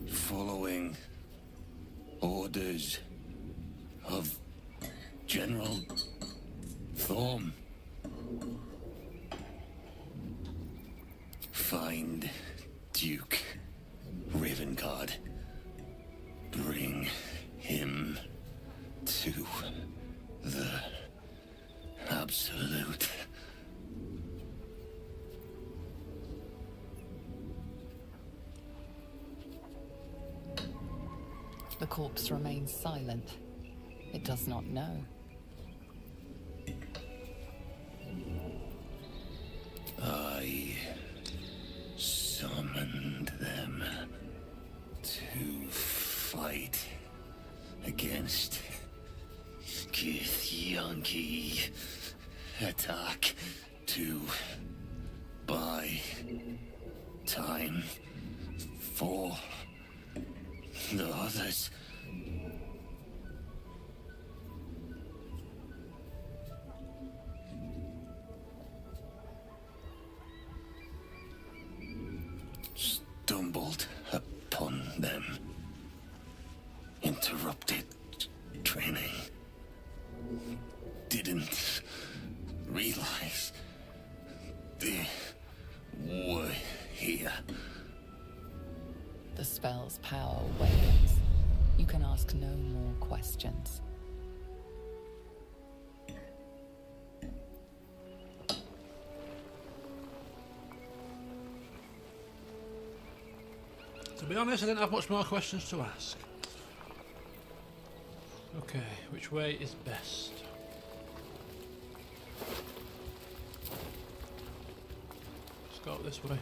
Following orders of General Thorm. Find Duke Ravengard. Bring him to the Absolute. The corpse remains silent. It does not know. I summoned them to fight against Githyanki. Attack to buy time for the others. Stumbled upon them. Interrupted training. Didn't realize they were here. The spell's power wanes. You can ask no more questions. To be honest, I didn't have much more questions to ask. Okay, which way is best? Let's go this way.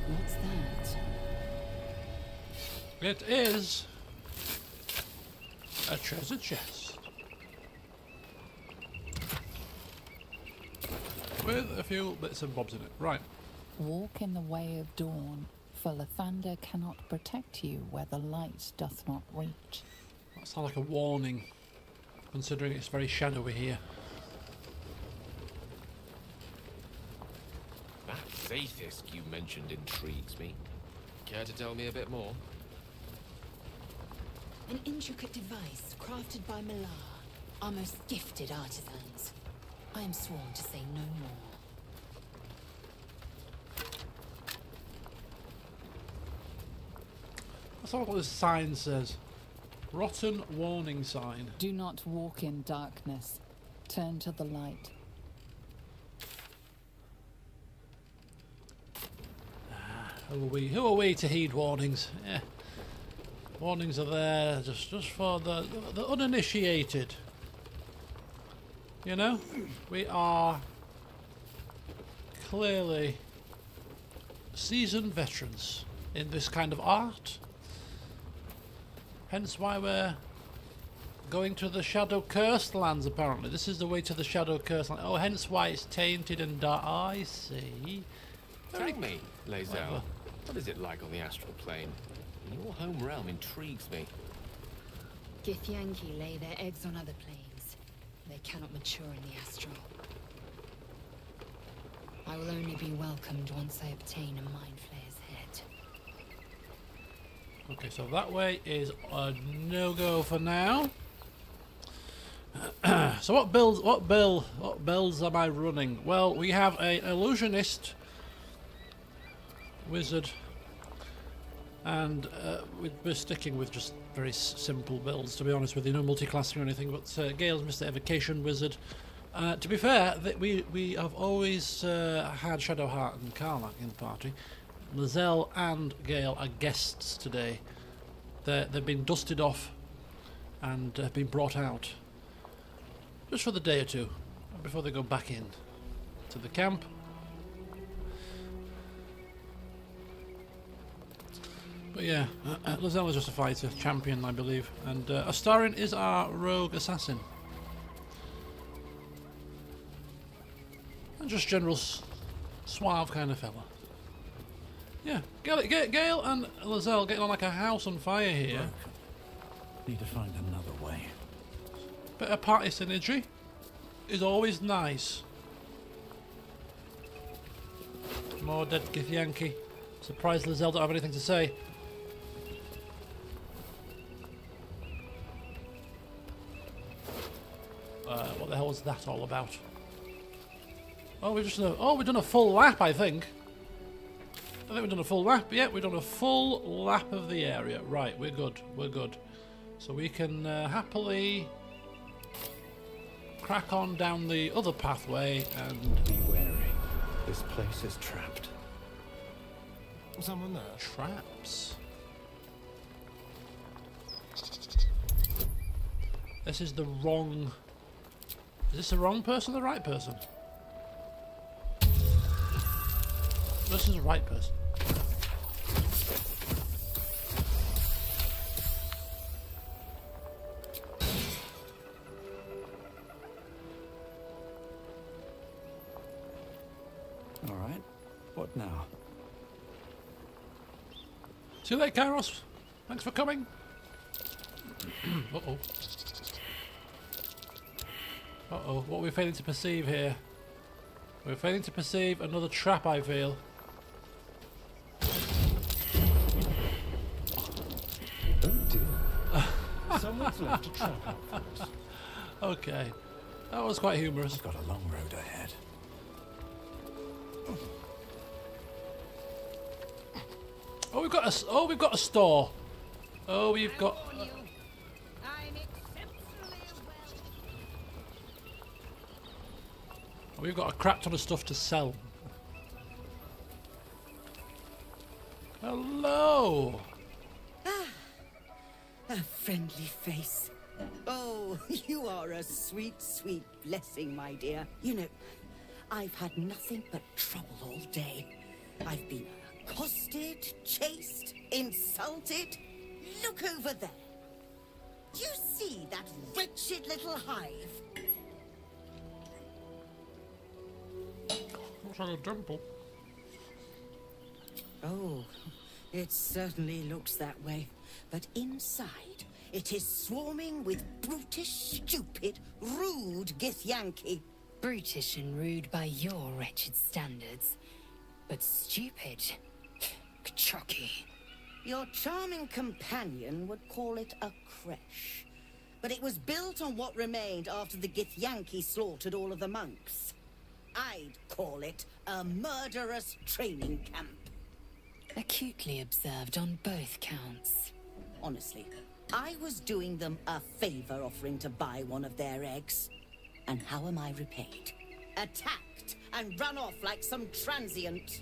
What's that? It is a treasure chest with a few bits and bobs in it. Right. Walk in the way of dawn, for Lathander cannot protect you where the light doth not reach. That sounds like a warning, considering it's very shadowy here. That Zaithis you mentioned intrigues me. Care to tell me a bit more? An intricate device crafted by Malar, our most gifted artisans. I am sworn to say no more. That's all what the sign says. Rotten warning sign. Do not walk in darkness. Turn to the light. Who are we to heed warnings? Yeah. Warnings are there just for the uninitiated. You know? We are clearly seasoned veterans in this kind of art. Hence why we're going to the Shadow Cursed lands, apparently. This is the way to the Shadow Cursed land. Oh, hence why it's tainted and dark. I see. Tell me, Lae'zel, Clever. what is it like on the astral plane? Your home realm intrigues me. Githyanki lay their eggs on other planes. They cannot mature in the astral. I will only be welcomed once I obtain a Mind Flayer's head. Okay, so that way is a no-go for now. So what builds am I running? Well, we have an illusionist, wizard, and we're sticking with just very simple builds, to be honest with you. No multi-classing or anything, but Gale's Mr. Evocation Wizard. To be fair, we have always had Shadowheart and Karlach in the party. Lae'zel and Gale are guests today. They've been dusted off and been brought out just for the day or two before they go back in to the camp. But yeah, Lae'zel is just a fighter, champion I believe, and Astarion is our rogue assassin. And just general suave kind of fella. Yeah, Gale and Lae'zel getting on like a house on fire here. Broken. Need to find another way. Bit of party synergy is always nice. More dead Githyanki. Surprised Lae'zel don't have anything to say. What the hell was that all about? Oh, we've done a full lap, I think. I think we've done a full lap. Yeah, we've done a full lap of the area. Right, we're good. We're good. So we can happily crack on down the other pathway and Be wary. This place is trapped. Someone there? traps. This is the wrong... Is this the wrong person or the right person? This is the right person. All right. What now? See you later, Kairos. Thanks for coming. Uh-oh. Uh-oh, what are we failing to perceive here? We're failing to perceive another trap, I feel. Oh dear. Someone's left a trap out for us. Okay. That was quite humorous. We've got a long road ahead. Oh, we've got a store. Oh, we've got... We've got a crap ton of stuff to sell. Hello! A friendly face. Oh, you are a sweet, sweet blessing, my dear. You know, I've had nothing but trouble all day. I've been accosted, chased, insulted. Look over there. Do you see that wretched little hive? Looks like a temple. Oh, it certainly looks that way. But inside, it is swarming with brutish, stupid, rude Githyanki. Brutish and rude by your wretched standards. But stupid. Kachaki. Your charming companion would call it a creche. But it was built on what remained after the Githyanki slaughtered all of the monks. I'd call it a murderous training camp. Acutely observed on both counts. Honestly, I was doing them a favor offering to buy one of their eggs. And how am I repaid? Attacked and run off like some transient.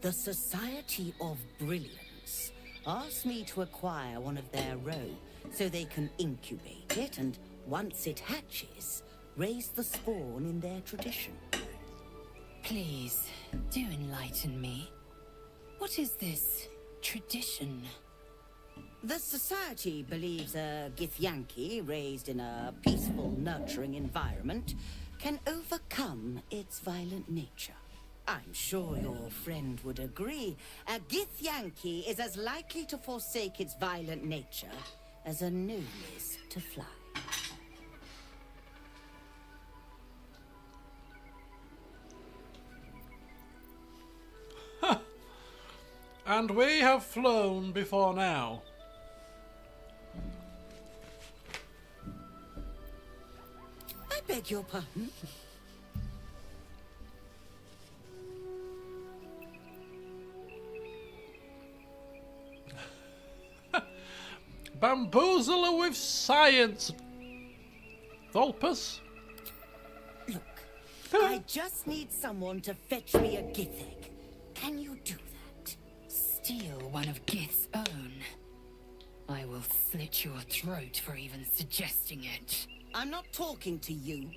The Society of Brilliance asked me to acquire one of their roe so they can incubate it and, once it hatches, raise the spawn in their tradition. Please, do enlighten me. What is this tradition? The Society believes a Githyanki raised in a peaceful, nurturing environment can overcome its violent nature. I'm sure your friend would agree. A Githyanki is as likely to forsake its violent nature as a gnome is to fly. And we have flown before now. I beg your pardon? Bamboozle her with science, Vulpus. Look, I just need someone to fetch me a Gith egg. Can you do that? Steal one of Gith's own. I will slit your throat for even suggesting it. I'm not talking to you.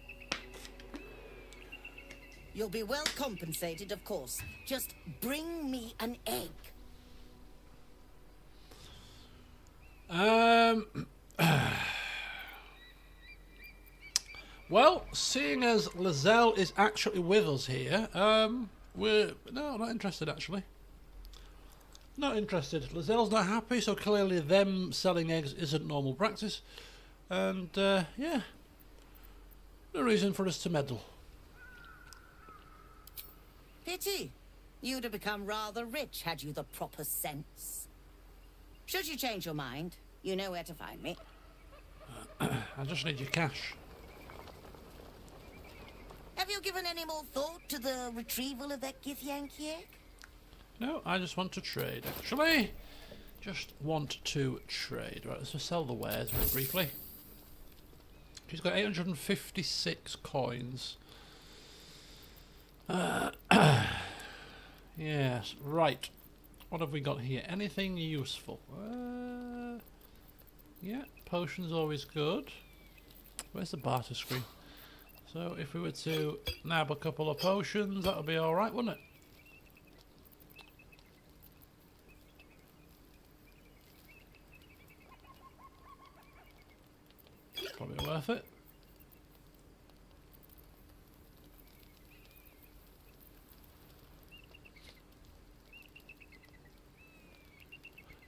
You'll be well compensated, of course. Just bring me an egg. Well, seeing as Lizelle is actually with us here, we're not interested actually. Not interested. Lizelle's not happy, so clearly them selling eggs isn't normal practice. And yeah, no reason for us to meddle. Pity. You'd have become rather rich had you the proper sense. Should you change your mind, you know where to find me. I just need your cash. Have you given any more thought to the retrieval of that Githyanki egg? No, I just want to trade, actually. Just want to trade. Right, let's just sell the wares very briefly. She's got 856 coins. Yes, right. What have we got here? Anything useful? Yeah, potions always good. Where's the barter screen? So if we were to nab a couple of potions, that would be alright, wouldn't it? Probably worth it.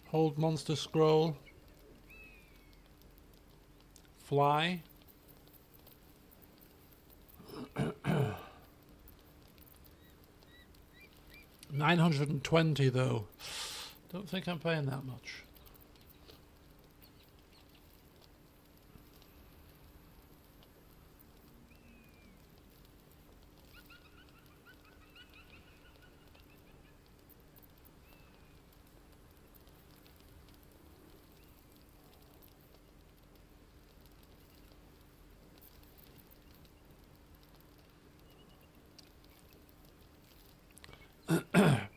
Hold monster scroll. Fly. $920 though. Don't think I'm paying that much.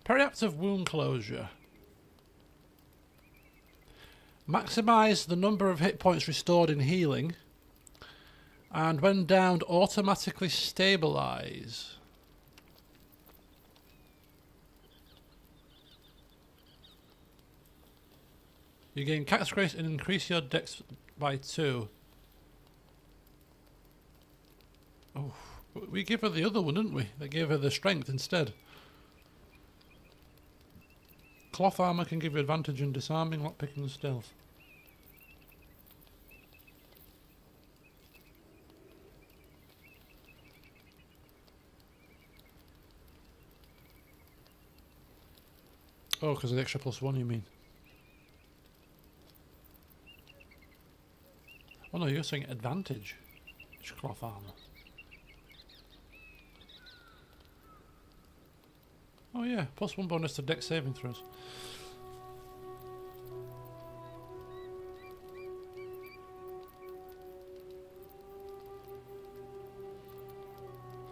Periaptive wound closure. Maximize the number of hit points restored in healing, and when downed, automatically stabilize. You gain Cactus Grace and increase your dex by 2. Oh, we gave her the other one, didn't we? They gave her the strength instead. Cloth armor can give you advantage in disarming, lockpicking, and stealth. Oh, because of the extra +1, you mean? Oh no, you're saying advantage. It's cloth armor. Oh yeah, +1 bonus to dex saving throws.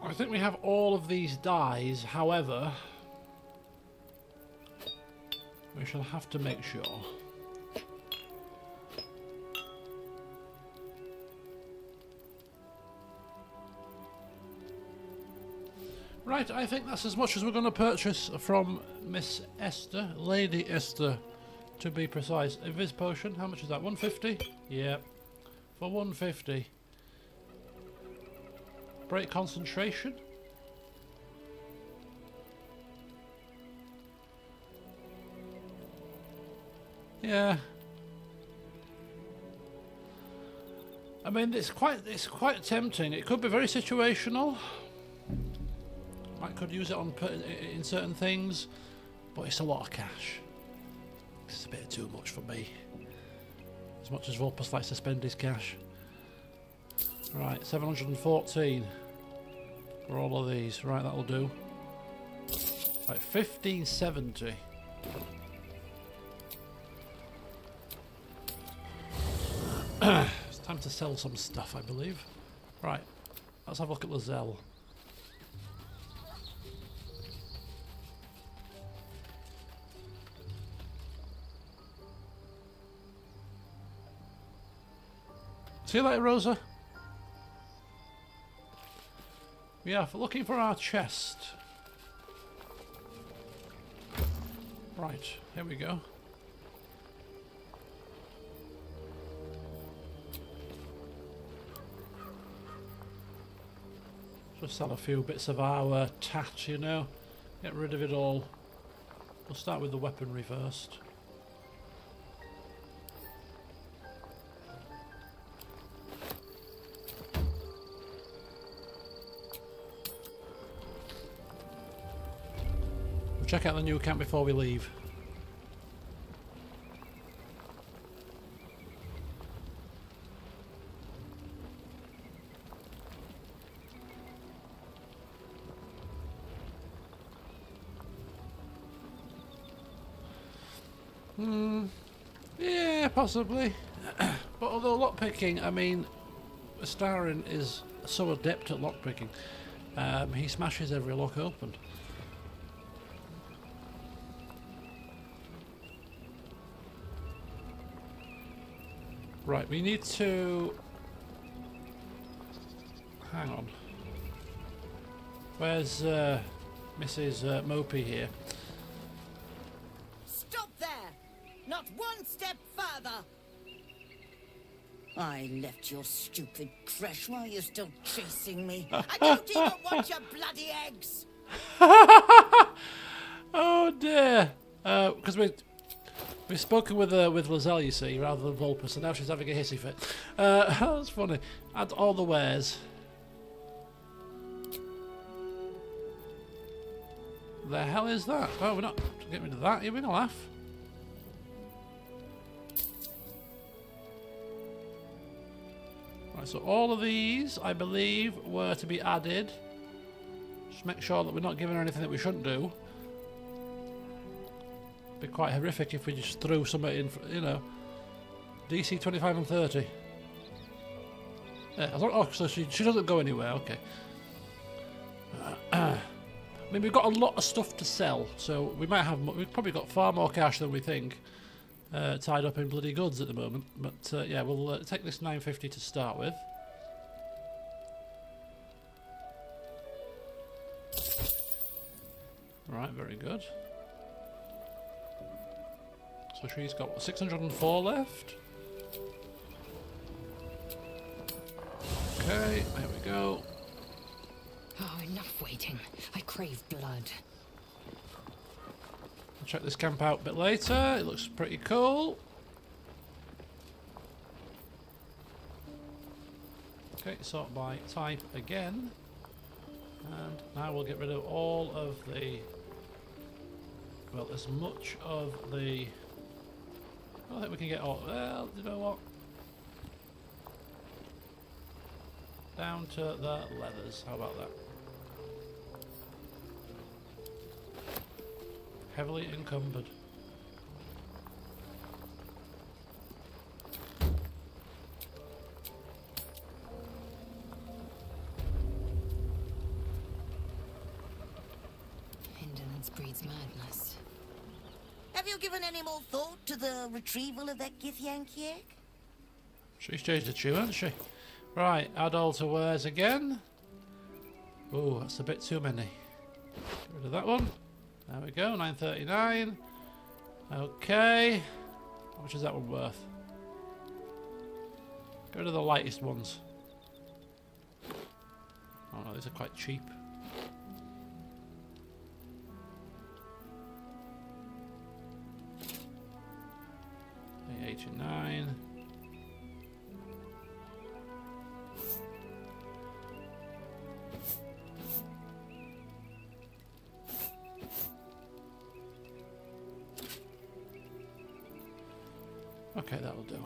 I think we have all of these dies, however, we shall have to make sure. Right, I think that's as much as we're going to purchase from Miss Esther, Lady Esther, to be precise. A Viz potion, how much is that? 150? Yeah, for 150. Break concentration. Yeah. I mean, it's quite tempting. It could be very situational. I could use it on in certain things, but it's a lot of cash. It's a bit too much for me. As much as Vulpus likes to spend his cash. Right, 714 for all of these. Right, that'll do. Right, 1570. It's time to sell some stuff, I believe. Right, let's have a look at Lozelle. See you later, Rosa. We are looking for our chest. Right, here we go. Just sell a few bits of our tat, you know. Get rid of it all. We'll start with the weaponry first. Check out the new camp before we leave. Yeah, possibly. But although lockpicking, I mean, Starin is so adept at lockpicking. He smashes every lock open. Right, we need to... Hang on. Where's Mrs. Mopey here? Stop there! Not one step further! I left your stupid creche while you're still chasing me. I don't even want your bloody eggs! Oh dear! Because we've spoken with Lozelle, you see, rather than Vulpus, and now she's having a hissy fit. That's funny. Add all the wares. The hell is that? Oh, we're not getting rid of that. You're gonna laugh. Right, so all of these, I believe, were to be added. Just make sure that we're not giving her anything that we shouldn't do. Be quite horrific if we just threw something in, you know. DC 25 and 30. Yeah, oh, so she doesn't go anywhere, okay. I mean, we've got a lot of stuff to sell, so we've probably got far more cash than we think tied up in bloody goods at the moment. But yeah, we'll take this 950 to start with. Right, very good. So she's got 604 left. Okay, there we go. Oh, enough waiting. I crave blood. I'll check this camp out a bit later. It looks pretty cool. Okay, sort by type again. And now we'll get rid of all of the... Well, as much of the... I don't think we can get all... Well, you know what? Down to the leathers. How about that? Heavily encumbered. Indolence breeds madness. Have you given any more thought to the retrieval of that Githyanki egg? She's changed the tune, hasn't she? Right, add all to wares again. Oh, that's a bit too many. Get rid of that one. There we go, 939. Okay. How much is that one worth? Get rid of the lightest ones. Oh no, these are quite cheap. $89. Okay, that'll do.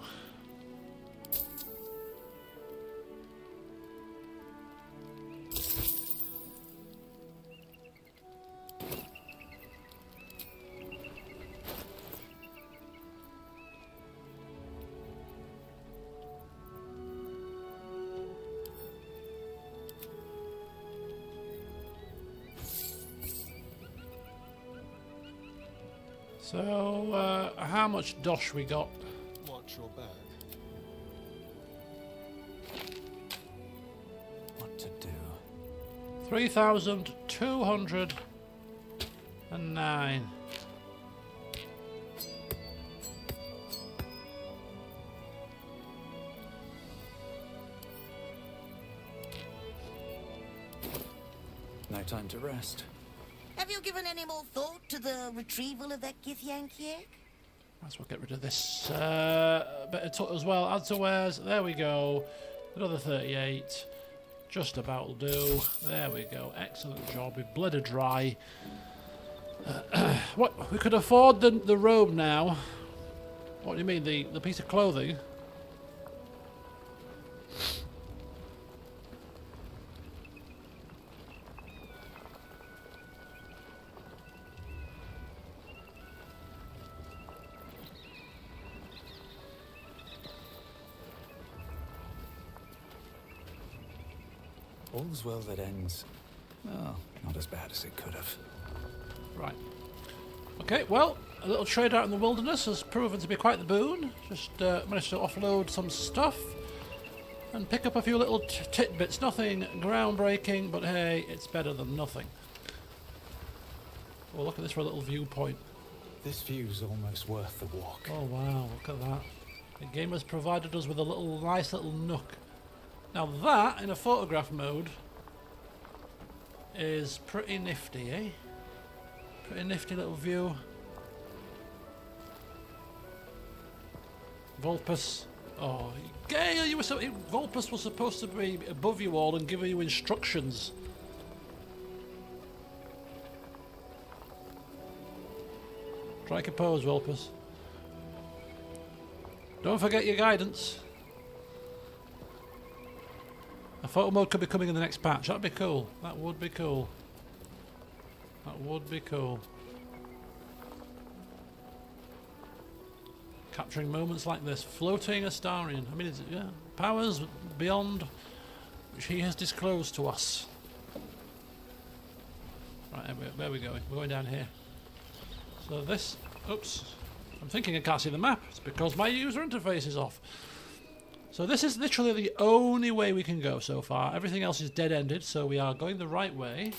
So, how much dosh we got? Watch your back. What to do? 3,209. No time to rest. Have you given any more thought to the retrieval of that Githyanki egg? Might as well get rid of this bit of tut as well. Add to wares. There we go. Another 38. Just about will do. There we go. Excellent job. We've bled dry. What? We could afford the robe now. What do you mean? The piece of clothing? All's well that ends. Oh, not as bad as it could have. Right. Okay, well, a little trade out in the wilderness has proven to be quite the boon. Just managed to offload some stuff and pick up a few little tidbits. Nothing groundbreaking, but hey, it's better than nothing. Well, look at this for a little viewpoint. This view's almost worth the walk. Oh wow, look at that. The game has provided us with a nice little nook. Now that, in a photograph mode, is pretty nifty, eh? Pretty nifty little view. Vulpus. Oh, Gale, Vulpus was supposed to be above you all and giving you instructions. Strike a pose, Vulpus. Don't forget your guidance. A photo mode could be coming in the next patch. That'd be cool. That would be cool. That would be cool. Capturing moments like this. Floating Astarian. I mean, it's, yeah, powers beyond which he has disclosed to us. Right, where are we going? We're going down here. So this... Oops. I'm thinking I can't see the map. It's because my user interface is off. So this is literally the only way we can go so far. Everything else is dead-ended, so we are going the right way.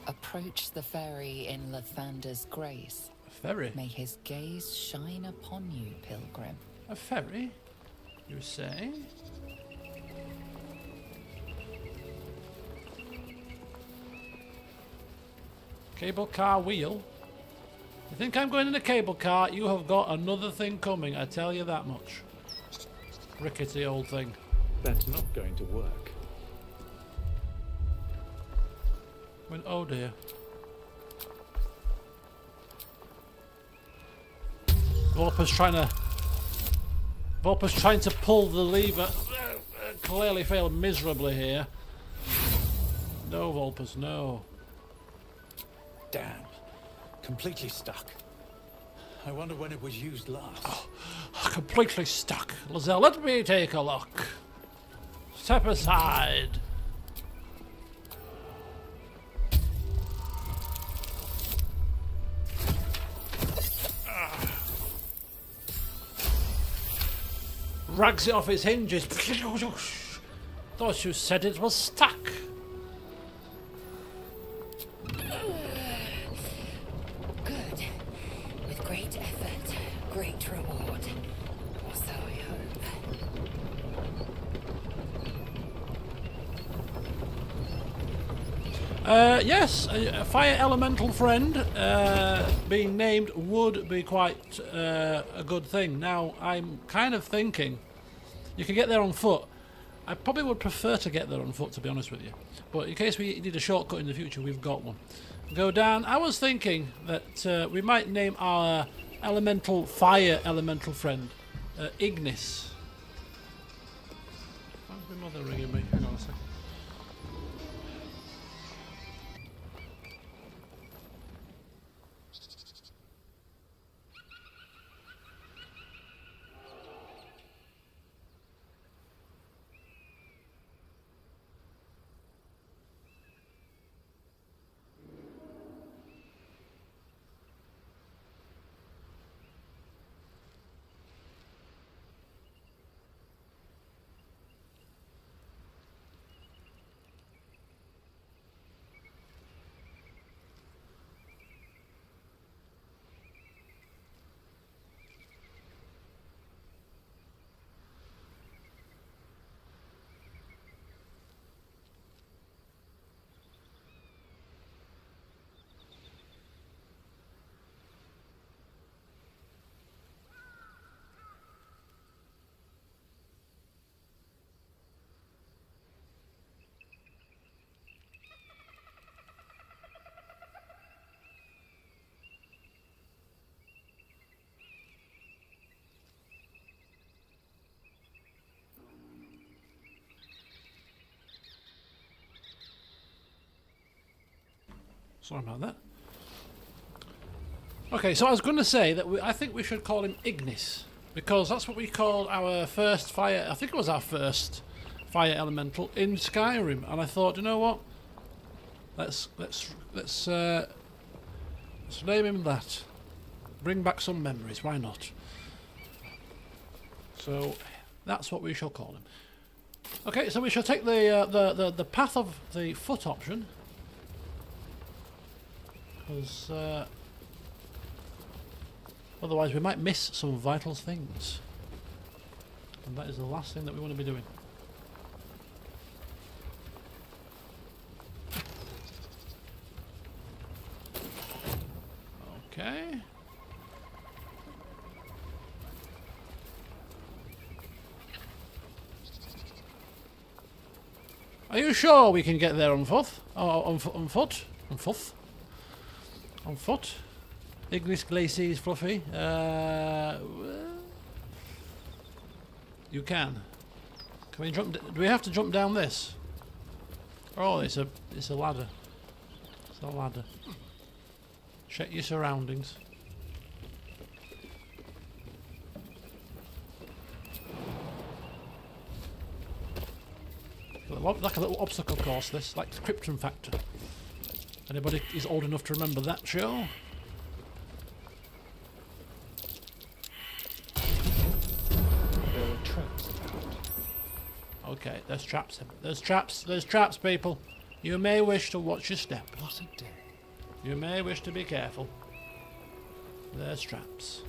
Approach the ferry in Lathander's grace. A ferry? May his gaze shine upon you, pilgrim. A ferry? You say? Cable car wheel? You think I'm going in a cable car? You have got another thing coming, I tell you that much. Rickety old thing. That's not going to work. Oh dear. Vulpus trying to pull the lever. Clearly failed miserably here. No, Volpus, no. Damn. Completely stuck. I wonder when it was used last. Completely stuck. Lizelle, let me take a look. Step aside. Rags it off its hinges. Thought you said it was stuck. Good. With great effort, great reward. Or so I hope. Yes, a fire elemental friend being named would be quite a good thing. Now, I'm kind of thinking you can get there on foot. I probably would prefer to get there on foot, to be honest with you. But in case we need a shortcut in the future, we've got one. Go down. I was thinking that we might name our fire elemental friend Ignis. Why's my mother ringing me? Hang on a second. Sorry about that. Okay, so I was going to say that I think we should call him Ignis, because that's what we called our first fire. I think it was our first fire elemental in Skyrim, and I thought, you know what? Let's name him that. Bring back some memories. Why not? So that's what we shall call him. Okay, so we shall take the path of the foot option. Because otherwise we might miss some vital things, and that is the last thing that we want to be doing. Okay. Are you sure we can get there on foot? On foot? On foot? On foot? Ignis Glacis Fluffy. You can. Can we jump? Do we have to jump down this? Oh, it's a ladder. It's a ladder. Check your surroundings. Like a little obstacle course, this, like the Krypton Factor. Anybody is old enough to remember that show? There are traps about. Okay, there's traps. There's traps. There's traps, people. You may wish to watch your step. What a day. You may wish to be careful. There's traps.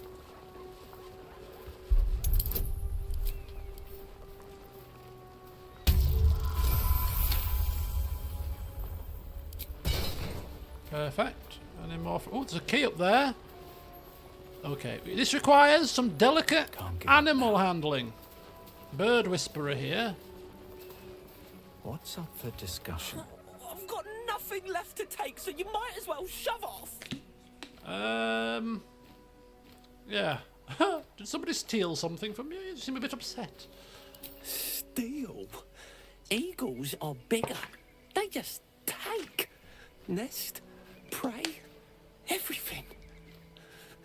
Perfect. Any more? Oh, there's a key up there. Okay, this requires some delicate animal handling. Bird whisperer here. What's up for discussion? I've got nothing left to take, so you might as well shove off. Yeah. Did somebody steal something from you? You seem a bit upset. Steal? Eagles are bigger. They just take. Nest, prey, everything.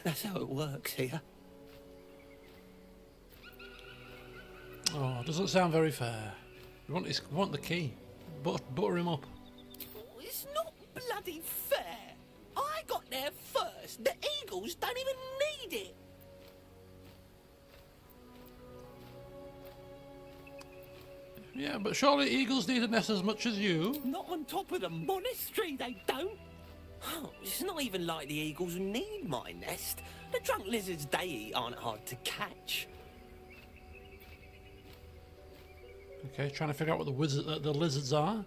That's how it works here. Oh, doesn't sound very fair. We want the key. Butter him up. It's not bloody fair. I got there first. The eagles don't even need it. Yeah, but surely eagles need a nest as much as you. Not on top of the monastery, they don't. Oh, it's not even like the eagles need my nest. The drunk lizards they eat aren't hard to catch. Okay, trying to figure out what the lizards are.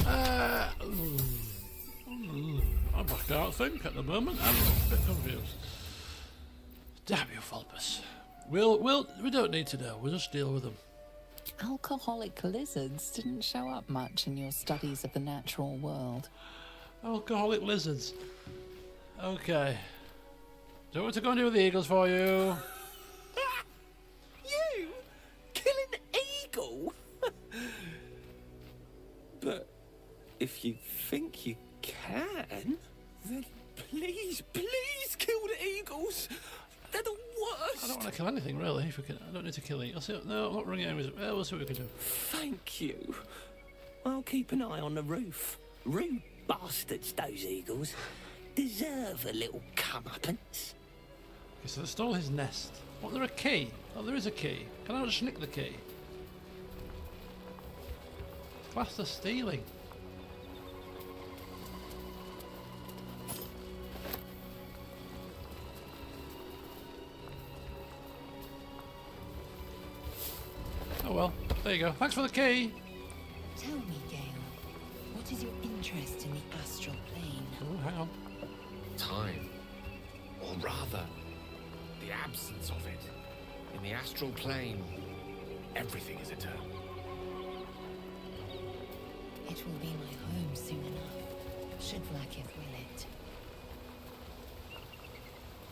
I can't think at the moment. I'm a bit confused. Damn you, Fulbus. We don't need to know. We'll just deal with them. Alcoholic lizards didn't show up much in your studies of the natural world. Alcoholic lizards. Okay. Do you want to go and do with the eagles for you? You? Kill an eagle? But if you think you can, then please kill the eagles. They're the worst. I don't want to kill anything, really. If we can, I don't need to kill eagles. No, I'm not running enemies. Well, we'll see what we can do. Thank you. I'll keep an eye on the roof. Rude bastards, those eagles. Deserve a little comeuppance. Okay, so they stole his nest. What, there a key? Oh, there is a key. Can I just nick the key? Classed as stealing. Oh well, there you go. Thanks for the key. Tell me, Gale, what is your interest in the astral plane? Oh, hang on. Time. Or rather, the absence of it. In the astral plane, everything is eternal. It will be my home soon enough, should Vlaakith will it.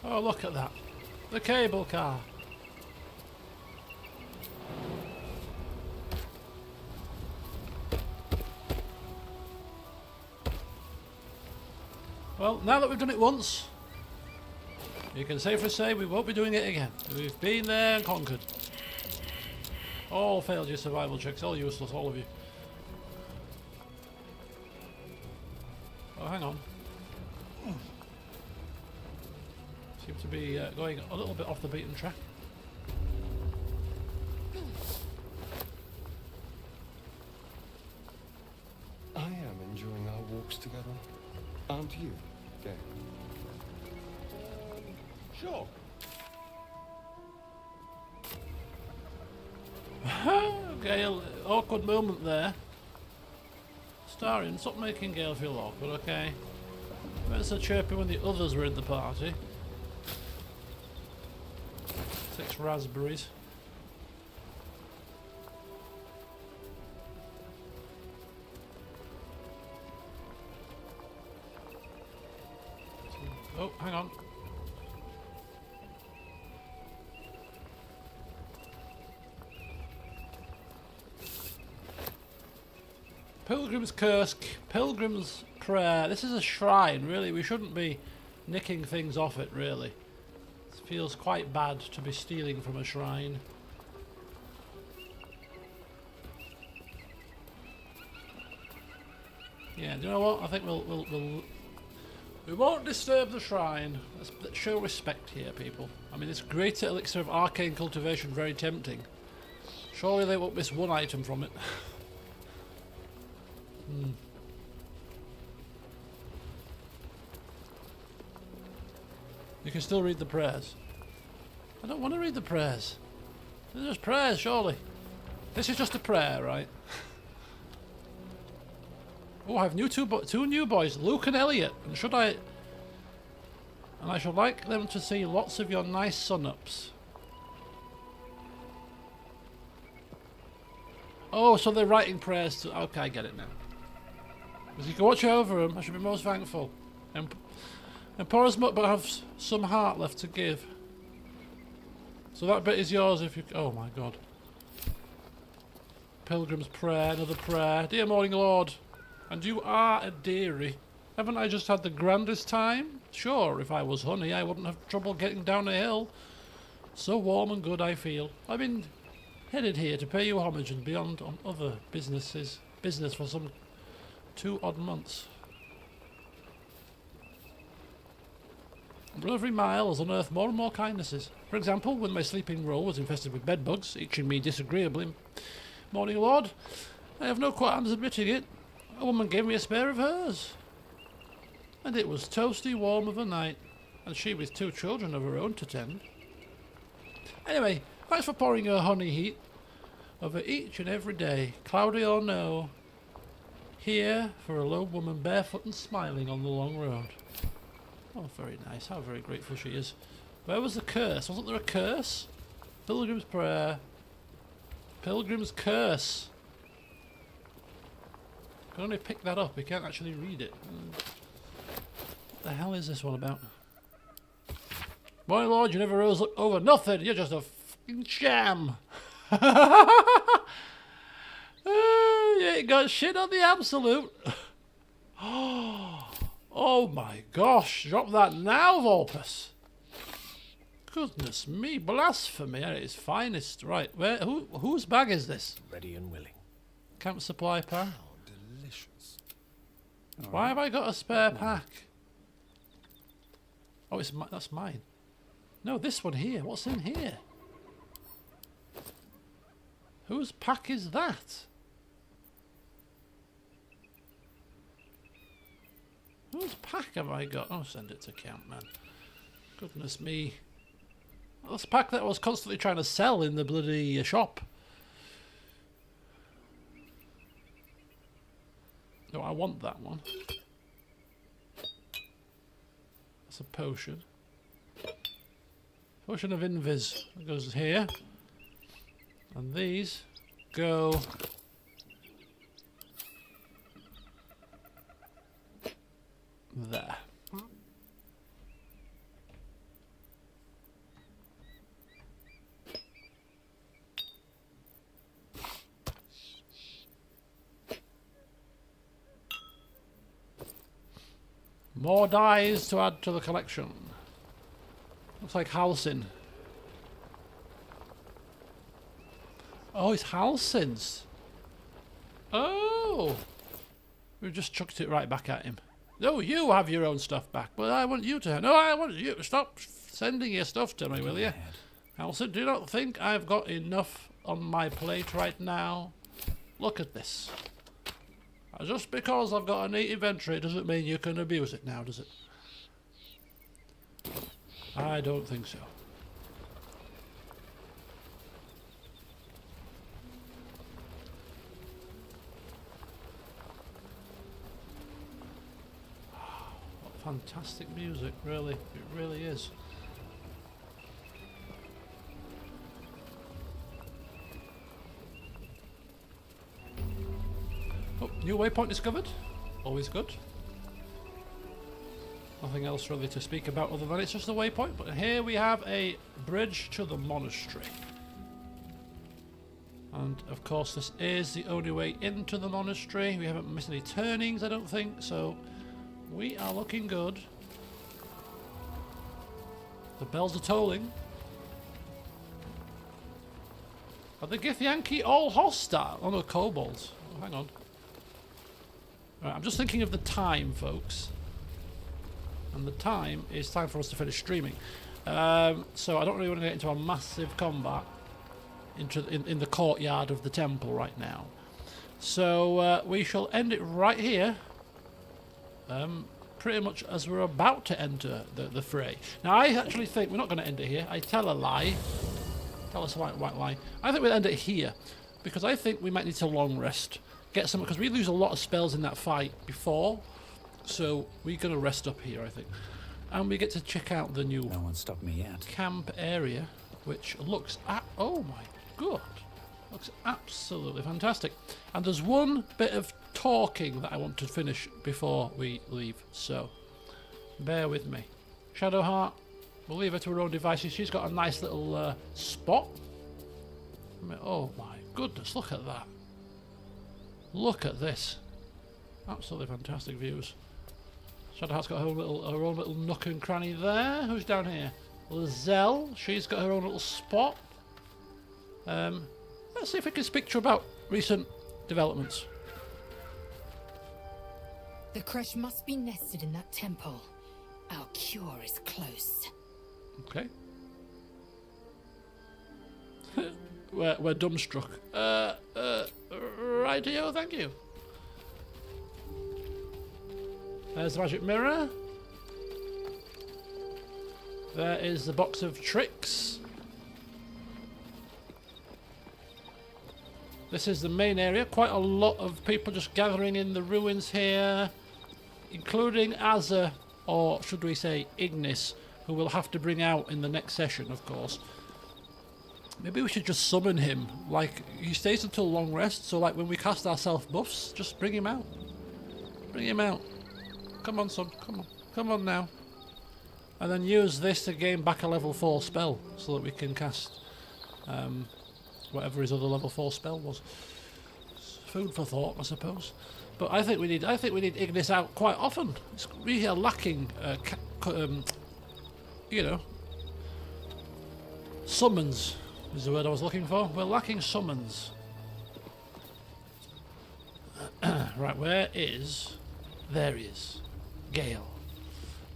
Oh, look at that. The cable car. Well, now that we've done it once, you can safely say we won't be doing it again. We've been there and conquered. All failed your survival checks, all useless, all of you. Oh, hang on. Seem to be going a little bit off the beaten track. I am enjoying our walks together. Aren't you, Gale? Sure. Gale, awkward moment there. Starion, stop making Gale feel awkward, okay? Went so chirpy when the others were in the party. 6 raspberries. Oh, hang on. Pilgrim's Curse, Pilgrim's Prayer. This is a shrine, really. We shouldn't be nicking things off it, really. It feels quite bad to be stealing from a shrine. Yeah, do you know what? I think we won't disturb the shrine. Let's show respect here, people. I mean, this great elixir of arcane cultivation, very tempting. Surely they won't miss one item from it. You can still read the prayers. I don't want to read the prayers. They're just prayers, surely. This is just a prayer, right? Oh, I have two new boys, Luke and Elliot. And I should like them to see lots of your nice sun-ups. Oh, so they're writing prayers to... Okay, I get it now. If you can watch over them, I should be most thankful. And pour as much, but I have some heart left to give. So that bit is yours if you... Oh my god. Pilgrim's Prayer, another prayer. Dear Morning Lord, and you are a dearie. Haven't I just had the grandest time? Sure, if I was honey, I wouldn't have trouble getting down a hill. So warm and good I feel. I've been headed here to pay you homage and beyond on other business for some 2 odd months. And every mile has unearthed more and more kindnesses. For example, when my sleeping roll was infested with bedbugs, itching me disagreeably. Morning Lord, I have no qualms admitting it. A woman gave me a spare of hers. And it was toasty warm of a night, and she with 2 children of her own to tend. Anyway, thanks for pouring your honey heat over each and every day, cloudy or no. Here for a lone woman barefoot and smiling on the long road. Oh, very nice. How very grateful she is. Where was the curse? Wasn't there a curse? Pilgrim's Prayer. Pilgrim's Curse. Can only pick that up. We can't actually read it. What the hell is this one about? My lord, you never rose over nothing. You're just a fucking sham. You ain't got shit on the absolute. Oh my gosh. Drop that now, Volpus. Goodness me. Blasphemy at its finest. Right. Whose bag is this? Ready and willing. Camp supply pack. How delicious. Why have I got a spare pack? Oh, that's mine. No, this one here. What's in here? Whose pack is that? Whose pack have I got? Oh, send it to camp, man. Goodness me. That's a pack that I was constantly trying to sell in the bloody shop. No, I want that one. That's a potion. Potion of Invis goes here. And these go there. More dies to add to the collection. Looks like Halcyon. Oh, it's Halcyon's. Oh! We've just chucked it right back at him. No, you have your own stuff back, but I want you to... No, I want you to stop sending your stuff to me, will you? Halcyon, do you not think I've got enough on my plate right now? Look at this. Just because I've got a neat inventory doesn't mean you can abuse it now, does it? I don't think so. What fantastic music, really. It really is. Oh, new waypoint discovered. Always good. Nothing else really to speak about other than it's just a waypoint. But here we have a bridge to the monastery. And of course this is the only way into the monastery. We haven't missed any turnings, I don't think. So we are looking good. The bells are tolling. Are the Githyanki all hostile? Oh no, kobolds. Oh, hang on. Right, I'm just thinking of the time, folks. And the time is time for us to finish streaming. So I don't really want to get into a massive combat in the courtyard of the temple right now. So we shall end it right here. Pretty much as we're about to enter the fray. Now I actually think we're not going to end it here. I tell a lie. Tell us a white lie. I think we'll end it here. Because I think we might need to long rest. Get some, because we lose a lot of spells in that fight before, so we're going to rest up here, I think. And we get to check out the new No one stopped me yet. camp area, which looks oh my god, looks absolutely fantastic. And there's one bit of talking that I want to finish before we leave, so bear with me. Shadowheart, We'll leave her to her own devices. She's got a nice little spot. I mean, oh my goodness, look at that. Look at this. Absolutely fantastic views. Shadowheart's got her own little nook and cranny there. Who's down here? Lizelle. She's got her own little spot. Let's see if we can speak to her about recent developments. The crash must be nested in that temple. Our cure is close. Okay. We're dumbstruck. Rightio, thank you. There's the magic mirror. There is the box of tricks. This is the main area. Quite a lot of people just gathering in the ruins here, including Azza, or should we say Ignis, who we'll have to bring out in the next session, of course. Maybe we should just summon him. Like, he stays until long rest, so like when we cast our self buffs, just bring him out. Bring him out. Come on, son. Come on. Come on now. And then use this to gain back a level 4 spell, so that we can cast whatever his other level 4 spell was. Food for thought, I suppose. But I think we need Ignis out quite often. We are lacking, you know, summons is the word I was looking for. We're lacking summons. Right, where is? There he is. Gale.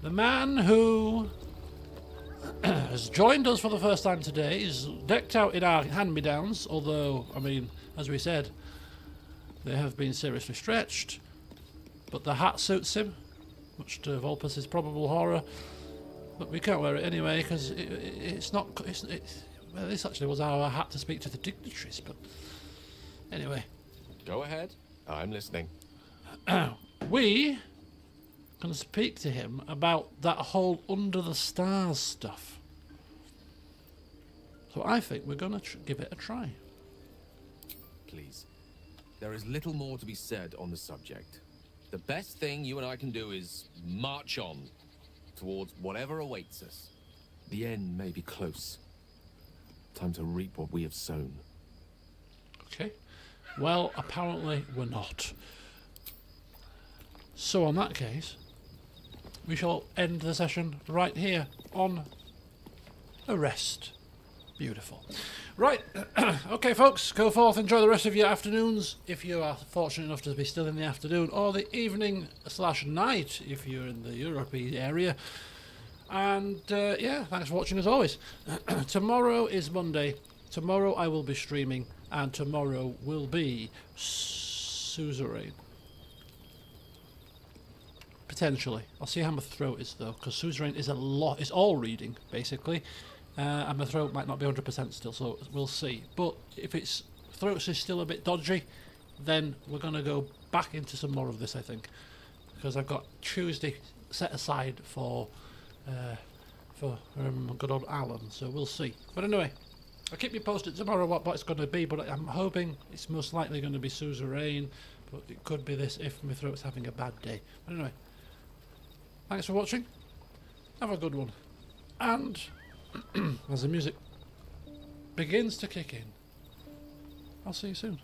The man who has joined us for the first time today is decked out in our hand-me-downs, although, I mean, as we said, they have been seriously stretched. But the hat suits him, much to Volpus's probable horror. But we can't wear it anyway, because it's not... well, this actually was our hat to speak to the dignitaries, but... Anyway. Go ahead. I'm listening. We can speak to him about that whole under the stars stuff. So I think we're going to give it a try. Please. There is little more to be said on the subject. The best thing you and I can do is march on towards whatever awaits us. The end may be close. Time to reap what we have sown. Okay. Well, apparently we're not. So in that case, we shall end the session right here on a rest. Beautiful. Right, okay folks, go forth, enjoy the rest of your afternoons, if you are fortunate enough to be still in the afternoon, or the evening / night, if you're in the European area. And yeah, thanks for watching as always. Tomorrow is Monday. Tomorrow I will be streaming, and tomorrow will be Suzerain. Potentially. I'll see how my throat is though, because Suzerain is it's all reading, basically. And my throat might not be 100% still, so we'll see. But if its throat is still a bit dodgy, then we're going to go back into some more of this, I think. Because I've got Tuesday set aside for good old Alan, so we'll see. But anyway, I'll keep you posted tomorrow what it's going to be, but I'm hoping it's most likely going to be Suzerain, but it could be this if my throat's having a bad day. But anyway, thanks for watching. Have a good one. And... as the music begins to kick in, I'll see you soon.